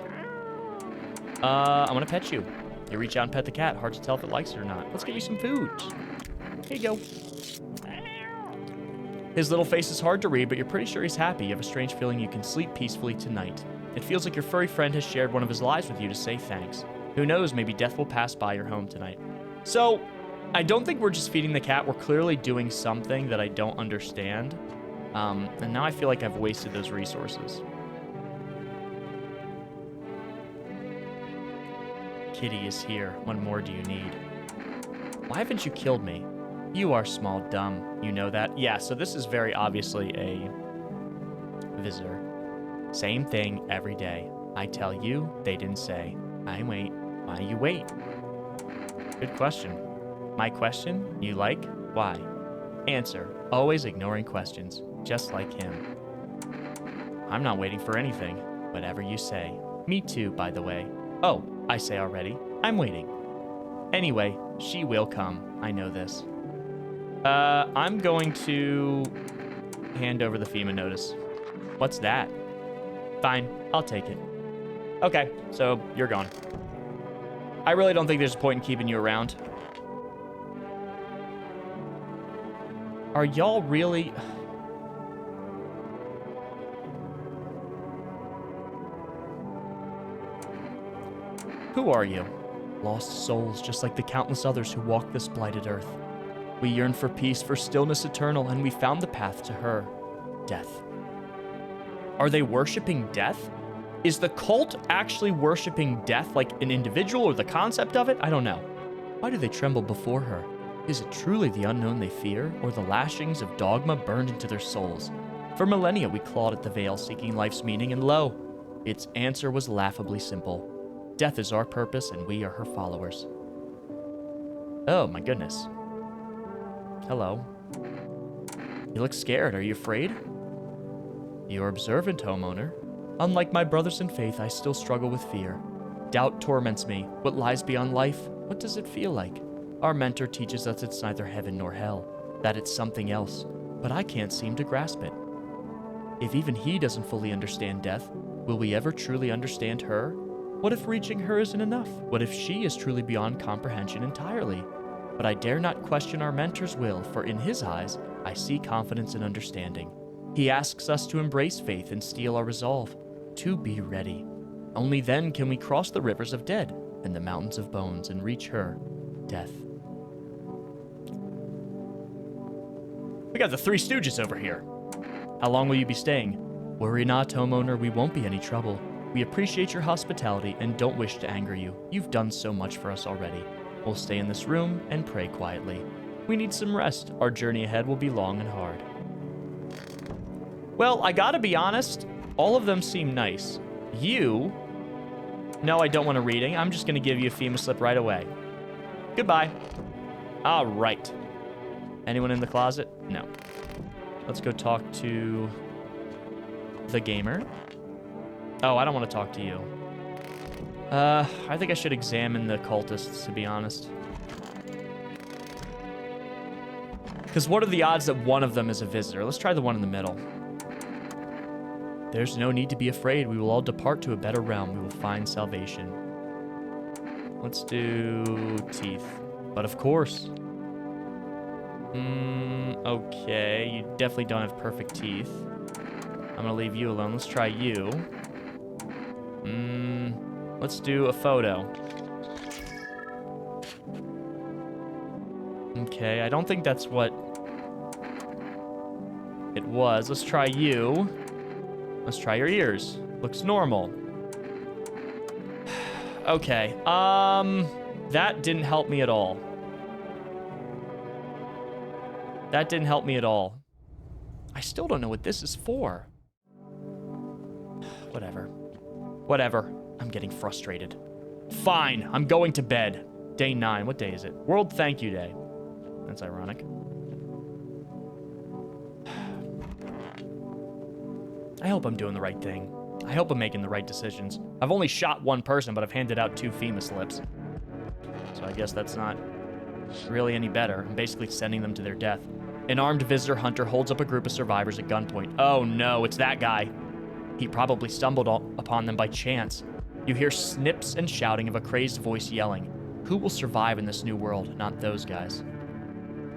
I want to pet you. You reach out and pet the cat. Hard to tell if it likes it or not. Let's get you some food. Here you go. His little face is hard to read, but you're pretty sure he's happy. You have a strange feeling you can sleep peacefully tonight. It feels like your furry friend has shared one of his lives with you to say thanks. Who knows, maybe death will pass by your home tonight. So, I don't think we're just feeding the cat. We're clearly doing something that I don't understand. And now I feel like I've wasted those resources. Kitty is here. What more do you need? Why haven't you killed me? You are small dumb. You know that? Yeah, so this is very obviously a visitor. Same thing every day. I tell you, they didn't say. I wait. Why you wait? Good question. My question? You like? Why? Answer. Always ignoring questions. Just like him. I'm not waiting for anything. Whatever you say. Me too, by the way. Oh, I say already. I'm waiting. Anyway, she will come. I know this. I'm going to hand over the FEMA notice. What's that? Fine, I'll take it. Okay, so you're gone. I really don't think there's a point in keeping you around. Are y'all really... Who are you? Lost souls, just like the countless others who walk this blighted earth. We yearn for peace, for stillness eternal, and we found the path to her. Death. Are they worshipping death? Is the cult actually worshipping death like an individual or the concept of it? I don't know. Why do they tremble before her? Is it truly the unknown they fear, or the lashings of dogma burned into their souls? For millennia we clawed at the veil, seeking life's meaning, and lo, its answer was laughably simple. Death is our purpose, and we are her followers. Oh, my goodness. Hello. You look scared. Are you afraid? You're observant, homeowner. Unlike my brothers in faith, I still struggle with fear. Doubt torments me. What lies beyond life? What does it feel like? Our mentor teaches us it's neither heaven nor hell, that it's something else, but I can't seem to grasp it. If even he doesn't fully understand death, will we ever truly understand her? What if reaching her isn't enough? What if she is truly beyond comprehension entirely? But I dare not question our mentor's will, for in his eyes, I see confidence and understanding. He asks us to embrace faith and steel our resolve, to be ready. Only then can we cross the rivers of dead and the mountains of bones and reach her, death. We got the Three Stooges over here. How long will you be staying? Worry not, homeowner, we won't be any trouble. We appreciate your hospitality and don't wish to anger you. You've done so much for us already. We'll stay in this room and pray quietly. We need some rest. Our journey ahead will be long and hard. Well, I gotta be honest, all of them seem nice. You... No, I don't want a reading. I'm just gonna give you a FEMA slip right away. Goodbye. All right. Anyone in the closet? No. Let's go talk to the gamer. Oh, I don't want to talk to you. I think I should examine the cultists, to be honest. Because what are the odds that one of them is a visitor? Let's try the one in the middle. There's no need to be afraid. We will all depart to a better realm. We will find salvation. Let's do teeth. But of course. Okay. You definitely don't have perfect teeth. I'm gonna leave you alone. Let's try you. Let's do a photo. Okay, I don't think that's what it was. Let's try you. Let's try your ears. Looks normal. Okay, that didn't help me at all. That didn't help me at all. I still don't know what this is for. Whatever. Whatever. I'm getting frustrated. Fine, I'm going to bed. Day 9. What day is it? World Thank You Day. That's ironic. I hope I'm doing the right thing. I hope I'm making the right decisions. I've only shot one person, but I've handed out 2 FEMA slips. So I guess that's not really any better. I'm basically sending them to their death. An armed visitor hunter holds up a group of survivors at gunpoint. Oh no, it's that guy. He probably stumbled upon them by chance. You hear snips and shouting of a crazed voice yelling, "Who will survive in this new world? Not those guys."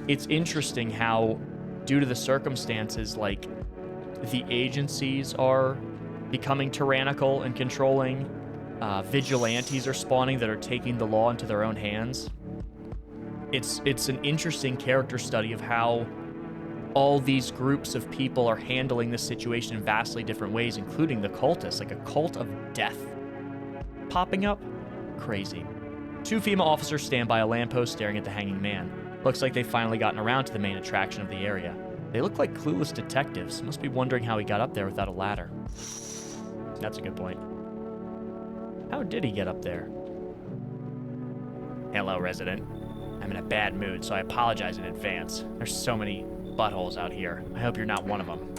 It's interesting how, due to the circumstances, like, the agencies are becoming tyrannical and controlling. Vigilantes are spawning that are taking the law into their own hands. It's an interesting character study of how all these groups of people are handling this situation in vastly different ways, including the cultists, like a cult of death popping up. Crazy. 2 female officers stand by a lamppost staring at the hanging man. Looks like they've finally gotten around to the main attraction of the area. They look like clueless detectives. Must be wondering how he got up there without a ladder. That's a good point. How did he get up there? Hello, resident. I'm in a bad mood, so I apologize in advance. There's so many buttholes out here. I hope you're not one of them.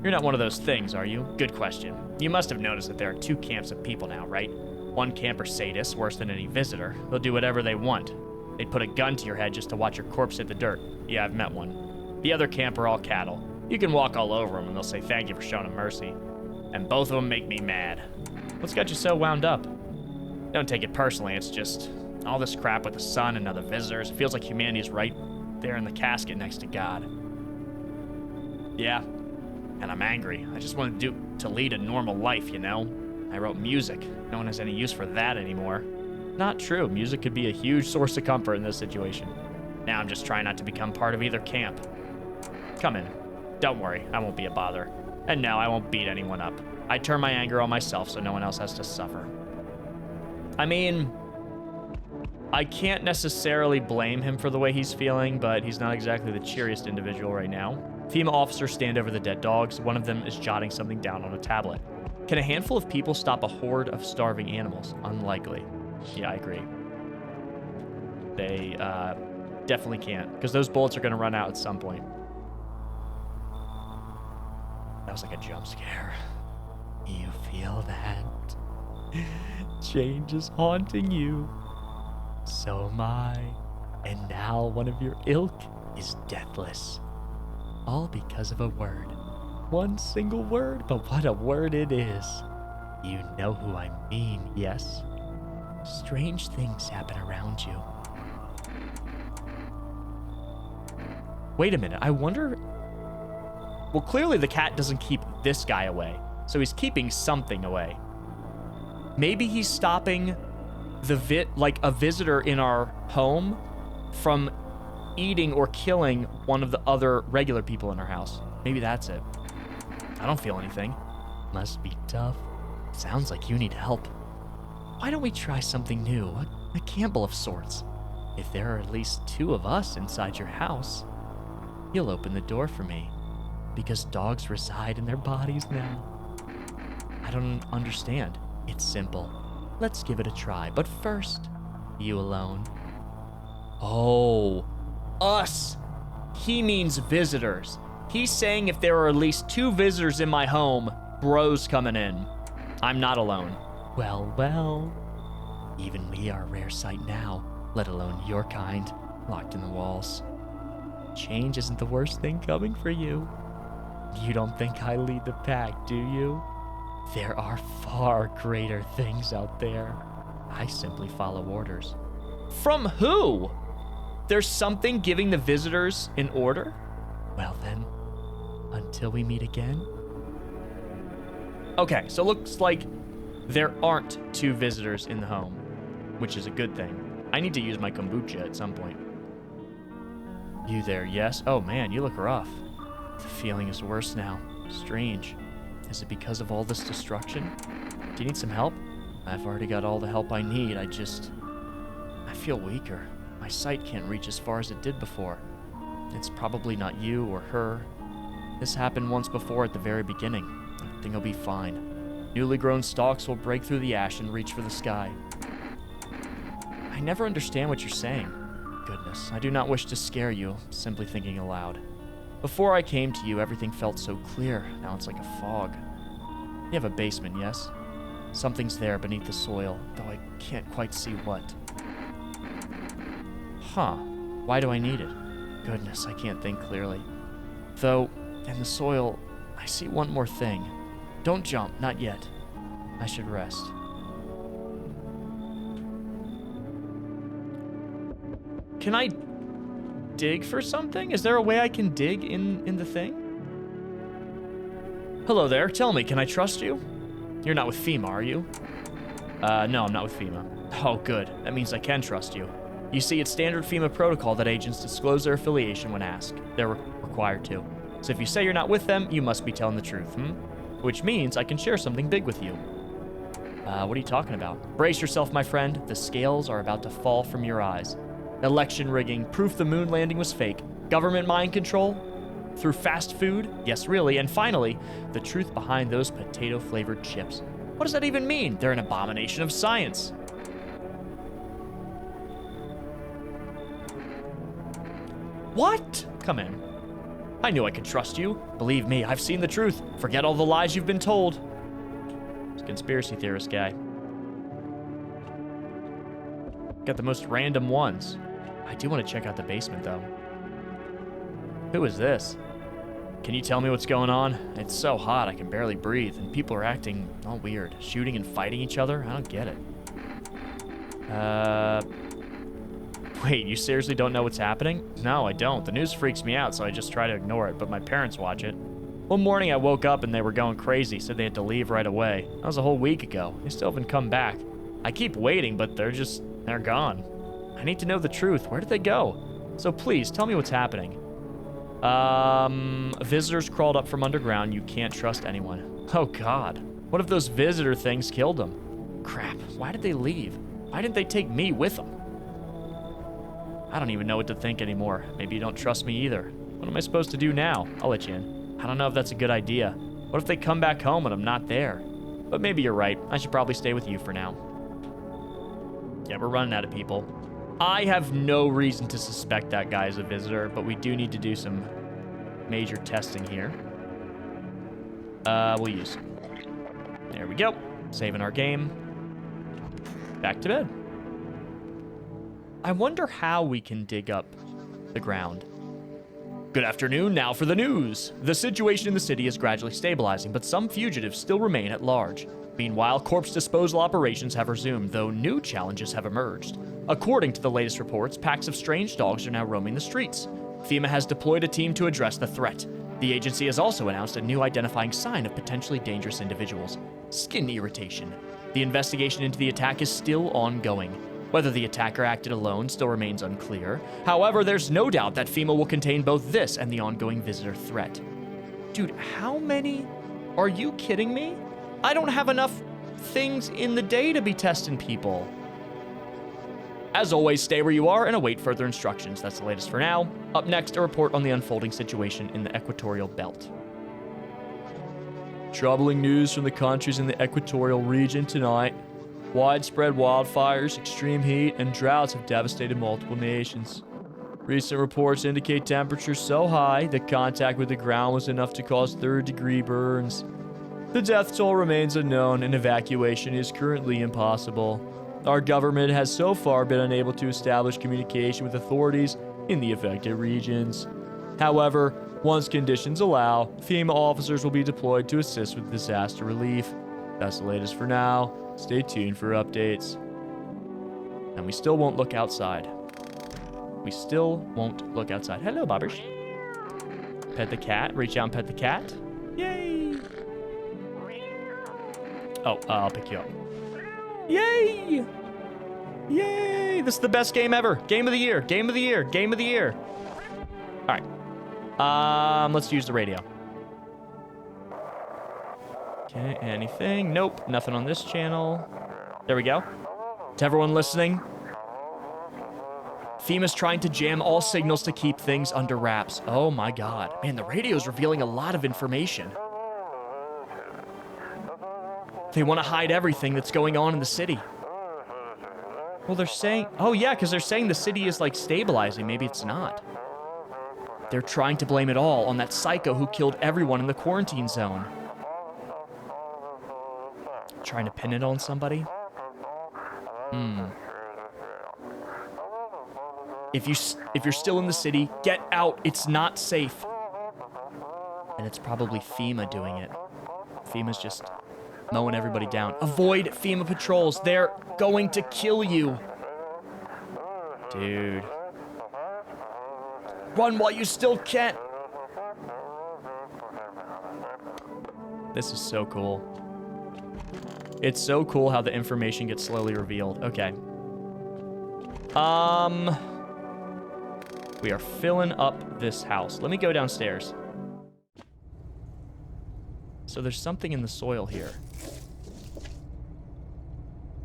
You're not one of those things, are you? Good question. You must have noticed that there are 2 camps of people now, right? One camp are sadists, worse than any visitor. They'll do whatever they want. They'd put a gun to your head just to watch your corpse hit the dirt. Yeah, I've met one. The other camp are all cattle. You can walk all over them and they'll say thank you for showing them mercy. And both of them make me mad. What's got you so wound up? Don't take it personally, it's just all this crap with the sun and other visitors. It feels like humanity is right there in the casket next to God. Yeah, and I'm angry. I just want to lead a normal life, you know? I wrote music. No one has any use for that anymore. Not true. Music could be a huge source of comfort in this situation. Now I'm just trying not to become part of either camp. Come in. Don't worry, I won't be a bother. And no, I won't beat anyone up. I turn my anger on myself so no one else has to suffer. I mean, I can't necessarily blame him for the way he's feeling, but he's not exactly the cheeriest individual right now. Female officers stand over the dead dogs. One of them is jotting something down on a tablet. Can a handful of people stop a horde of starving animals? Unlikely. Yeah, I agree. They definitely can't, because those bullets are going to run out at some point. That was like a jump scare. You feel that? Change is haunting you. So am I. And now one of your ilk is deathless. All because of a word. One single word, but what a word it is. You know who I mean, yes? Strange things happen around you. Wait a minute, I wonder... Well, clearly the cat doesn't keep this guy away, so he's keeping something away. Maybe he's stopping a visitor in our home from eating or killing one of the other regular people in our house. Maybe that's it. I don't feel anything. Must be tough. Sounds like you need help. Why don't we try something new? A gamble of sorts. If there are at least 2 of us inside your house, you'll open the door for me. Because dogs reside in their bodies now. I don't understand. It's simple. Let's give it a try. But first, you alone. Oh, us. He means visitors. He's saying if there are at least 2 visitors in my home, bro's coming in. I'm not alone. Well, well. Even we are a rare sight now, let alone your kind, locked in the walls. Change isn't the worst thing coming for you. You don't think I lead the pack, do you? There are far greater things out there. I simply follow orders. From who? There's something giving the visitors an order? Well then, until we meet again. Okay, so it looks like there aren't 2 visitors in the home, which is a good thing. I need to use my kombucha at some point. You there, yes? Oh man, you look rough. The feeling is worse now. Strange. Is it because of all this destruction? Do you need some help? I've already got all the help I need. I feel weaker. My sight can't reach as far as it did before. It's probably not you or her. This happened once before at the very beginning. Everything will be fine. Newly grown stalks will break through the ash and reach for the sky. I never understand what you're saying. Goodness, I do not wish to scare you, simply thinking aloud. Before I came to you, everything felt so clear. Now it's like a fog. You have a basement, yes? Something's there beneath the soil, though I can't quite see what. Huh. Why do I need it? Goodness, I can't think clearly. Though, in the soil, I see one more thing. Don't jump, not yet. I should rest. Can I dig for something? Is there a way I can dig in the thing? Hello there, tell me, can I trust you? You're not with FEMA, are you? No, I'm not with FEMA. Oh, good. That means I can trust you. You see, it's standard FEMA protocol that agents disclose their affiliation when asked. They're required to. So if you say you're not with them, you must be telling the truth, Which means I can share something big with you. What are you talking about? Brace yourself, my friend. The scales are about to fall from your eyes. Election rigging, proof the moon landing was fake, government mind control, through fast food, yes really, and finally, the truth behind those potato-flavored chips. What does that even mean? They're an abomination of science. What? Come in. I knew I could trust you. Believe me, I've seen the truth. Forget all the lies you've been told. It's a conspiracy theorist guy. Got the most random ones. I do want to check out the basement, though. Who is this? Can you tell me what's going on? It's so hot, I can barely breathe, and people are acting all weird. Shooting and fighting each other? I don't get it. Wait, you seriously don't know what's happening? No, I don't. The news freaks me out, so I just try to ignore it, but my parents watch it. One morning I woke up and they were going crazy, said they had to leave right away. That was a whole week ago. They still haven't come back. I keep waiting, but they're gone. I need to know the truth. Where did they go? So please, tell me what's happening. Visitors crawled up from underground. You can't trust anyone. Oh, God. What if those visitor things killed them? Crap. Why did they leave? Why didn't they take me with them? I don't even know what to think anymore. Maybe you don't trust me either. What am I supposed to do now? I'll let you in. I don't know if that's a good idea. What if they come back home and I'm not there? But maybe you're right. I should probably stay with you for now. Yeah, we're running out of people. I have no reason to suspect that guy is a visitor, but we do need to do some major testing here. We'll use. There we go. Saving our game. Back to bed. I wonder how we can dig up the ground. Good afternoon, now for the news. The situation in the city is gradually stabilizing, but some fugitives still remain at large. Meanwhile, corpse disposal operations have resumed, though new challenges have emerged. According to the latest reports, packs of strange dogs are now roaming the streets. FEMA has deployed a team to address the threat. The agency has also announced a new identifying sign of potentially dangerous individuals: skin irritation. The investigation into the attack is still ongoing. Whether the attacker acted alone still remains unclear. However, there's no doubt that FEMA will contain both this and the ongoing visitor threat. Dude, how many? Are you kidding me? I don't have enough things in the day to be testing people. As always, stay where you are and await further instructions. That's the latest for now. Up next, a report on the unfolding situation in the equatorial belt. Troubling news from the countries in the equatorial region tonight. Widespread wildfires, extreme heat, and droughts have devastated multiple nations. Recent reports indicate temperatures so high that contact with the ground was enough to cause third-degree burns. The death toll remains unknown, and evacuation is currently impossible. Our government has so far been unable to establish communication with authorities in the affected regions. However, once conditions allow, FEMA officers will be deployed to assist with disaster relief. That's the latest for now. Stay tuned for updates. And we still won't look outside. We still won't look outside. Hello, bobbers. Pet the cat. Reach out and pet the cat. Yay! Oh, I'll pick you up. Yay! Yay! This is the best game ever. Game of the year. Game of the year. Game of the year. All right. Let's use the radio. Okay, anything? Nope, nothing on this channel. There we go. To everyone listening, FEMA's trying to jam all signals to keep things under wraps. Oh my God. Man, the radio's revealing a lot of information. They want to hide everything that's going on in the city. Well, they're saying... Oh yeah, because they're saying the city is like stabilizing. Maybe it's not. They're trying to blame it all on that psycho who killed everyone in the quarantine zone. Trying to pin it on somebody? If you're still in the city, get out. It's not safe. And it's probably FEMA doing it. FEMA's just mowing everybody down. Avoid FEMA patrols. They're going to kill you. Dude. Run while you still can. This is so cool. It's so cool how the information gets slowly revealed. Okay. We are filling up this house. Let me go downstairs. So there's something in the soil here.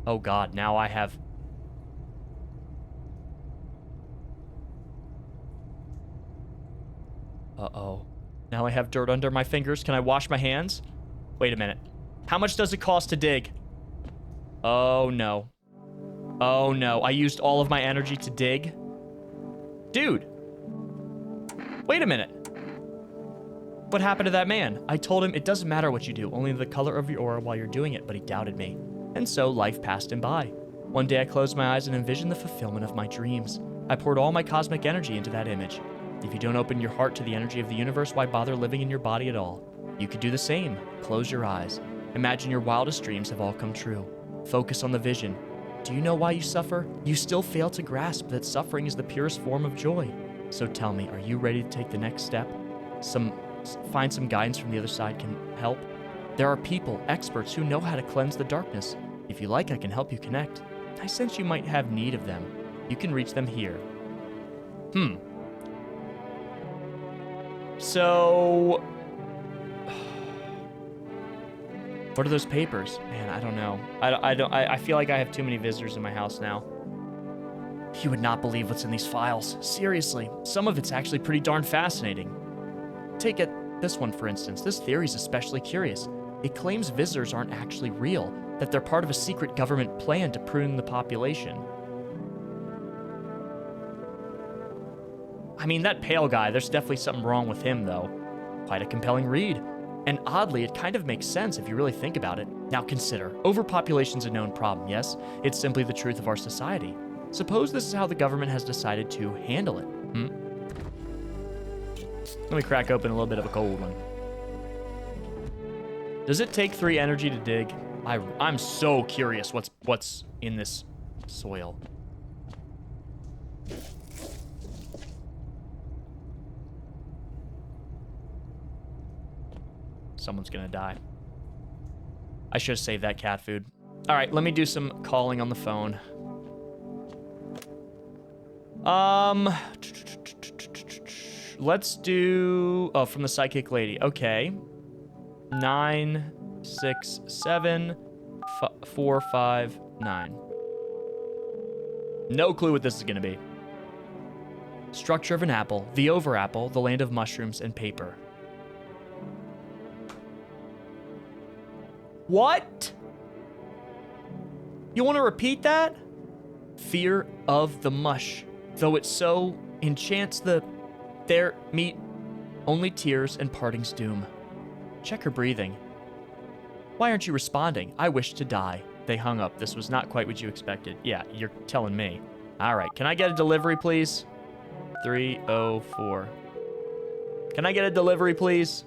Oh God, now I have... Uh-oh. Now I have dirt under my fingers. Can I wash my hands? Wait a minute. How much does it cost to dig? Oh no. Oh no, I used all of my energy to dig. Dude. Wait a minute. What happened to that man? I told him it doesn't matter what you do, only the color of your aura while you're doing it, but he doubted me. And so life passed him by. One day I closed my eyes and envisioned the fulfillment of my dreams. I poured all my cosmic energy into that image. If you don't open your heart to the energy of the universe, why bother living in your body at all? You could do the same. Close your eyes. Imagine your wildest dreams have all come true. Focus on the vision. Do you know why you suffer? You still fail to grasp that suffering is the purest form of joy. So tell me, are you ready to take the next step? Find some guidance from the other side can help. There are people, experts, who know how to cleanse the darkness. If you like, I can help you connect. I sense you might have need of them. You can reach them here. So... what are those papers? Man, I don't know. I feel like I have too many visitors in my house now. You would not believe what's in these files. Seriously, some of it's actually pretty darn fascinating. Take this one, for instance. This theory is especially curious. It claims visitors aren't actually real, that they're part of a secret government plan to prune the population. I mean, that pale guy, there's definitely something wrong with him, though. Quite a compelling read. And oddly, it kind of makes sense if you really think about it. Now consider, overpopulation's a known problem, yes? It's simply the truth of our society. Suppose this is how the government has decided to handle it. Let me crack open a little bit of a cold one. Does it take 3 energy to dig? I'm so curious what's in this soil. Someone's gonna die. I should have saved that cat food. All right, let me do some calling on the phone. Let's do... oh, from the psychic lady. Okay. 9, 6, 7, 4, 5, 9. No clue what this is gonna be. Structure of an apple. The over apple. The land of mushrooms and paper. What? You want to repeat that? Fear of the mush. Though it so enchants there meet only tears and parting's doom. Check her breathing. Why aren't you responding? I wish to die. They hung up. This was not quite what you expected. Yeah, you're telling me. All right, can I get a delivery, please? 304. Can I get a delivery, please?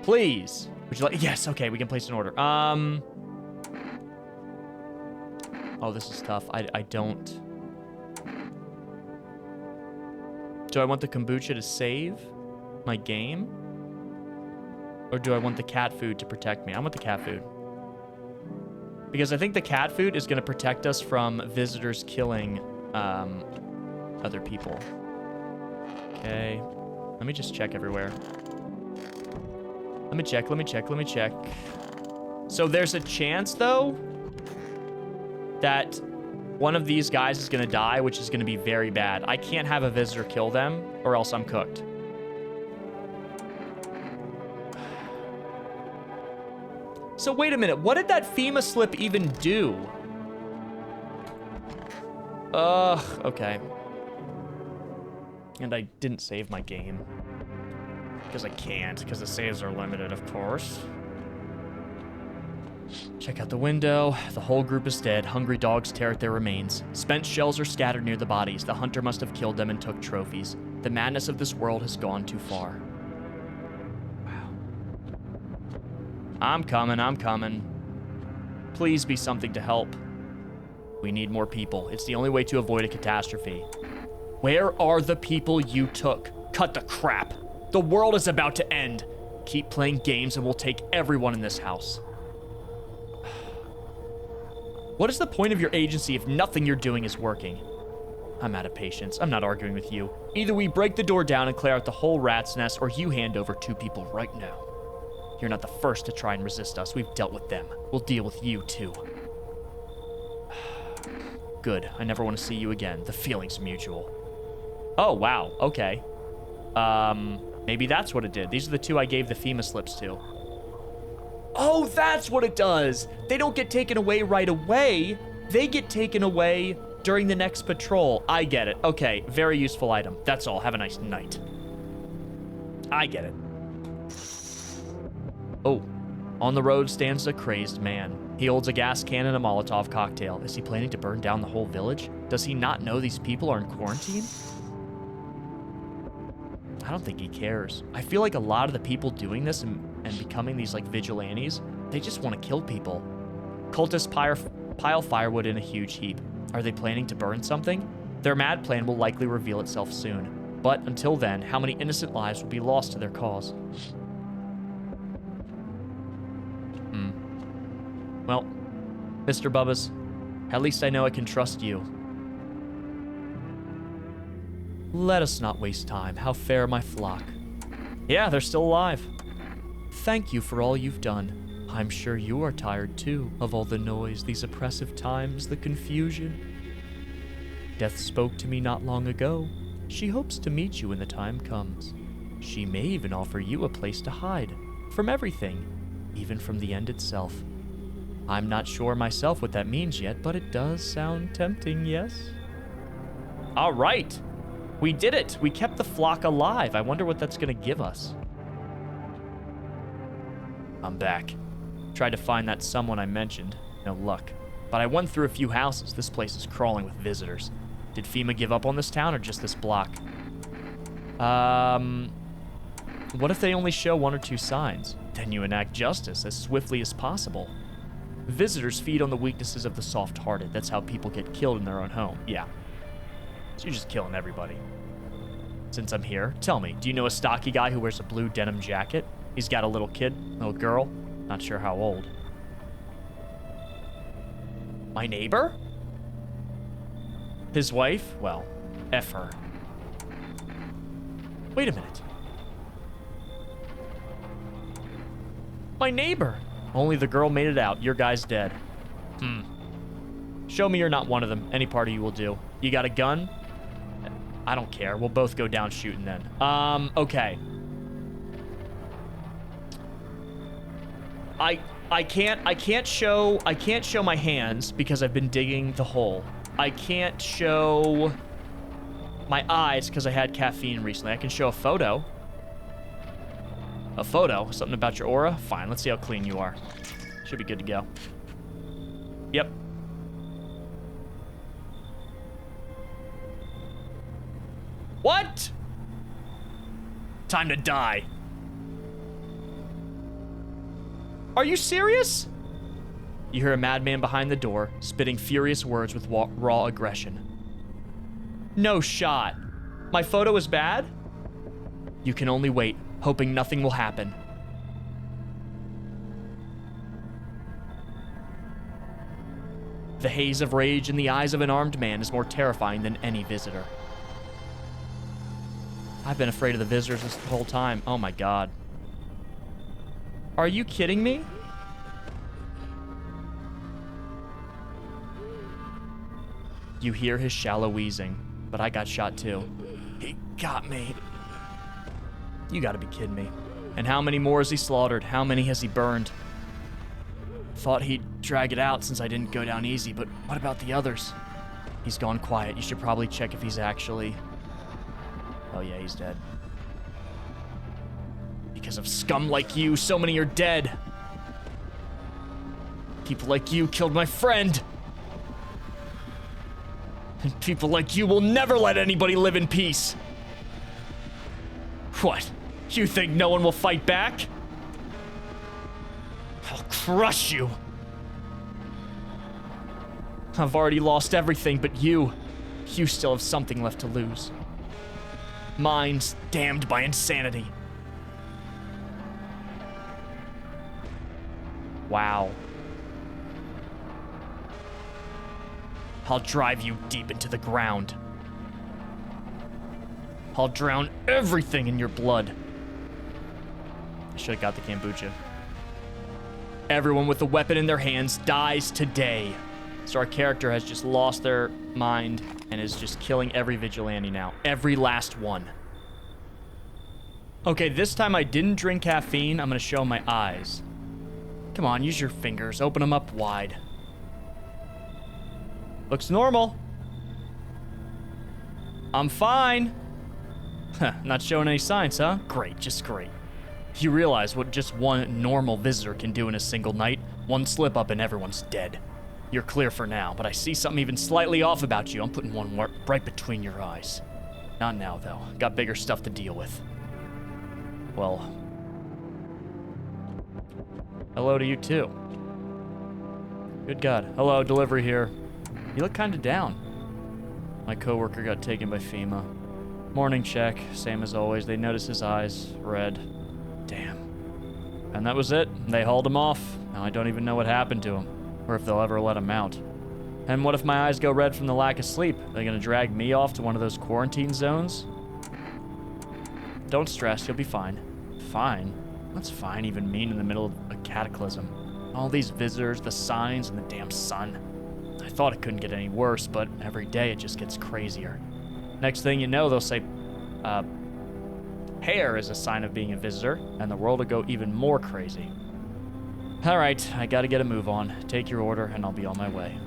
Please. Would you like... yes, okay, we can place an order. Oh, this is tough. I don't... do I want the kombucha to save my game? Or do I want the cat food to protect me? I want the cat food. Because I think the cat food is going to protect us from visitors killing other people. Okay. Let me just check everywhere. Let me check. So there's a chance, though, that one of these guys is going to die, which is going to be very bad. I can't have a visitor kill them, or else I'm cooked. So wait a minute. What did that FEMA slip even do? Okay. And I didn't save my game. Because I can't, because the saves are limited, of course. Check out the window. The whole group is dead. Hungry dogs tear at their remains. Spent shells are scattered near the bodies. The hunter must have killed them and took trophies. The madness of this world has gone too far. Wow. I'm coming. Please be something to help. We need more people. It's the only way to avoid a catastrophe. Where are the people you took? Cut the crap. The world is about to end. Keep playing games and we'll take everyone in this house. What is the point of your agency if nothing you're doing is working? I'm out of patience. I'm not arguing with you. Either we break the door down and clear out the whole rat's nest, or you hand over 2 people right now. You're not the first to try and resist us. We've dealt with them. We'll deal with you, too. Good. I never want to see you again. The feeling's mutual. Oh, wow. Okay. Maybe that's what it did. These are the 2 I gave the FEMA slips to. Oh, that's what it does. They don't get taken away right away. They get taken away during the next patrol. I get it. Okay, very useful item. That's all. Have a nice night. I get it. Oh, on the road stands a crazed man. He holds a gas can and a Molotov cocktail. Is he planning to burn down the whole village? Does he not know these people are in quarantine? I don't think he cares. I feel like a lot of the people doing this and becoming these like vigilantes, they just want to kill people. Cultists pile firewood in a huge heap. Are they planning to burn something? Their mad plan will likely reveal itself soon. But until then, how many innocent lives will be lost to their cause? Well, Mr. Bubbas, at least I know I can trust you. Let us not waste time. How fair my flock. Yeah, they're still alive. Thank you for all you've done. I'm sure you are tired too of all the noise, these oppressive times, the confusion. Death spoke to me not long ago. She hopes to meet you when the time comes. She may even offer you a place to hide from everything, even from the end itself. I'm not sure myself what that means yet, but it does sound tempting, yes? All right. We did it. We kept the flock alive. I wonder what that's going to give us. I'm back. Tried to find that someone I mentioned. No luck. But I went through a few houses. This place is crawling with visitors. Did FEMA give up on this town or just this block? What if they only show 1 or 2 signs? Then you enact justice as swiftly as possible. Visitors feed on the weaknesses of the soft-hearted. That's how people get killed in their own home. Yeah. So you're just killing everybody. Since I'm here, tell me, do you know a stocky guy who wears a blue denim jacket? He's got a little kid, little girl, not sure how old. My neighbor? His wife? Well, F her. Wait a minute. My neighbor! Only the girl made it out. Your guy's dead. Show me you're not one of them. Any part of you will do. You got a gun? I don't care. We'll both go down shooting then. Okay. I can't show my hands because I've been digging the hole. I can't show my eyes because I had caffeine recently. I can show a photo. A photo? Something about your aura? Fine, let's see how clean you are. Should be good to go. Yep. What? Time to die. Are you serious? You hear a madman behind the door, spitting furious words with raw aggression. No shot. My photo is bad? You can only wait, hoping nothing will happen. The haze of rage in the eyes of an armed man is more terrifying than any visitor. I've been afraid of the visitors this whole time. Oh my god. Are you kidding me? You hear his shallow wheezing, but I got shot too. He got me. You gotta be kidding me. And how many more has he slaughtered? How many has he burned? Thought he'd drag it out since I didn't go down easy, but what about the others? He's gone quiet. You should probably check if he's actually... Oh yeah, he's dead. Because of scum like you, so many are dead. People like you killed my friend. And people like you will never let anybody live in peace. What? You think no one will fight back? I'll crush you. I've already lost everything, but you still have something left to lose. Minds damned by insanity. Wow. I'll drive you deep into the ground. I'll drown everything in your blood. I should have got the kombucha. Everyone with a weapon in their hands dies today. So our character has just lost their mind and is just killing every vigilante now. Every last one. Okay, this time I didn't drink caffeine. I'm gonna show my eyes. Come on, use your fingers. Open them up wide. Looks normal. I'm fine. Huh, not showing any signs, huh? Great, just great. You realize what just one normal visitor can do in a single night? One slip up and everyone's dead. You're clear for now, but I see something even slightly off about you. I'm putting one right between your eyes. Not now, though. Got bigger stuff to deal with. Well, hello to you, too. Good God. Hello, delivery here. You look kind of down. My coworker got taken by FEMA. Morning check, same as always. They notice his eyes, red. Damn. And that was it. They hauled him off. Now I don't even know what happened to him, or if they'll ever let him out. And what if my eyes go red from the lack of sleep? Are they gonna drag me off to one of those quarantine zones? Don't stress, you'll be fine. Fine? What's fine even mean in the middle of a cataclysm? All these visitors, the signs, and the damn sun. I thought it couldn't get any worse, but every day it just gets crazier. Next thing you know, they'll say, hair is a sign of being a visitor, and the world will go even more crazy. Alright, I gotta get a move on. Take your order, and I'll be on my way.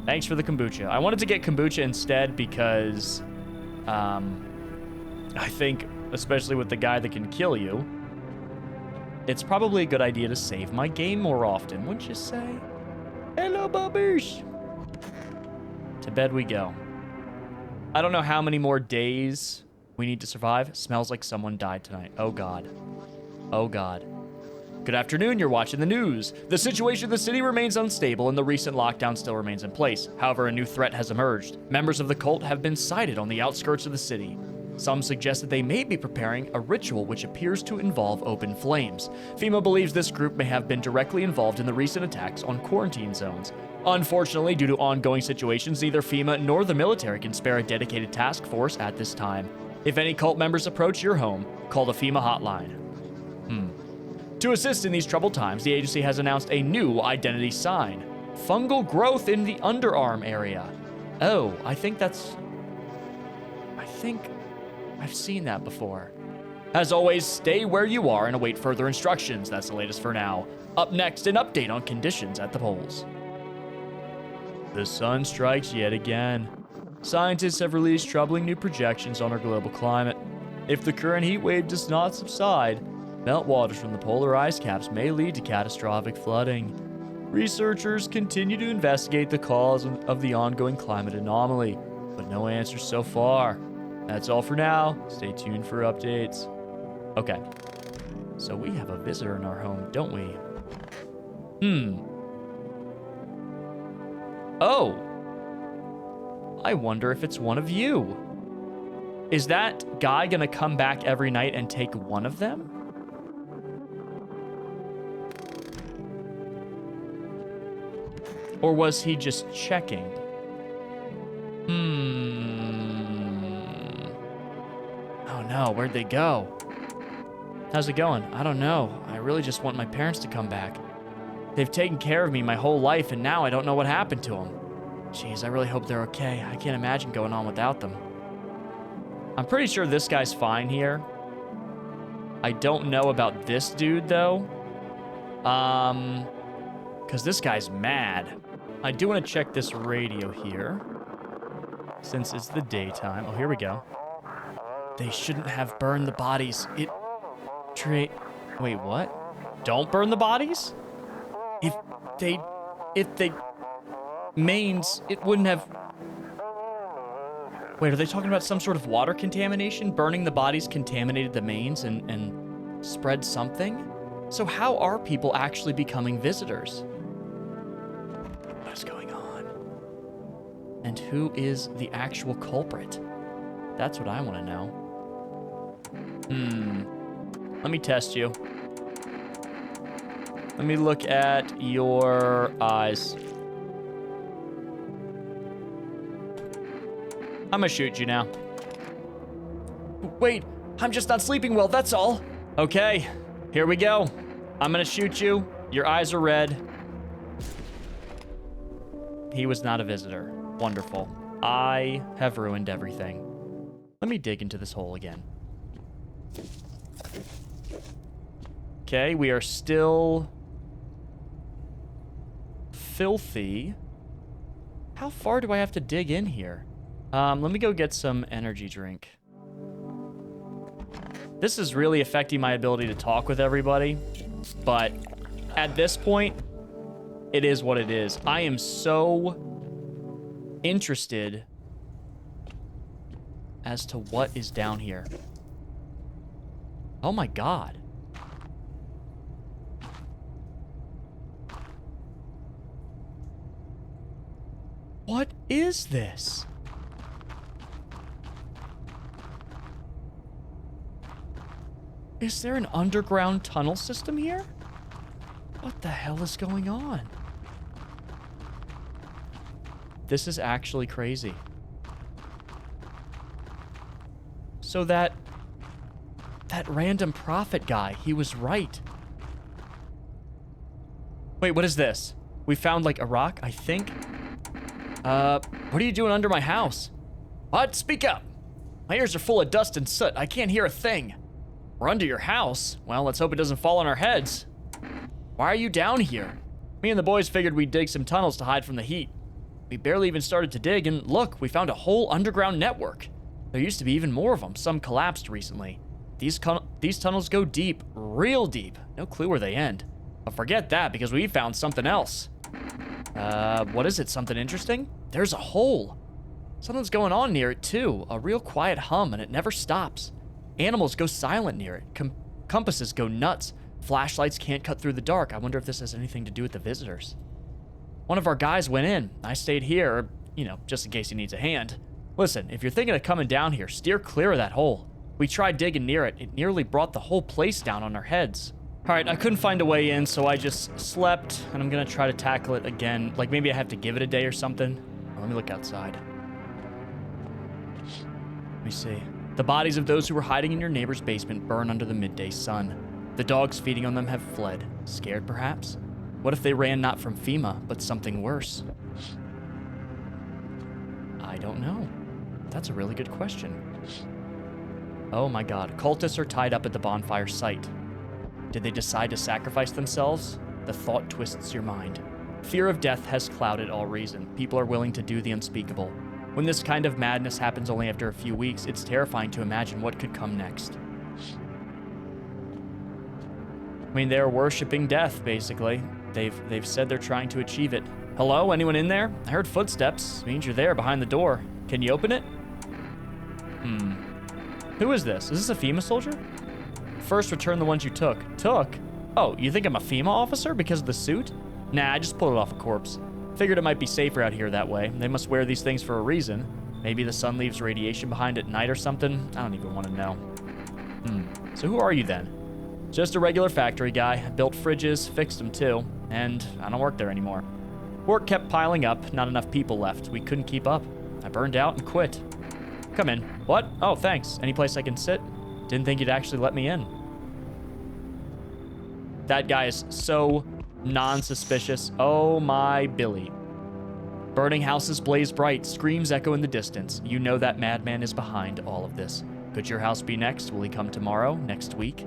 Thanks for the kombucha. I wanted to get kombucha instead because, I think, especially with the guy that can kill you, it's probably a good idea to save my game more often, wouldn't you say? Hello, Bubbish! To bed we go. I don't know how many more days we need to survive. Smells like someone died tonight. Oh, God. Oh, God. Good afternoon, you're watching the news. The situation in the city remains unstable and the recent lockdown still remains in place. However, a new threat has emerged. Members of the cult have been sighted on the outskirts of the city. Some suggest that they may be preparing a ritual which appears to involve open flames. FEMA believes this group may have been directly involved in the recent attacks on quarantine zones. Unfortunately, due to ongoing situations, neither FEMA nor the military can spare a dedicated task force at this time. If any cult members approach your home, call the FEMA hotline. To assist in these troubled times, the agency has announced a new identity sign. Fungal growth in the underarm area. Oh, I think I've seen that before. As always, stay where you are and await further instructions. That's the latest for now. Up next, an update on conditions at the poles. The sun strikes yet again. Scientists have released troubling new projections on our global climate. If the current heat wave does not subside, meltwaters from the polar ice caps may lead to catastrophic flooding. Researchers continue to investigate the cause of the ongoing climate anomaly, but no answers so far. That's all for now. Stay tuned for updates. Okay. So we have a visitor in our home, don't we? Oh. I wonder if it's one of you. Is that guy gonna come back every night and take one of them? Or was he just checking? Oh no, where'd they go? How's it going? I don't know. I really just want my parents to come back. They've taken care of me my whole life, and now I don't know what happened to them. Jeez, I really hope they're okay. I can't imagine going on without them. I'm pretty sure this guy's fine here. I don't know about this dude, though. Because this guy's mad. I do want to check this radio here, since it's the daytime. Oh, here we go. They shouldn't have burned the bodies. Wait, what? Don't burn the bodies? If they... Mains, it wouldn't have... Wait, are they talking about some sort of water contamination? Burning the bodies contaminated the mains and spread something? So how are people actually becoming visitors? What is going on? And who is the actual culprit? That's what I want to know. Let me test you. Let me look at your eyes. I'm gonna shoot you now. Wait, I'm just not sleeping well, that's all. Okay, here we go. I'm gonna shoot you. Your eyes are red. He was not a visitor. Wonderful. I have ruined everything. Let me dig into this hole again. Okay, we are still filthy. How far do I have to dig in here? Let me go get some energy drink. This is really affecting my ability to talk with everybody, but at this point, it is what it is. I am so interested as to what is down here. Oh my God. What is this? Is there an underground tunnel system here? What the hell is going on? This is actually crazy. So that random prophet guy, he was right. Wait, what is this? We found like a rock, I think. What are you doing under my house? What? Speak up. My ears are full of dust and soot. I can't hear a thing. We're under your house. Well, let's hope it doesn't fall on our heads. Why are you down here? Me and the boys figured we'd dig some tunnels to hide from the heat. We barely even started to dig, and look, we found a whole underground network. There used to be even more of them. Some collapsed recently. These tunnels go deep, real deep. No clue where they end. But forget that, because we found something else. What is it? Something interesting? There's a hole. Something's going on near it, too. A real quiet hum, and it never stops. Animals go silent near it. Compasses go nuts. Flashlights can't cut through the dark. I wonder if this has anything to do with the visitors. One of our guys went in. I stayed here, just in case he needs a hand. Listen, if you're thinking of coming down here, steer clear of that hole. We tried digging near it. It nearly brought the whole place down on our heads. All right, I couldn't find a way in, so I just slept, and I'm gonna try to tackle it again. Like, maybe I have to give it a day or something. Let me look outside. Let me see. The bodies of those who were hiding in your neighbor's basement burn under the midday sun. The dogs feeding on them have fled. Scared, perhaps? What if they ran not from FEMA, but something worse? I don't know. That's a really good question. Oh my God, cultists are tied up at the bonfire site. Did they decide to sacrifice themselves? The thought twists your mind. Fear of death has clouded all reason. People are willing to do the unspeakable. When this kind of madness happens only after a few weeks, it's terrifying to imagine what could come next. I mean, they're worshiping death, basically. They've said they're trying to achieve it. Hello, anyone in there? I heard footsteps. Means you're there behind the door. Can you open it? Who is this? Is this a FEMA soldier? First, return the ones you took. Took? Oh, you think I'm a FEMA officer because of the suit? Nah, I just pulled it off a corpse. Figured it might be safer out here that way. They must wear these things for a reason. Maybe the sun leaves radiation behind at night or something. I don't even want to know. So who are you then? Just a regular factory guy. Built fridges, fixed them too. And I don't work there anymore. Work kept piling up. Not enough people left. We couldn't keep up. I burned out and quit. Come in. What? Oh, thanks. Any place I can sit? Didn't think you'd actually let me in. That guy is so non-suspicious. Oh my Billy. Burning houses blaze bright, screams echo in the distance. You know that madman is behind all of this. Could your house be next? Will he come tomorrow? Next week?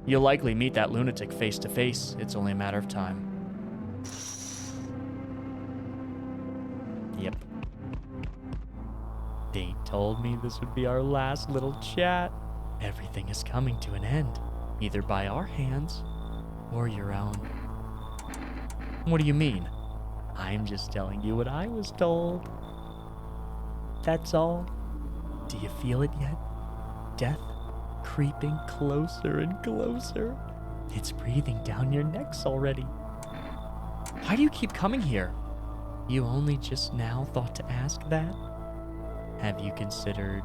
You'll likely meet that lunatic face to face. It's only a matter of time. Yep. They told me this would be our last little chat. Everything is coming to an end, either by our hands or your own. What do you mean? I'm just telling you what I was told. That's all. Do you feel it yet? Death creeping closer and closer. It's breathing down your necks already. Why do you keep coming here? You only just now thought to ask that? Have you considered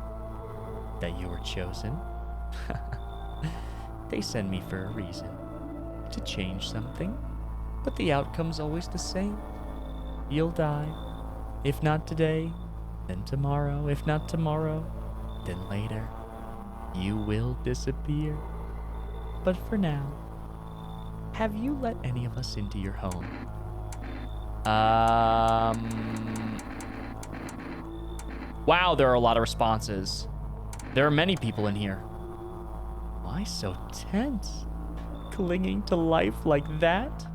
that you were chosen? They send me for a reason. To change something. But the outcome's always the same. You'll die. If not today, then tomorrow. If not tomorrow, then later. You will disappear. But for now, have you let any of us into your home? Wow, there are a lot of responses. There are many people in here. Why so tense? Clinging to life like that?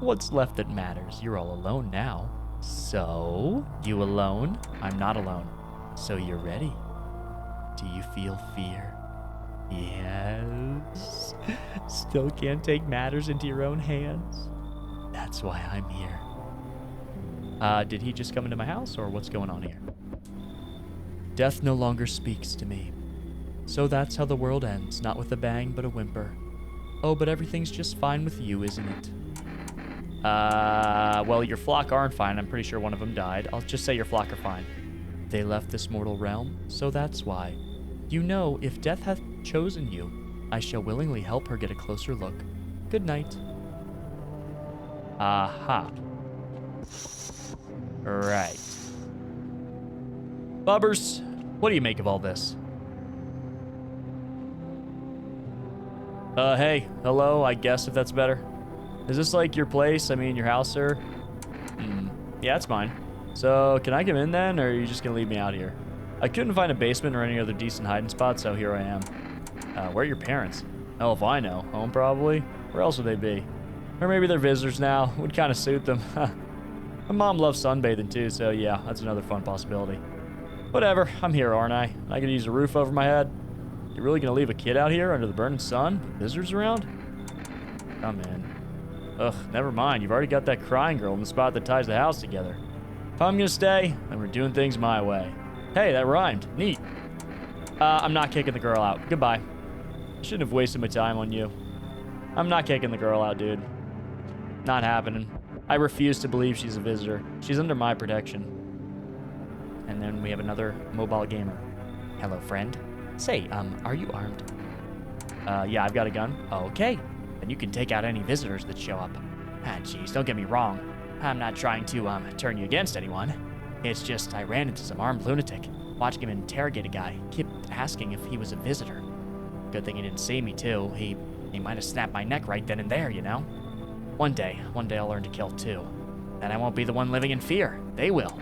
What's left that matters? You're all alone now. So, you alone? I'm not alone. So you're ready. Do you feel fear? Yes. Still can't take matters into your own hands. That's why I'm here. Did he just come into my house, or what's going on here? Death no longer speaks to me. So that's how the world ends, not with a bang, but a whimper. Oh, but everything's just fine with you, isn't it? Well, your flock aren't fine. I'm pretty sure one of them died. I'll just say your flock are fine. They left this mortal realm, so that's why. You know, if death hath chosen you, I shall willingly help her get a closer look. Good night. Aha. Right. Bubbers, what do you make of all this? Hey, hello, I guess if that's better. Is this like your place? I mean, your house, sir? Yeah, it's mine. So, can I come in then, or are you just gonna leave me out here? I couldn't find a basement or any other decent hiding spot, so here I am. Where are your parents? Oh, if I know. Home, probably? Where else would they be? Or maybe they're visitors now. Would kind of suit them. My mom loves sunbathing too, so yeah, that's another fun possibility. Whatever, I'm here, aren't I? I could use a roof over my head. You're really gonna leave a kid out here under the burning sun? With visitors around? Come in. Ugh, never mind. You've already got that crying girl in the spot that ties the house together. If I'm gonna stay, then we're doing things my way. Hey, that rhymed. Neat. I'm not kicking the girl out. Goodbye. Shouldn't have wasted my time on you. I'm not kicking the girl out, dude. Not happening. I refuse to believe she's a visitor. She's under my protection. And then we have another mobile gamer. Hello, friend. Say, are you armed? Yeah, I've got a gun. Okay. Then you can take out any visitors that show up. Ah, jeez, don't get me wrong. I'm not trying to, turn you against anyone. It's just I ran into some armed lunatic. Watching him interrogate a guy. Kept asking if he was a visitor. Good thing he didn't see me, too. He might have snapped my neck right then and there, you know? One day I'll learn to kill, too. Then I won't be the one living in fear. They will.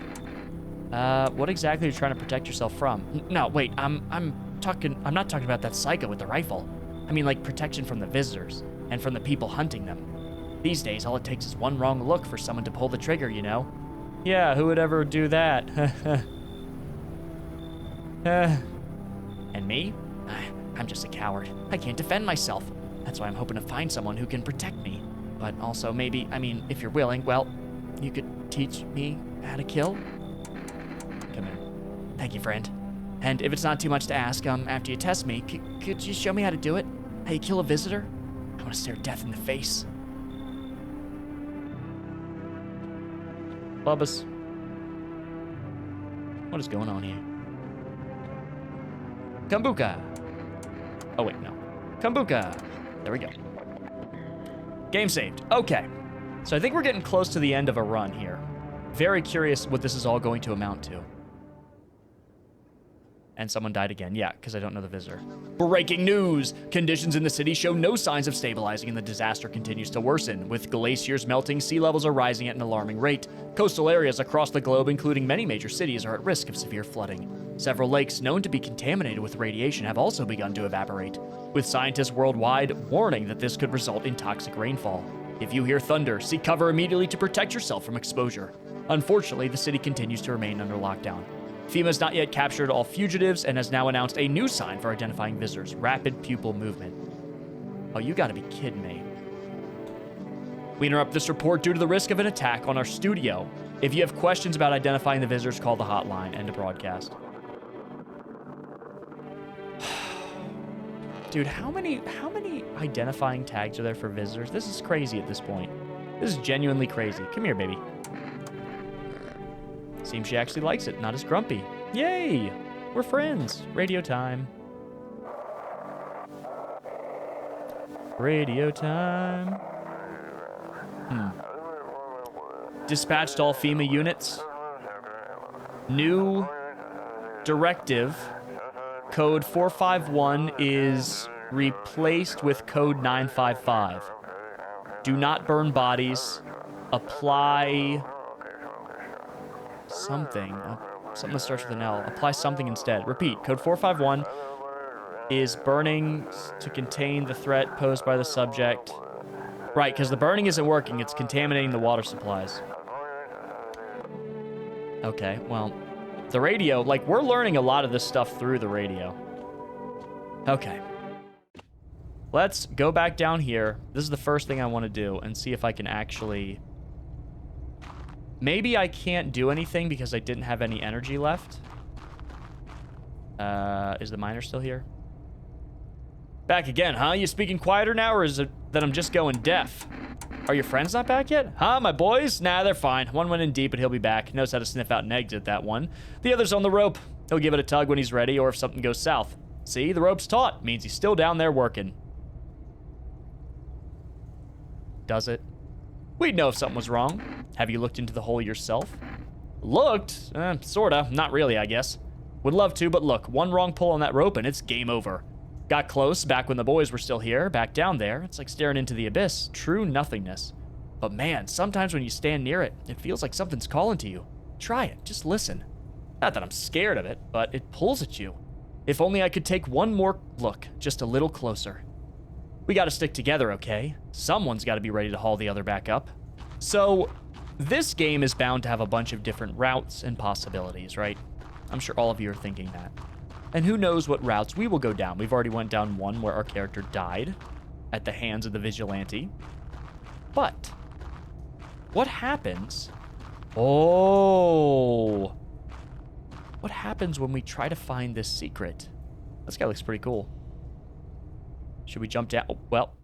What exactly are you trying to protect yourself from? No, wait, I'm not talking about that psycho with the rifle. I mean, like, protection from the visitors, and from the people hunting them. These days, all it takes is one wrong look for someone to pull the trigger, you know? Yeah, who would ever do that? And me? I'm just a coward. I can't defend myself. That's why I'm hoping to find someone who can protect me. But also maybe, I mean, if you're willing, well, you could teach me how to kill? Come in. Thank you, friend. And if it's not too much to ask, after you test me, could you show me how to do it? How you kill a visitor? I want to stare death in the face. Bubbas. What is going on here? Kombuka. Oh, wait, no. Kombuka. There we go. Game saved. Okay. So I think we're getting close to the end of a run here. Very curious what this is all going to amount to. And someone died again. Yeah, because I don't know the visitor. Breaking news! Conditions in the city show no signs of stabilizing and the disaster continues to worsen. With glaciers melting, sea levels are rising at an alarming rate. Coastal areas across the globe, including many major cities, are at risk of severe flooding. Several lakes known to be contaminated with radiation have also begun to evaporate, with scientists worldwide warning that this could result in toxic rainfall. If you hear thunder, seek cover immediately to protect yourself from exposure. Unfortunately, the city continues to remain under lockdown. FEMA has not yet captured all fugitives and has now announced a new sign for identifying visitors: rapid pupil movement. Oh, you gotta be kidding me. We interrupt this report due to the risk of an attack on our studio. If you have questions about identifying the visitors, call the hotline. End of broadcast. Dude, how many identifying tags are there for visitors? This is crazy at this point. This is genuinely crazy. Come here, baby. Seems she actually likes it, not as grumpy. Yay! We're friends. Radio time. Radio time. Dispatched all FEMA units. New directive. Code 451 is replaced with code 955. Do not burn bodies. Apply something. Something that starts with an L. Apply something instead. Repeat. Code 451 is burning to contain the threat posed by the subject. Right, because the burning isn't working. It's contaminating the water supplies. Okay, well, the radio, like, we're learning a lot of this stuff through the radio. Okay. Let's go back down here. This is the first thing I want to do and see if I can actually... Maybe I can't do anything because I didn't have any energy left. Is the miner still here? Back again, huh? You speaking quieter now, or is it that I'm just going deaf? Are your friends not back yet? Huh, my boys? Nah, they're fine. One went in deep, but he'll be back. Knows how to sniff out an exit, that one. The other's on the rope. He'll give it a tug when he's ready, or if something goes south. See, the rope's taut. Means he's still down there working. Does it? We'd know if something was wrong. Have you looked into the hole yourself? Looked? Sorta. Not really, I guess. Would love to, but look, one wrong pull on that rope and it's game over. Got close back when the boys were still here, back down there. It's like staring into the abyss. True nothingness. But man, sometimes when you stand near it, it feels like something's calling to you. Try it. Just listen. Not that I'm scared of it, but it pulls at you. If only I could take one more look, just a little closer. We gotta stick together, okay? Someone's gotta be ready to haul the other back up. So, this game is bound to have a bunch of different routes and possibilities, right? I'm sure all of you are thinking that. And who knows what routes we will go down. We've already went down one where our character died at the hands of the vigilante. But what happens? Oh. What happens when we try to find this secret? This guy looks pretty cool. Should we jump down? Oh, well.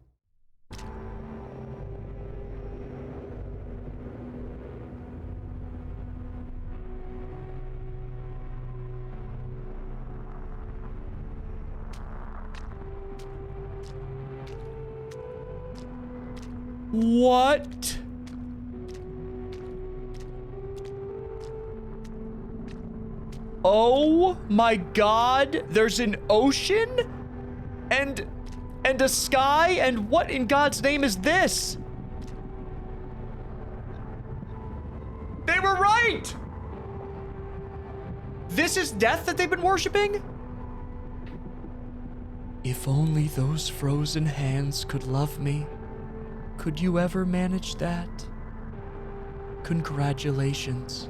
What? Oh my God, there's an ocean and a sky, and what in God's name is this? They were right! This is death that they've been worshiping? If only those frozen hands could love me. Could you ever manage that? Congratulations.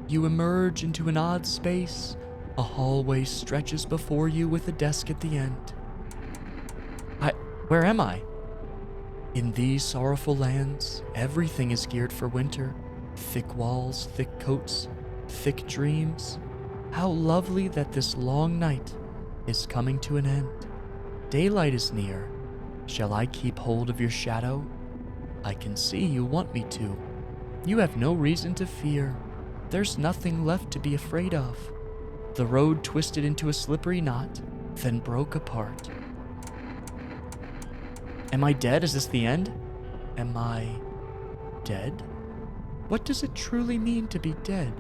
You emerge into an odd space. A hallway stretches before you with a desk at the end. Where am I? In these sorrowful lands, everything is geared for winter. Thick walls, thick coats, thick dreams. How lovely that this long night is coming to an end. Daylight is near. Shall I keep hold of your shadow? I can see you want me to. You have no reason to fear. There's nothing left to be afraid of. The road twisted into a slippery knot, then broke apart. Am I dead? Is this the end? Am I dead? What does it truly mean to be dead?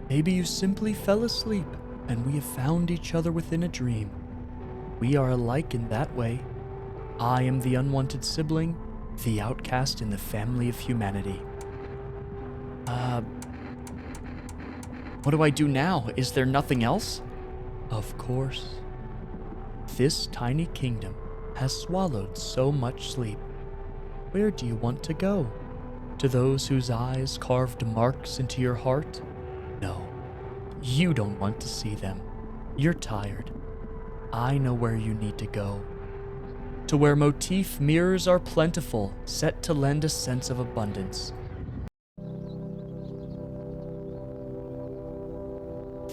Maybe you simply fell asleep, and we have found each other within a dream. We are alike in that way. I am the unwanted sibling, the outcast in the family of humanity. What do I do now? Is there nothing else? Of course. This tiny kingdom has swallowed so much sleep. Where do you want to go? To those whose eyes carved marks into your heart? No, you don't want to see them. You're tired. I know where you need to go. to where motif mirrors are plentiful, set to lend a sense of abundance.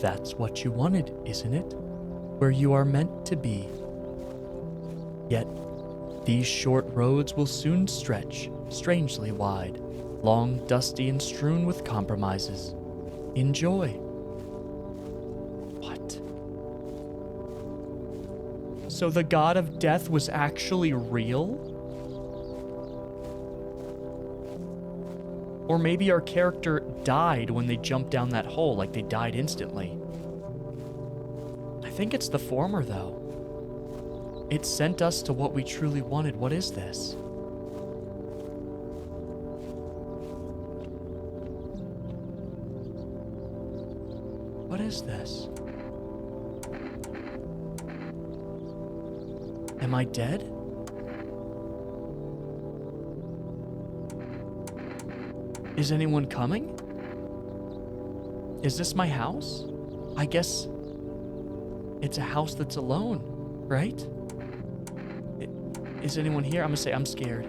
That's what you wanted, isn't it? Where you are meant to be. Yet, these short roads will soon stretch, strangely wide, long, dusty, and strewn with compromises. Enjoy. What? So the god of death was actually real? Or maybe our character died when they jumped down that hole, like they died instantly. I think it's the former, though. It sent us to what we truly wanted. What is this? What is this? Am I dead? Is anyone coming? Is this my house? I guess it's a house that's alone, right? Is anyone here? I'm gonna say I'm scared.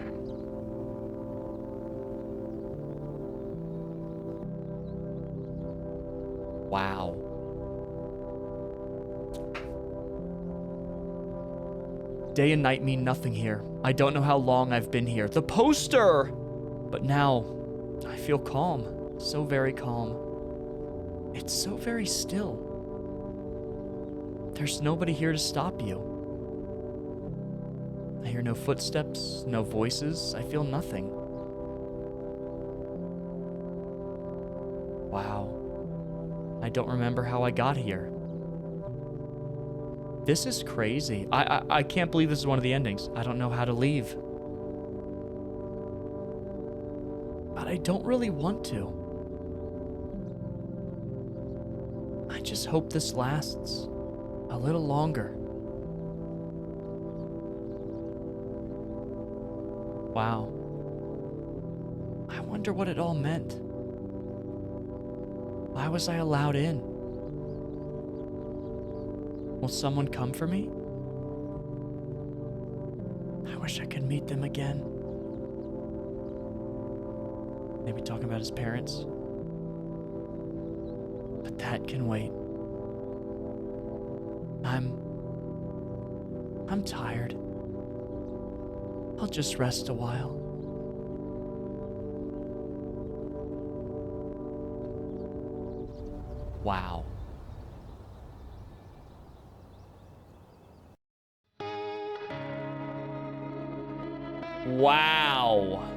Wow. Day and night mean nothing here. I don't know how long I've been here. The poster! But now, I feel calm. So very calm. It's so very still. There's nobody here to stop you. I hear no footsteps, no voices. I feel nothing. Wow. I don't remember how I got here. This is crazy. I can't believe this is one of the endings. I don't know how to leave. But I don't really want to. I just hope this lasts a little longer. Wow. I wonder what it all meant. Why was I allowed in? Will someone come for me? I wish I could meet them again. Maybe talking about his parents. But that can wait. I'm tired. I'll just rest a while. Wow. Wow.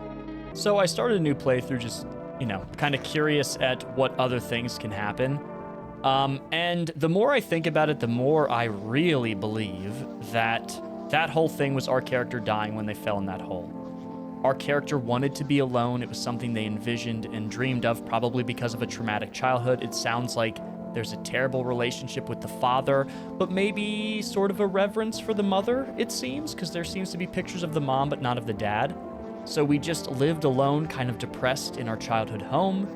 So I started a new playthrough just, kind of curious at what other things can happen. And the more I think about it, the more I really believe that that whole thing was our character dying when they fell in that hole. Our character wanted to be alone. It was something they envisioned and dreamed of, probably because of a traumatic childhood. It sounds like there's a terrible relationship with the father, but maybe sort of a reverence for the mother, it seems, because there seems to be pictures of the mom, but not of the dad. So we just lived alone, kind of depressed in our childhood home.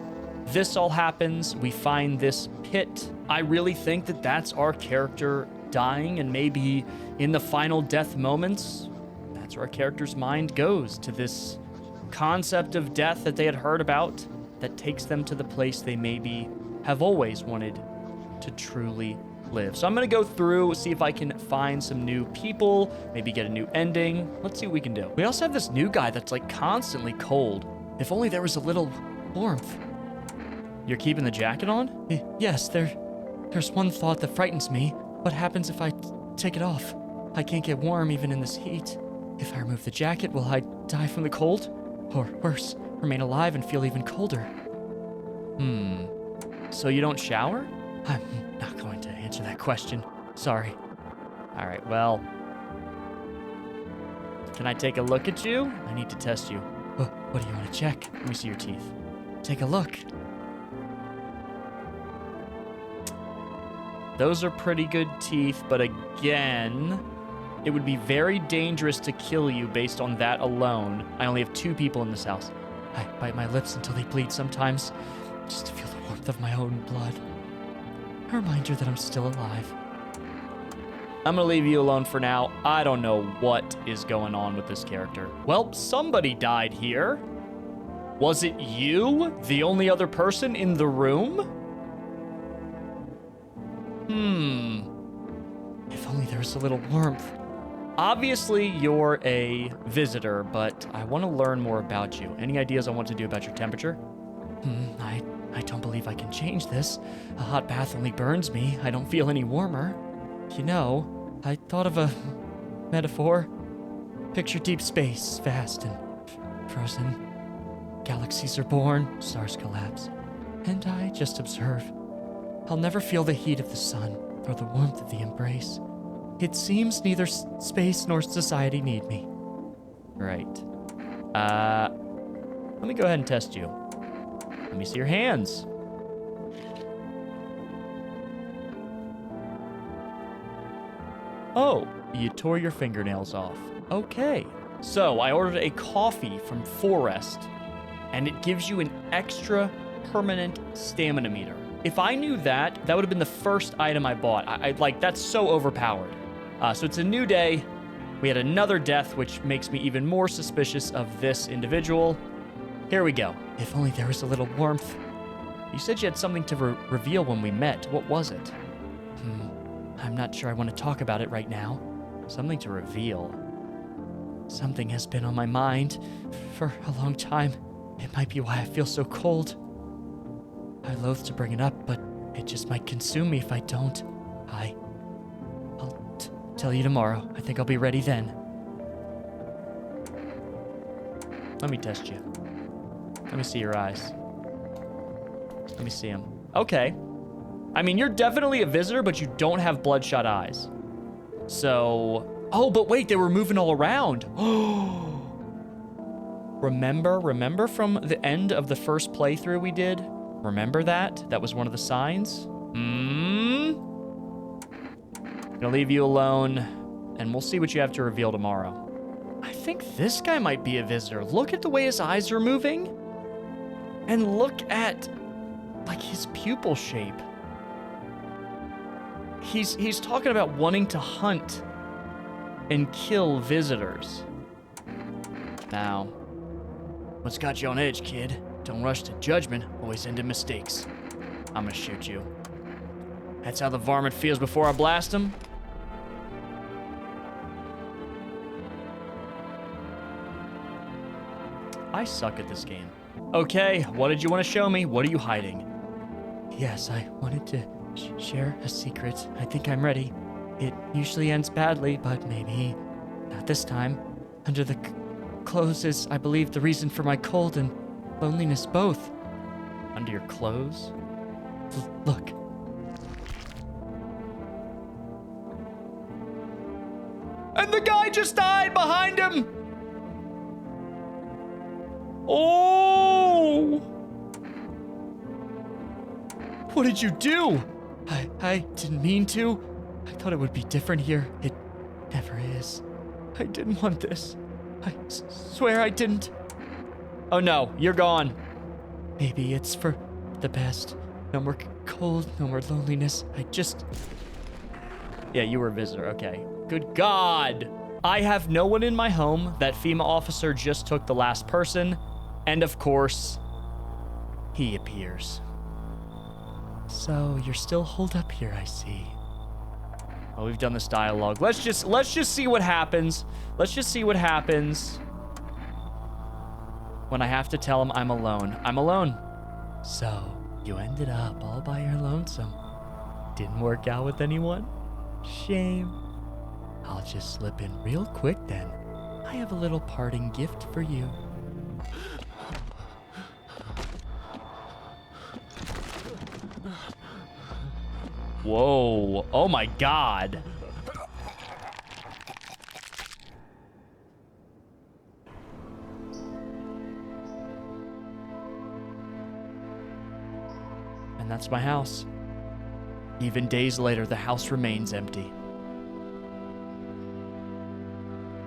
This all happens. We find this pit. I really think that that's our character dying, and maybe in the final death moments, that's where our character's mind goes, to this concept of death that they had heard about that takes them to the place they maybe have always wanted to truly live. So I'm going to go through, see if I can find some new people, maybe get a new ending. Let's see what we can do. We also have this new guy that's like constantly cold. If only there was a little warmth. You're keeping the jacket on? Yes, there's one thought that frightens me. What happens if I take it off? I can't get warm even in this heat. If I remove the jacket, will I die from the cold? Or worse, remain alive and feel even colder? So you don't shower? I'm not going to answer that question. Sorry. All right, well. Can I take a look at you? I need to test you. What do you want to check? Let me see your teeth. Take a look. Those are pretty good teeth, but again, it would be very dangerous to kill you based on that alone. I only have 2 people in this house. I bite my lips until they bleed sometimes, just to feel the warmth of my own blood. A reminder that I'm still alive. I'm gonna leave you alone for now. I don't know what is going on with this character. Well, somebody died here. Was it you, the only other person in the room? If only there was a little warmth. Obviously, you're a visitor, but I want to learn more about you. Any ideas on what to do about your temperature? I don't believe I can change this. A hot bath only burns me. I don't feel any warmer. You know, I thought of a metaphor. Picture deep space, vast and frozen. Galaxies are born, stars collapse, and I just observe. I'll never feel the heat of the sun or the warmth of the embrace. It seems neither space nor society need me. Right. Let me go ahead and test you. Let me see your hands. Oh, you tore your fingernails off. Okay. So, I ordered a coffee from Forest, and it gives you an extra permanent stamina meter. If I knew that, that would have been the first item I bought. I like, that's so overpowered. So it's a new day. We had another death, which makes me even more suspicious of this individual. Here we go. If only there was a little warmth. You said you had something to reveal when we met. What was it? I'm not sure I want to talk about it right now. Something to reveal. Something has been on my mind for a long time. It might be why I feel so cold. I loathe to bring it up, but it just might consume me if I don't. I'll tell you tomorrow. I think I'll be ready then. Let me test you. Let me see your eyes. Let me see them. Okay. I mean, you're definitely a visitor, but you don't have bloodshot eyes. So... Oh, but wait, they were moving all around. Remember from the end of the first playthrough we did? Remember that? That was one of the signs? Gonna leave you alone, and we'll see what you have to reveal tomorrow. I think this guy might be a visitor. Look at the way his eyes are moving. And look at, like, his pupil shape. He's talking about wanting to hunt and kill visitors. Now, what's got you on edge, kid? Don't rush to judgment, always end in mistakes. I'm gonna shoot you. That's how the varmint feels before I blast him. I suck at this game. Okay, what did you want to show me? What are you hiding? Yes, I wanted to share a secret. I think I'm ready. It usually ends badly, but maybe not this time. Under the clothes is, I believe, the reason for my cold and loneliness both. Under your clothes? Look. And the guy just died behind him! Oh! What did you do? I didn't mean to. I thought it would be different here. It never is. I didn't want this. I swear I didn't. Oh no, you're gone. Maybe it's for the best. No more cold, no more loneliness. Yeah, you were a visitor, okay. Good God. I have no one in my home. That FEMA officer just took the last person. And of course, he appears. So you're still holed up here, I see. Oh, we've done this dialogue. Let's just see what happens. Let's just see what happens when I have to tell him I'm alone. I'm alone. So you ended up all by your lonesome. Didn't work out with anyone? Shame. I'll just slip in real quick then. I have a little parting gift for you. Whoa. Oh my God. And that's my house. Even days later, the house remains empty.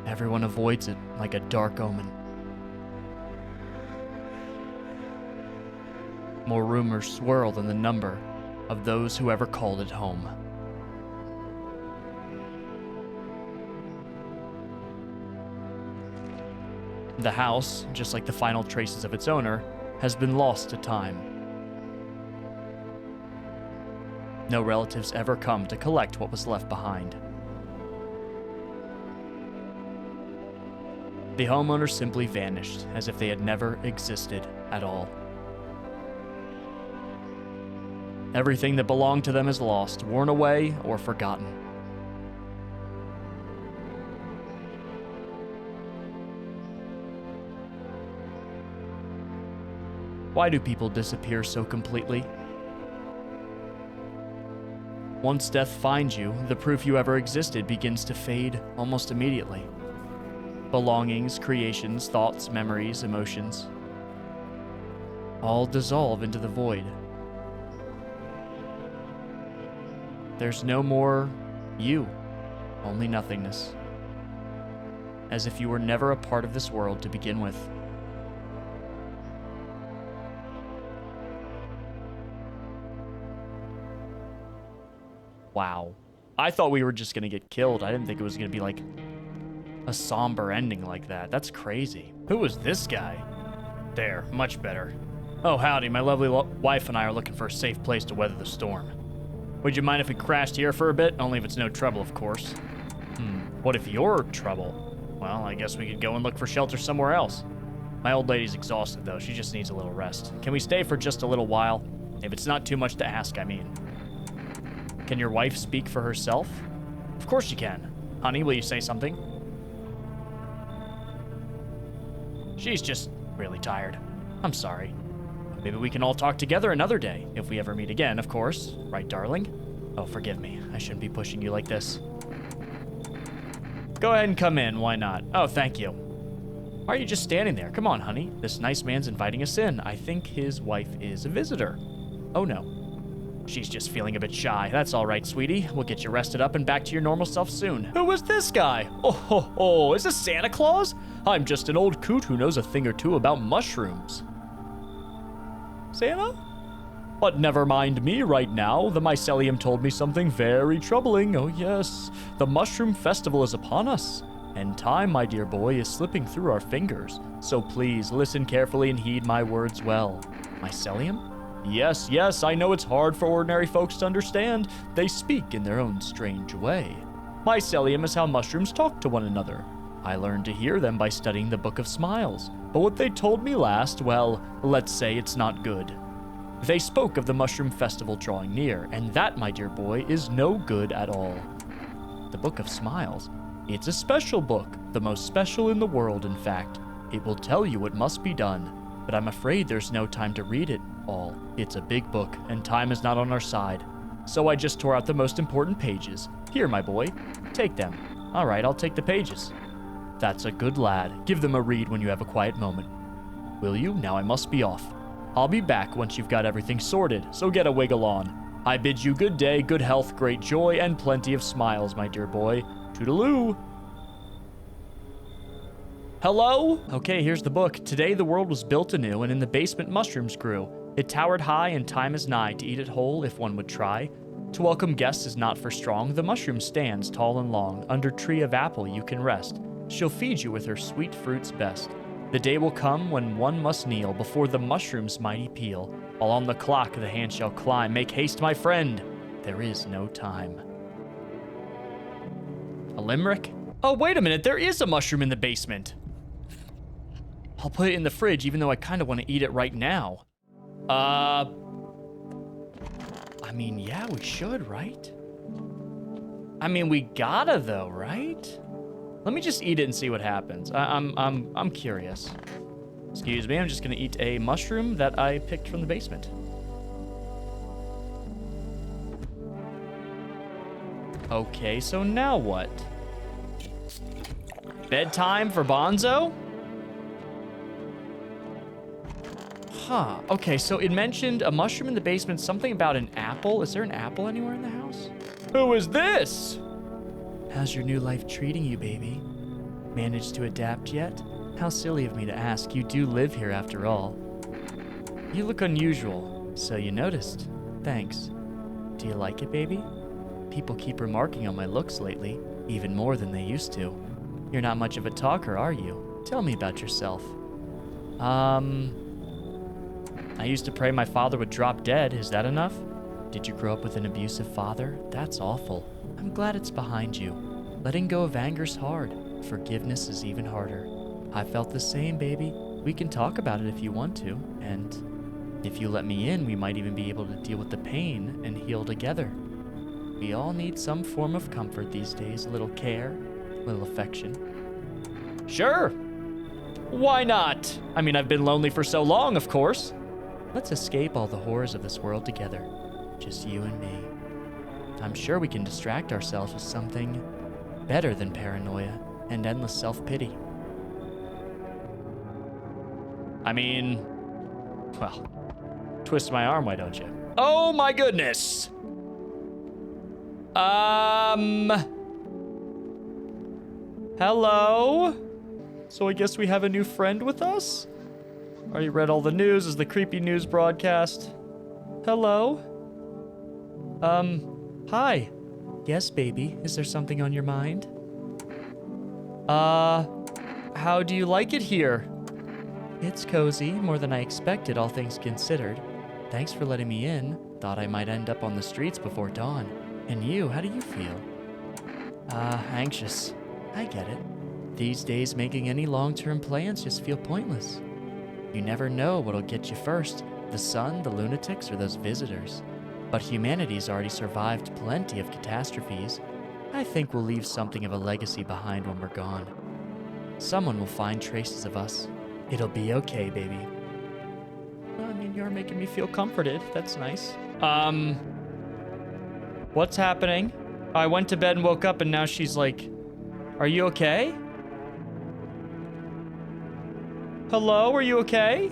Everyone avoids it like a dark omen. More rumors swirl than the number of those who ever called it home. The house, just like the final traces of its owner, has been lost to time. No relatives ever come to collect what was left behind. The homeowner simply vanished, as if they had never existed at all. Everything that belonged to them is lost, worn away, or forgotten. Why do people disappear so completely? Once death finds you, the proof you ever existed begins to fade almost immediately. Belongings, creations, thoughts, memories, emotions, all dissolve into the void. There's no more you, only nothingness. As if you were never a part of this world to begin with. Wow. I thought we were just gonna get killed. I didn't think it was gonna be like a somber ending like that. That's crazy. Who was this guy? There, much better. Oh, howdy. My lovely wife and I are looking for a safe place to weather the storm. Would you mind if we crashed here for a bit? Only if it's no trouble, of course. What if you're trouble? Well, I guess we could go and look for shelter somewhere else. My old lady's exhausted, though. She just needs a little rest. Can we stay for just a little while? If it's not too much to ask, I mean. Can your wife speak for herself? Of course she can. Honey, will you say something? She's just really tired. I'm sorry. Maybe we can all talk together another day, if we ever meet again, of course. Right, darling? Oh, forgive me. I shouldn't be pushing you like this. Go ahead and come in. Why not? Oh, thank you. Why are you just standing there? Come on, honey. This nice man's inviting us in. I think his wife is a visitor. Oh, no. She's just feeling a bit shy. That's all right, sweetie. We'll get you rested up and back to your normal self soon. Who is this guy? Oh, is this Santa Claus? I'm just an old coot who knows a thing or two about mushrooms. Santa? But never mind me right now. The mycelium told me something very troubling. Oh yes, the mushroom festival is upon us. And time, my dear boy, is slipping through our fingers. So please listen carefully and heed my words well. Mycelium? Yes, I know it's hard for ordinary folks to understand. They speak in their own strange way. Mycelium is how mushrooms talk to one another. I learned to hear them by studying the Book of Smiles. But what they told me last, well, let's say it's not good. They spoke of the mushroom festival drawing near, and that, my dear boy, is no good at all. The Book of Smiles? It's a special book, the most special in the world, in fact. It will tell you what must be done, but I'm afraid there's no time to read it all. It's a big book, and time is not on our side. So I just tore out the most important pages. Here, my boy, take them. All right, I'll take the pages. That's a good lad. Give them a read when you have a quiet moment. Will you? Now I must be off. I'll be back once you've got everything sorted, so get a wiggle on. I bid you good day, good health, great joy, and plenty of smiles, my dear boy. Toodaloo. Hello? Okay, here's the book. Today the world was built anew, and in the basement mushrooms grew. It towered high, and time is nigh to eat it whole if one would try. To welcome guests is not for strong. The mushroom stands tall and long. Under tree of apple you can rest. She'll feed you with her sweet fruits best. The day will come when one must kneel before the mushroom's mighty peel. While on the clock the hand shall climb. Make haste, my friend. There is no time. A limerick? Oh, wait a minute. There is a mushroom in the basement. I'll put it in the fridge even though I kind of want to eat it right now. I mean, yeah, we should, right? I mean, we gotta though, right? Let me just eat it and see what happens. I'm curious. Excuse me, I'm just gonna eat a mushroom that I picked from the basement. Okay, so now what? Bedtime for Bonzo? Huh. Okay, so it mentioned a mushroom in the basement, something about an apple. Is there an apple anywhere in the house? Who is this? How's your new life treating you, baby? Managed to adapt yet? How silly of me to ask. You do live here after all. You look unusual, so you noticed. Thanks. Do you like it, baby? People keep remarking on my looks lately, even more than they used to. You're not much of a talker, are you? Tell me about yourself. I used to pray my father would drop dead. Is that enough? Did you grow up with an abusive father? That's awful. I'm glad it's behind you. Letting go of anger's hard. Forgiveness is even harder. I felt the same, baby. We can talk about it if you want to, and if you let me in, we might even be able to deal with the pain and heal together. We all need some form of comfort these days, a little care, a little affection. Sure! Why not? I mean, I've been lonely for so long, of course. Let's escape all the horrors of this world together. Just you and me. I'm sure we can distract ourselves with something better than paranoia and endless self-pity. I mean, well, twist my arm, why don't you? Oh my goodness! Hello? So I guess we have a new friend with us? Already read all the news. Is the creepy news broadcast? Hello? Hi. Yes, baby. Is there something on your mind? How do you like it here? It's cozy, more than I expected, all things considered. Thanks for letting me in. Thought I might end up on the streets before dawn. And you, how do you feel? Anxious. I get it. These days, making any long-term plans just feel pointless. You never know what'll get you first, the sun, the lunatics, or those visitors. But humanity's already survived plenty of catastrophes. I think we'll leave something of a legacy behind when we're gone. Someone will find traces of us. It'll be okay, baby. I mean, you're making me feel comforted. That's nice. What's happening? I went to bed and woke up and now she's like, are you okay? Hello, are you okay?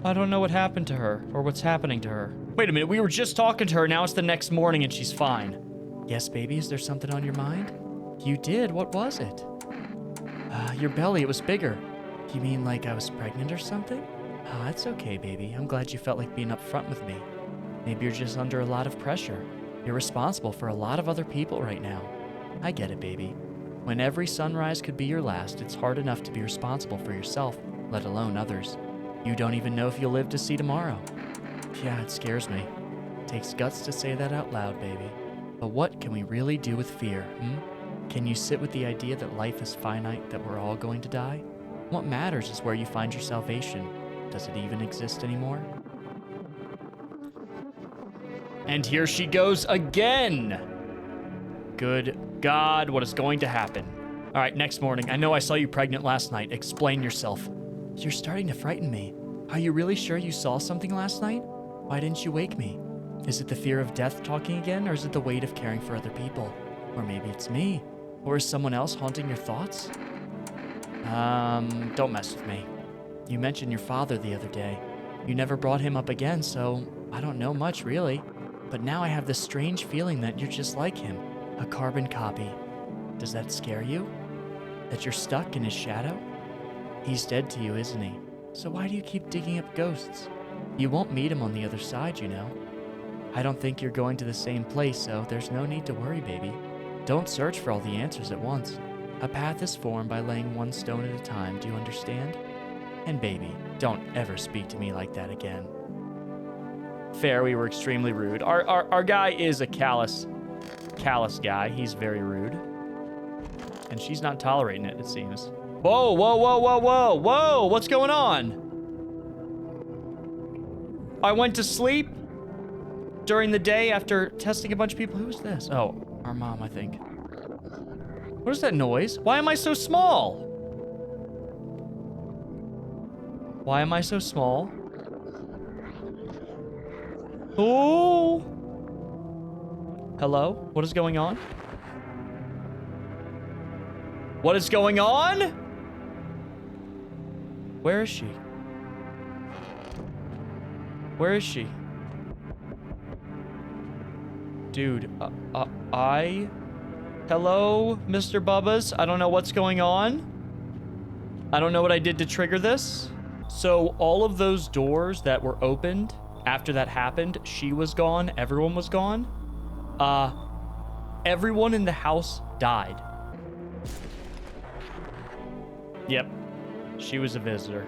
I don't know what happened to her or what's happening to her. Wait a minute, we were just talking to her, now it's the next morning and she's fine. Yes, baby, is there something on your mind? You did, what was it? Your belly, it was bigger. You mean like I was pregnant or something? It's okay, baby. I'm glad you felt like being upfront with me. Maybe you're just under a lot of pressure. You're responsible for a lot of other people right now. I get it, baby. When every sunrise could be your last, it's hard enough to be responsible for yourself, let alone others. You don't even know if you'll live to see tomorrow. Yeah, it scares me. It takes guts to say that out loud, baby. But what can we really do with fear, Can you sit with the idea that life is finite, that we're all going to die? What matters is where you find your salvation. Does it even exist anymore? And here she goes again! Good God, what is going to happen? All right, next morning. I know I saw you pregnant last night. Explain yourself. You're starting to frighten me. Are you really sure you saw something last night? Why didn't you wake me? Is it the fear of death talking again, or is it the weight of caring for other people? Or maybe it's me. Or is someone else haunting your thoughts? Don't mess with me. You mentioned your father the other day. You never brought him up again, so I don't know much, really. But now I have this strange feeling that you're just like him. A carbon copy. Does that scare you? That you're stuck in his shadow? He's dead to you, isn't he? So why do you keep digging up ghosts? You won't meet him on the other side, you know. I don't think you're going to the same place, so there's no need to worry, baby. Don't search for all the answers at once. A path is formed by laying one stone at a time, do you understand? And baby, don't ever speak to me like that again. Fair, we were extremely rude. Our guy is a callous guy. He's very rude. And she's not tolerating it, it seems. Whoa, whoa, whoa, whoa, whoa, whoa, what's going on? I went to sleep during the day after testing a bunch of people. Who's this? Oh, our mom, I think. What is that noise? Why am I so small? Why am I so small? Oh! Hello? What is going on? What is going on? Where is she? Where is she? Dude, Hello, Mr. Bubba's. I don't know what's going on. I don't know what I did to trigger this. So all of those doors that were opened after that happened, she was gone, everyone was gone. Everyone in the house died. Yep, she was a visitor.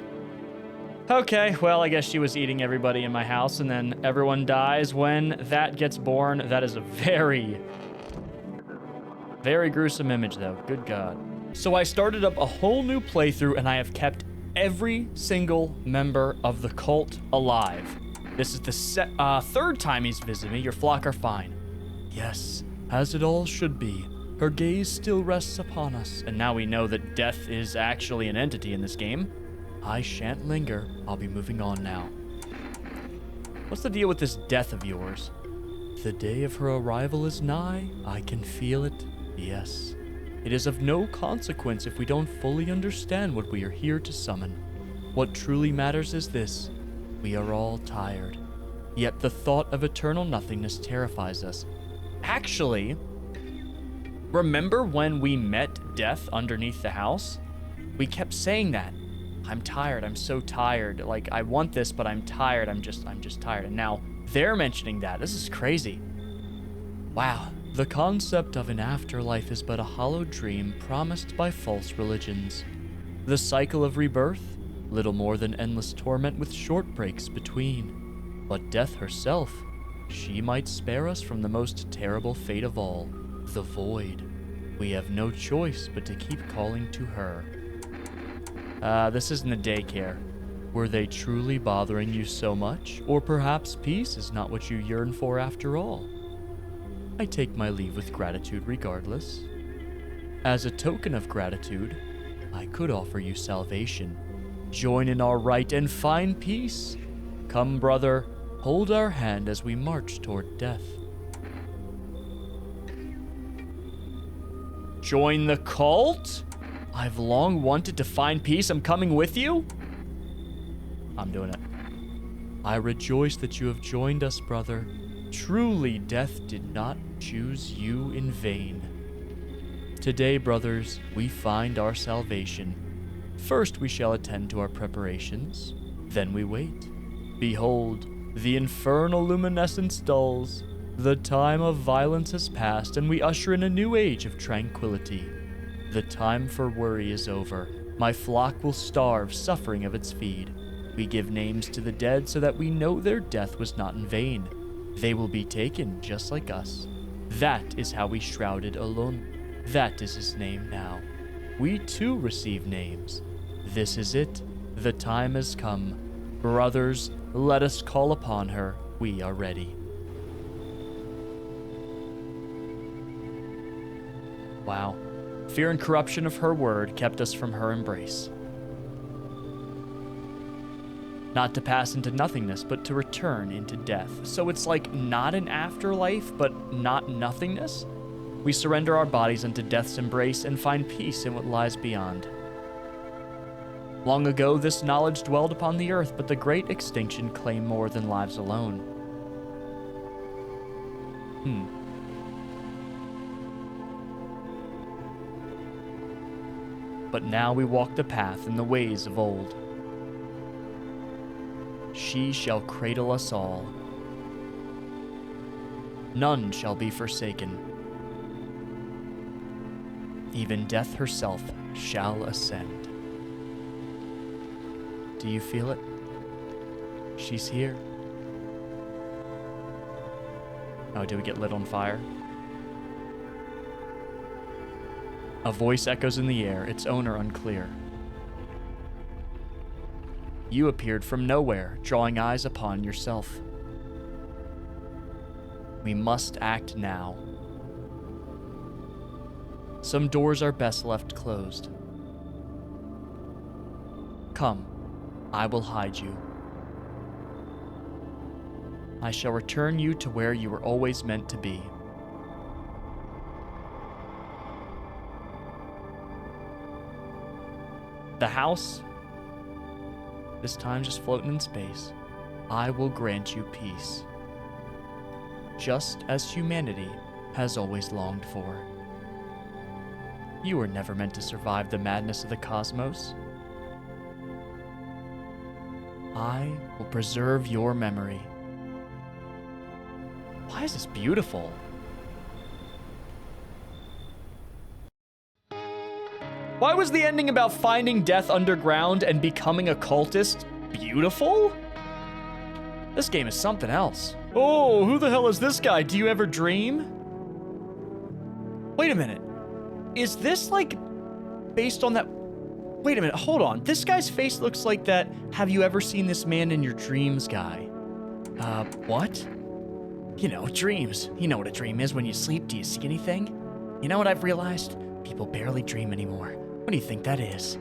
Okay, well, I guess she was eating everybody in my house, and then everyone dies when that gets born. That is a very, very gruesome image, though. Good God. So I started up a whole new playthrough, and I have kept every single member of the cult alive. This is the third time he's visited me. Your flock are fine. Yes, as it all should be. Her gaze still rests upon us, and now we know that death is actually an entity in this game. I shan't linger. I'll be moving on now. What's the deal with this death of yours? The day of her arrival is nigh. I can feel it. Yes. It is of no consequence if we don't fully understand what we are here to summon. What truly matters is this. We are all tired. Yet the thought of eternal nothingness terrifies us. Actually, remember when we met death underneath the house? We kept saying that. I'm tired. I'm so tired. Like, I want this, but I'm tired. I'm just tired. And now they're mentioning that. This is crazy. Wow. The concept of an afterlife is but a hollow dream promised by false religions. The cycle of rebirth, little more than endless torment with short breaks between. But death herself, she might spare us from the most terrible fate of all, the void. We have no choice but to keep calling to her. This isn't a daycare. Were they truly bothering you so much? Or perhaps peace is not what you yearn for after all? I take my leave with gratitude regardless. As a token of gratitude, I could offer you salvation. Join in our rite and find peace. Come, brother, hold our hand as we march toward death. Join the cult? I've long wanted to find peace. I'm coming with you? I'm doing it. I rejoice that you have joined us, brother. Truly, death did not choose you in vain. Today, brothers, we find our salvation. First, we shall attend to our preparations. Then we wait. Behold, the infernal luminescence dulls. The time of violence has passed, and we usher in a new age of tranquility. The time for worry is over. My flock will starve, suffering of its feed. We give names to the dead so that we know their death was not in vain. They will be taken just like us. That is how we shrouded Alun. That is his name now. We too receive names. This is it. The time has come. Brothers, let us call upon her. We are ready. Wow. Fear and corruption of her word kept us from her embrace. Not to pass into nothingness, but to return into death. So it's like not an afterlife, but not nothingness? We surrender our bodies unto death's embrace and find peace in what lies beyond. Long ago, this knowledge dwelled upon the earth, but the great extinction claimed more than lives alone. But now we walk the path in the ways of old. She shall cradle us all. None shall be forsaken. Even death herself shall ascend. Do you feel it? She's here. Oh, did we get lit on fire? A voice echoes in the air, its owner unclear. You appeared from nowhere, drawing eyes upon yourself. We must act now. Some doors are best left closed. Come, I will hide you. I shall return you to where you were always meant to be. The house, this time just floating in space, I will grant you peace, just as humanity has always longed for. You were never meant to survive the madness of the cosmos. I will preserve your memory. Why is this beautiful? Why was the ending about finding death underground and becoming a cultist beautiful? This game is something else. Oh, who the hell is this guy? Do you ever dream? Wait a minute. Is this like based on that? Wait a minute, hold on. This guy's face looks like that "have you ever seen this man in your dreams" guy. What? You know, dreams. You know what a dream is when you sleep. Do you see anything? You know what I've realized? People barely dream anymore. What do you think that is?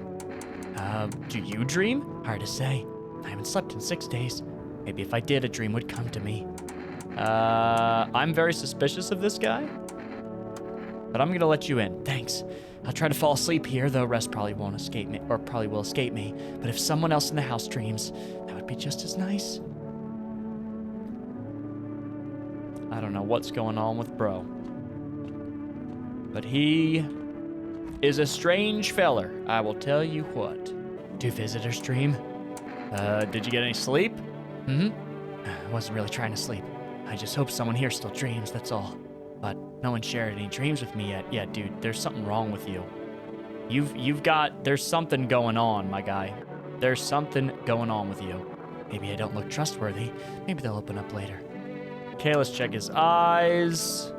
Do you dream? Hard to say. I haven't slept in 6 days. Maybe if I did, a dream would come to me. I'm very suspicious of this guy, but I'm gonna let you in. Thanks. I'll try to fall asleep here, though rest probably won't escape me, or probably will escape me. But if someone else in the house dreams, that would be just as nice. I don't know what's going on with bro, but he is a strange feller, I will tell you what. Do visitors dream? Did you get any sleep? I wasn't really trying to sleep. I just hope someone here still dreams, that's all. But no one shared any dreams with me yet. Yeah, dude, there's something wrong with you. There's something going on, my guy. There's something going on with you. Maybe I don't look trustworthy. Maybe they'll open up later. Okay, let's check his eyes.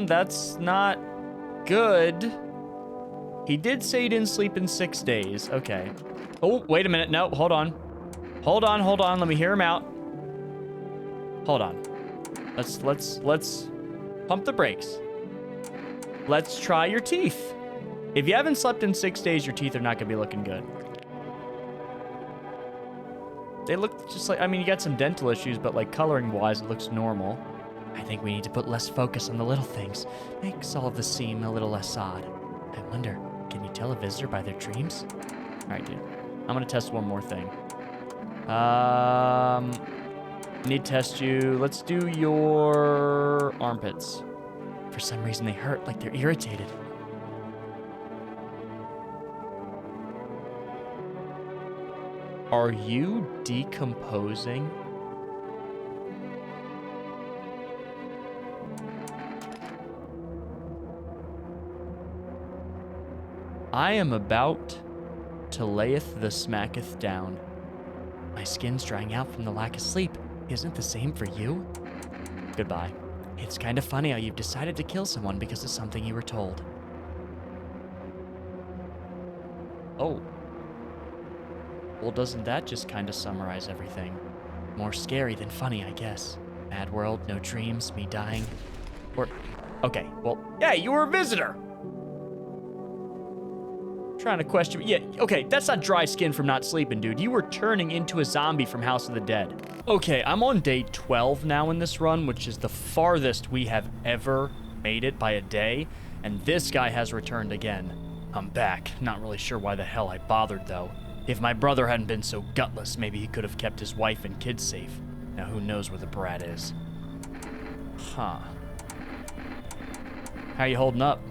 That's not good. He did say he didn't sleep in 6 days. Okay. Oh, wait a minute. No, hold on. Hold on. Let me hear him out. Hold on. Let's pump the brakes. Let's try your teeth. If you haven't slept in 6 days, your teeth are not gonna be looking good. They look just like, I mean, you got some dental issues, but like coloring wise, it looks normal. I think we need to put less focus on the little things. Makes all of this seem a little less odd. I wonder, can you tell a visitor by their dreams? All right, dude. I'm gonna test one more thing. Need to test you. Let's do your armpits. For some reason, they hurt, like they're irritated. Are you decomposing? I am about to layeth the smacketh down. My skin's drying out from the lack of sleep. Isn't the same for you? Goodbye. It's kind of funny how you've decided to kill someone because of something you were told. Oh. Well, doesn't that just kind of summarize everything? More scary than funny, I guess. Mad world, no dreams, me dying. Or, okay, well, yeah, you were a visitor! Trying to question, yeah, okay, that's not dry skin from not sleeping, dude. You were turning into a zombie from House of the Dead. Okay, I'm on day 12 now in this run, which is the farthest we have ever made it by a day, and this guy has returned again. I'm back. Not really sure why the hell I bothered, though. If my brother hadn't been so gutless, maybe he could have kept his wife and kids safe. Now who knows where the brat is. Huh. How you holding up?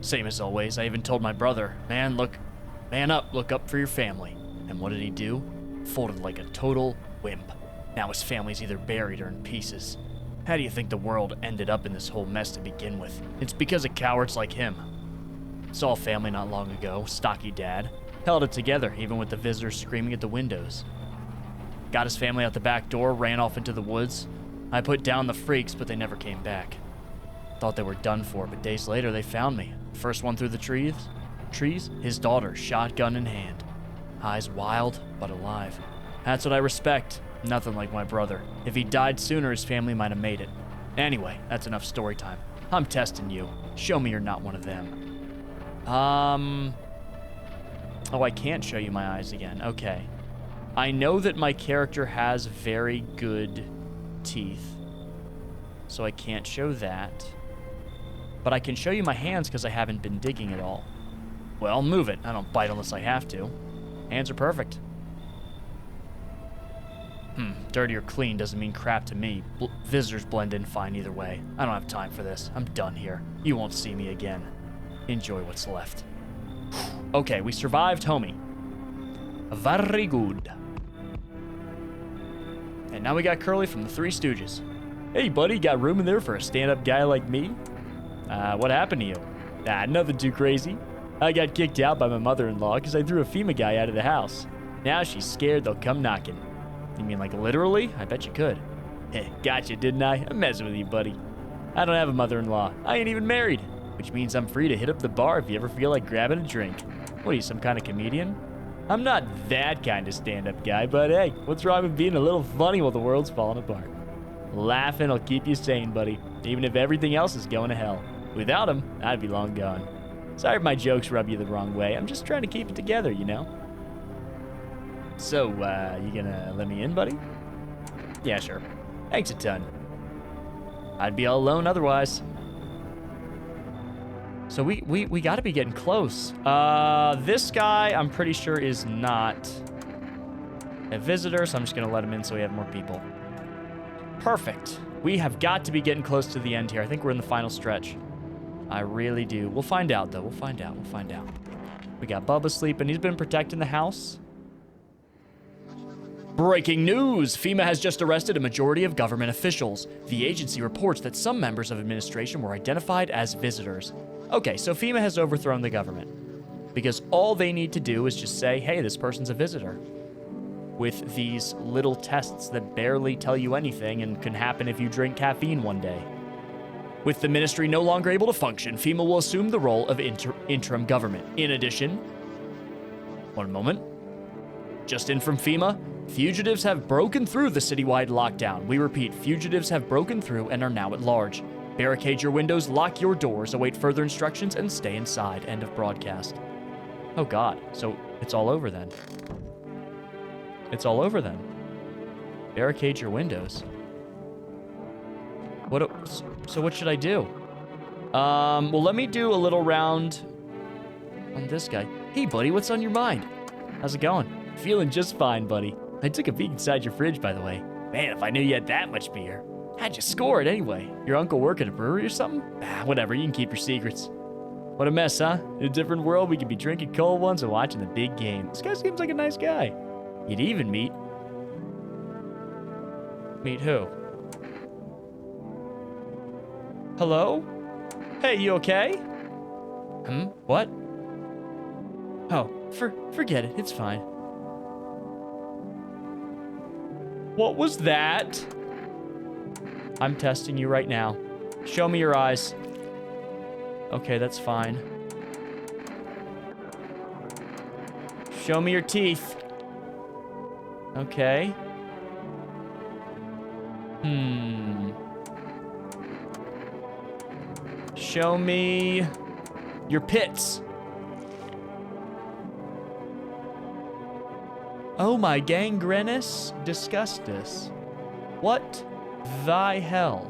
Same as always. I even told my brother, man up, look up for your family. And what did he do? Folded like a total wimp. Now his family's either buried or in pieces. How do you think the world ended up in this whole mess to begin with? It's because of cowards like him. Saw a family not long ago, stocky dad. Held it together, even with the visitors screaming at the windows. Got his family out the back door, ran off into the woods. I put down the freaks, but they never came back. Thought they were done for, but days later they found me. First one through the trees, his daughter, shotgun in hand. Eyes wild, but alive. That's what I respect. Nothing like my brother. If he died sooner, his family might have made it. Anyway, that's enough story time. I'm testing you. Show me you're not one of them. Oh, I can't show you my eyes again. Okay. I know that my character has very good teeth, so I can't show that. But I can show you my hands because I haven't been digging at all. Well, move it. I don't bite unless I have to. Hands are perfect. Dirty or clean doesn't mean crap to me. Visitors blend in fine either way. I don't have time for this. I'm done here. You won't see me again. Enjoy what's left. Okay, we survived, homie. Very good. And now we got Curly from the Three Stooges. Hey, buddy, got room in there for a stand-up guy like me? What happened to you? Nothing too crazy. I got kicked out by my mother-in-law because I threw a FEMA guy out of the house. Now she's scared they'll come knocking. You mean like literally? I bet you could. Gotcha, didn't I? I'm messing with you, buddy. I don't have a mother-in-law. I ain't even married. Which means I'm free to hit up the bar if you ever feel like grabbing a drink. What are you, some kind of comedian? I'm not that kind of stand-up guy, but hey, what's wrong with being a little funny while the world's falling apart? Laughing will keep you sane, buddy, even if everything else is going to hell. Without him, I'd be long gone. Sorry if my jokes rub you the wrong way. I'm just trying to keep it together, you know? So, you gonna let me in, buddy? Yeah, sure. Thanks a ton. I'd be all alone otherwise. So we gotta be getting close. This guy, I'm pretty sure, is not a visitor, so I'm just gonna let him in so we have more people. Perfect. We have got to be getting close to the end here. I think we're in the final stretch. I really do. We'll find out, though. We'll find out. We got Bubba sleeping. He's been protecting the house. Breaking news! FEMA has just arrested a majority of government officials. The agency reports that some members of administration were identified as visitors. Okay, so FEMA has overthrown the government. Because all they need to do is just say, hey, this person's a visitor. With these little tests that barely tell you anything and can happen if you drink caffeine one day. With the ministry no longer able to function, FEMA will assume the role of interim government. In addition, one moment. Just in from FEMA, fugitives have broken through the citywide lockdown. We repeat, fugitives have broken through and are now at large. Barricade your windows, lock your doors, await further instructions, and stay inside. End of broadcast. Oh God, so it's all over then. It's all over then. Barricade your windows. So what should I do? Well, let me do a little round on this guy. Hey, buddy, what's on your mind? How's it going? Feeling just fine, buddy. I took a peek inside your fridge, by the way. Man, if I knew you had that much beer. How'd you score it anyway? Your uncle work at a brewery or something? Whatever, you can keep your secrets. What a mess, huh? In a different world, we could be drinking cold ones and watching the big game. This guy seems like a nice guy. You'd even meet... Meet who? Hello? Hey, you okay? What? Oh, forget it. It's fine. What was that? I'm testing you right now. Show me your eyes. Okay, that's fine. Show me your teeth. Okay. Show me your pits. Oh my gangrenous disgustus. What the hell?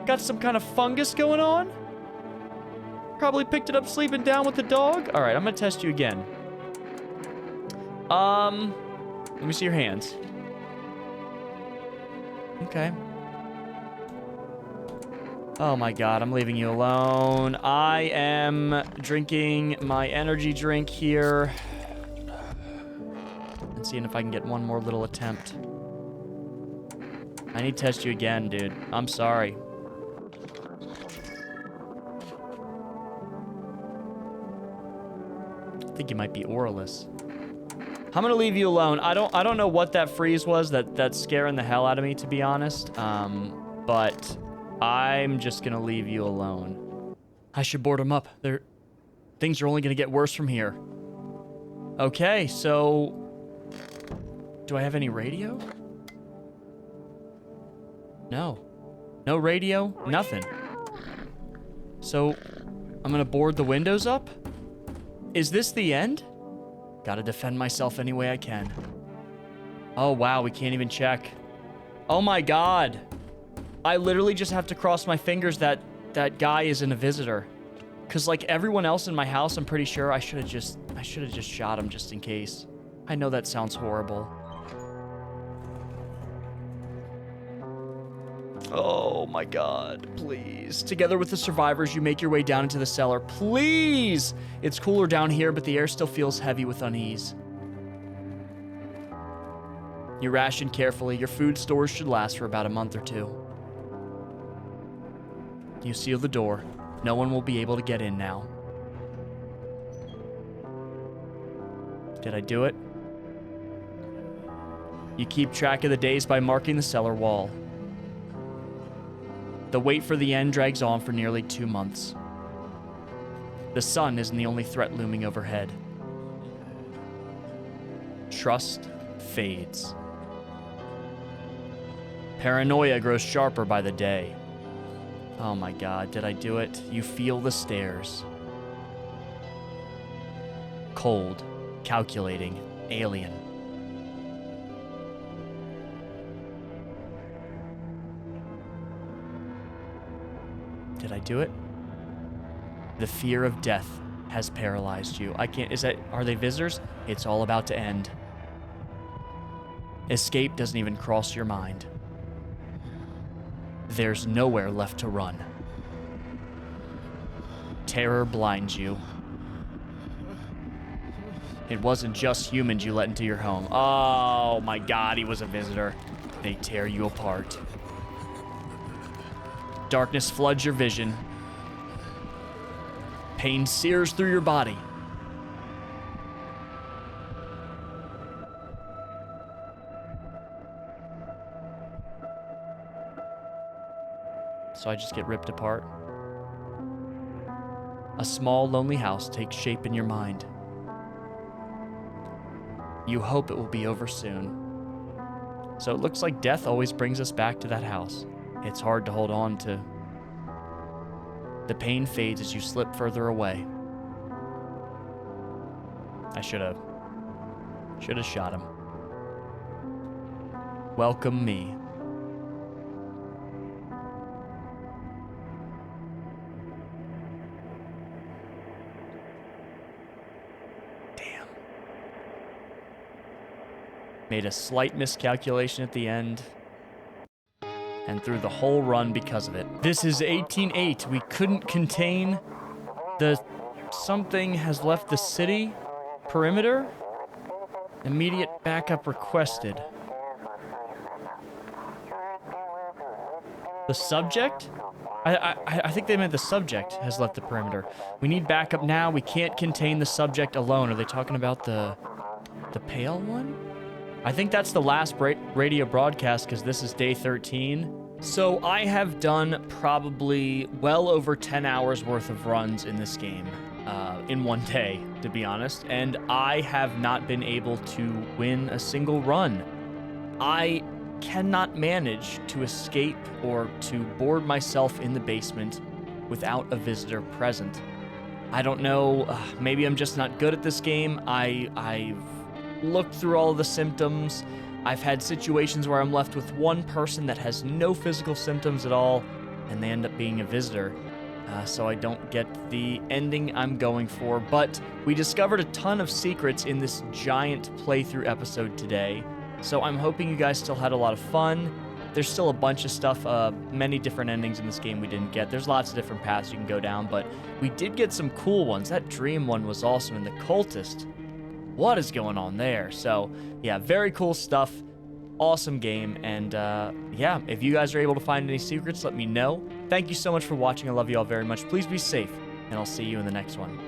Got some kind of fungus going on? Probably picked it up sleeping down with the dog. All right, I'm gonna test you again. Let me see your hands. Okay. Oh my God, I'm leaving you alone. I am drinking my energy drink here. And seeing if I can get one more little attempt. I need to test you again, dude. I'm sorry. I think you might be oralist. I'm gonna leave you alone. I don't know what that freeze was that's scaring the hell out of me, to be honest. But I'm just gonna leave you alone. I should board him up. Things are only gonna get worse from here. Okay, so do I have any radio? No. No radio, nothing. So I'm gonna board the windows up? Is this the end? Gotta defend myself any way I can. Oh, wow, we can't even check. Oh my God. I literally just have to cross my fingers that guy isn't a visitor. Cause like everyone else in my house, I'm pretty sure I should have just shot him just in case. I know that sounds horrible. Oh my God, please. Together with the survivors, you make your way down into the cellar. Please! It's cooler down here, but the air still feels heavy with unease. You ration carefully. Your food stores should last for about a month or two. You seal the door. No one will be able to get in now. Did I do it? You keep track of the days by marking the cellar wall. The wait for the end drags on for nearly 2 months. The sun isn't the only threat looming overhead. Trust fades. Paranoia grows sharper by the day. Oh my God, did I do it? You feel the stares. Cold, calculating, alien. Did I do it? The fear of death has paralyzed you. Are they visitors? It's all about to end. Escape doesn't even cross your mind. There's nowhere left to run. Terror blinds you. It wasn't just humans you let into your home. Oh my God, he was a visitor. They tear you apart. Darkness floods your vision. Pain sears through your body. So I just get ripped apart. A small, lonely house takes shape in your mind. You hope it will be over soon. So it looks like death always brings us back to that house. It's hard to hold on to. The pain fades as you slip further away. I should have shot him. Welcome me. Damn. Made a slight miscalculation at the end. And through the whole run because of it. This is 18-8. We couldn't contain the... Something has left the city perimeter. Immediate backup requested. The subject? I think they meant the subject has left the perimeter. We need backup now. We can't contain the subject alone. Are they talking about the pale one? I think that's the last radio broadcast because this is day 13. So I have done probably well over 10 hours worth of runs in this game in one day, to be honest, and I have not been able to win a single run. I cannot manage to escape or to board myself in the basement without a visitor present. I don't know, maybe I'm just not good at this game. I've looked through all of the symptoms. I've had situations where I'm left with one person that has no physical symptoms at all, and they end up being a visitor. So I don't get the ending I'm going for, but we discovered a ton of secrets in this giant playthrough episode today, so I'm hoping you guys still had a lot of fun. There's still a bunch of stuff, many different endings in this game we didn't get. There's lots of different paths you can go down, but we did get some cool ones. That dream one was awesome, and the cultist. What is going on there? So, yeah, very cool stuff. Awesome game, and yeah, if you guys are able to find any secrets, let me know. Thank you so much for watching. I love you all very much. Please be safe, and I'll see you in the next one.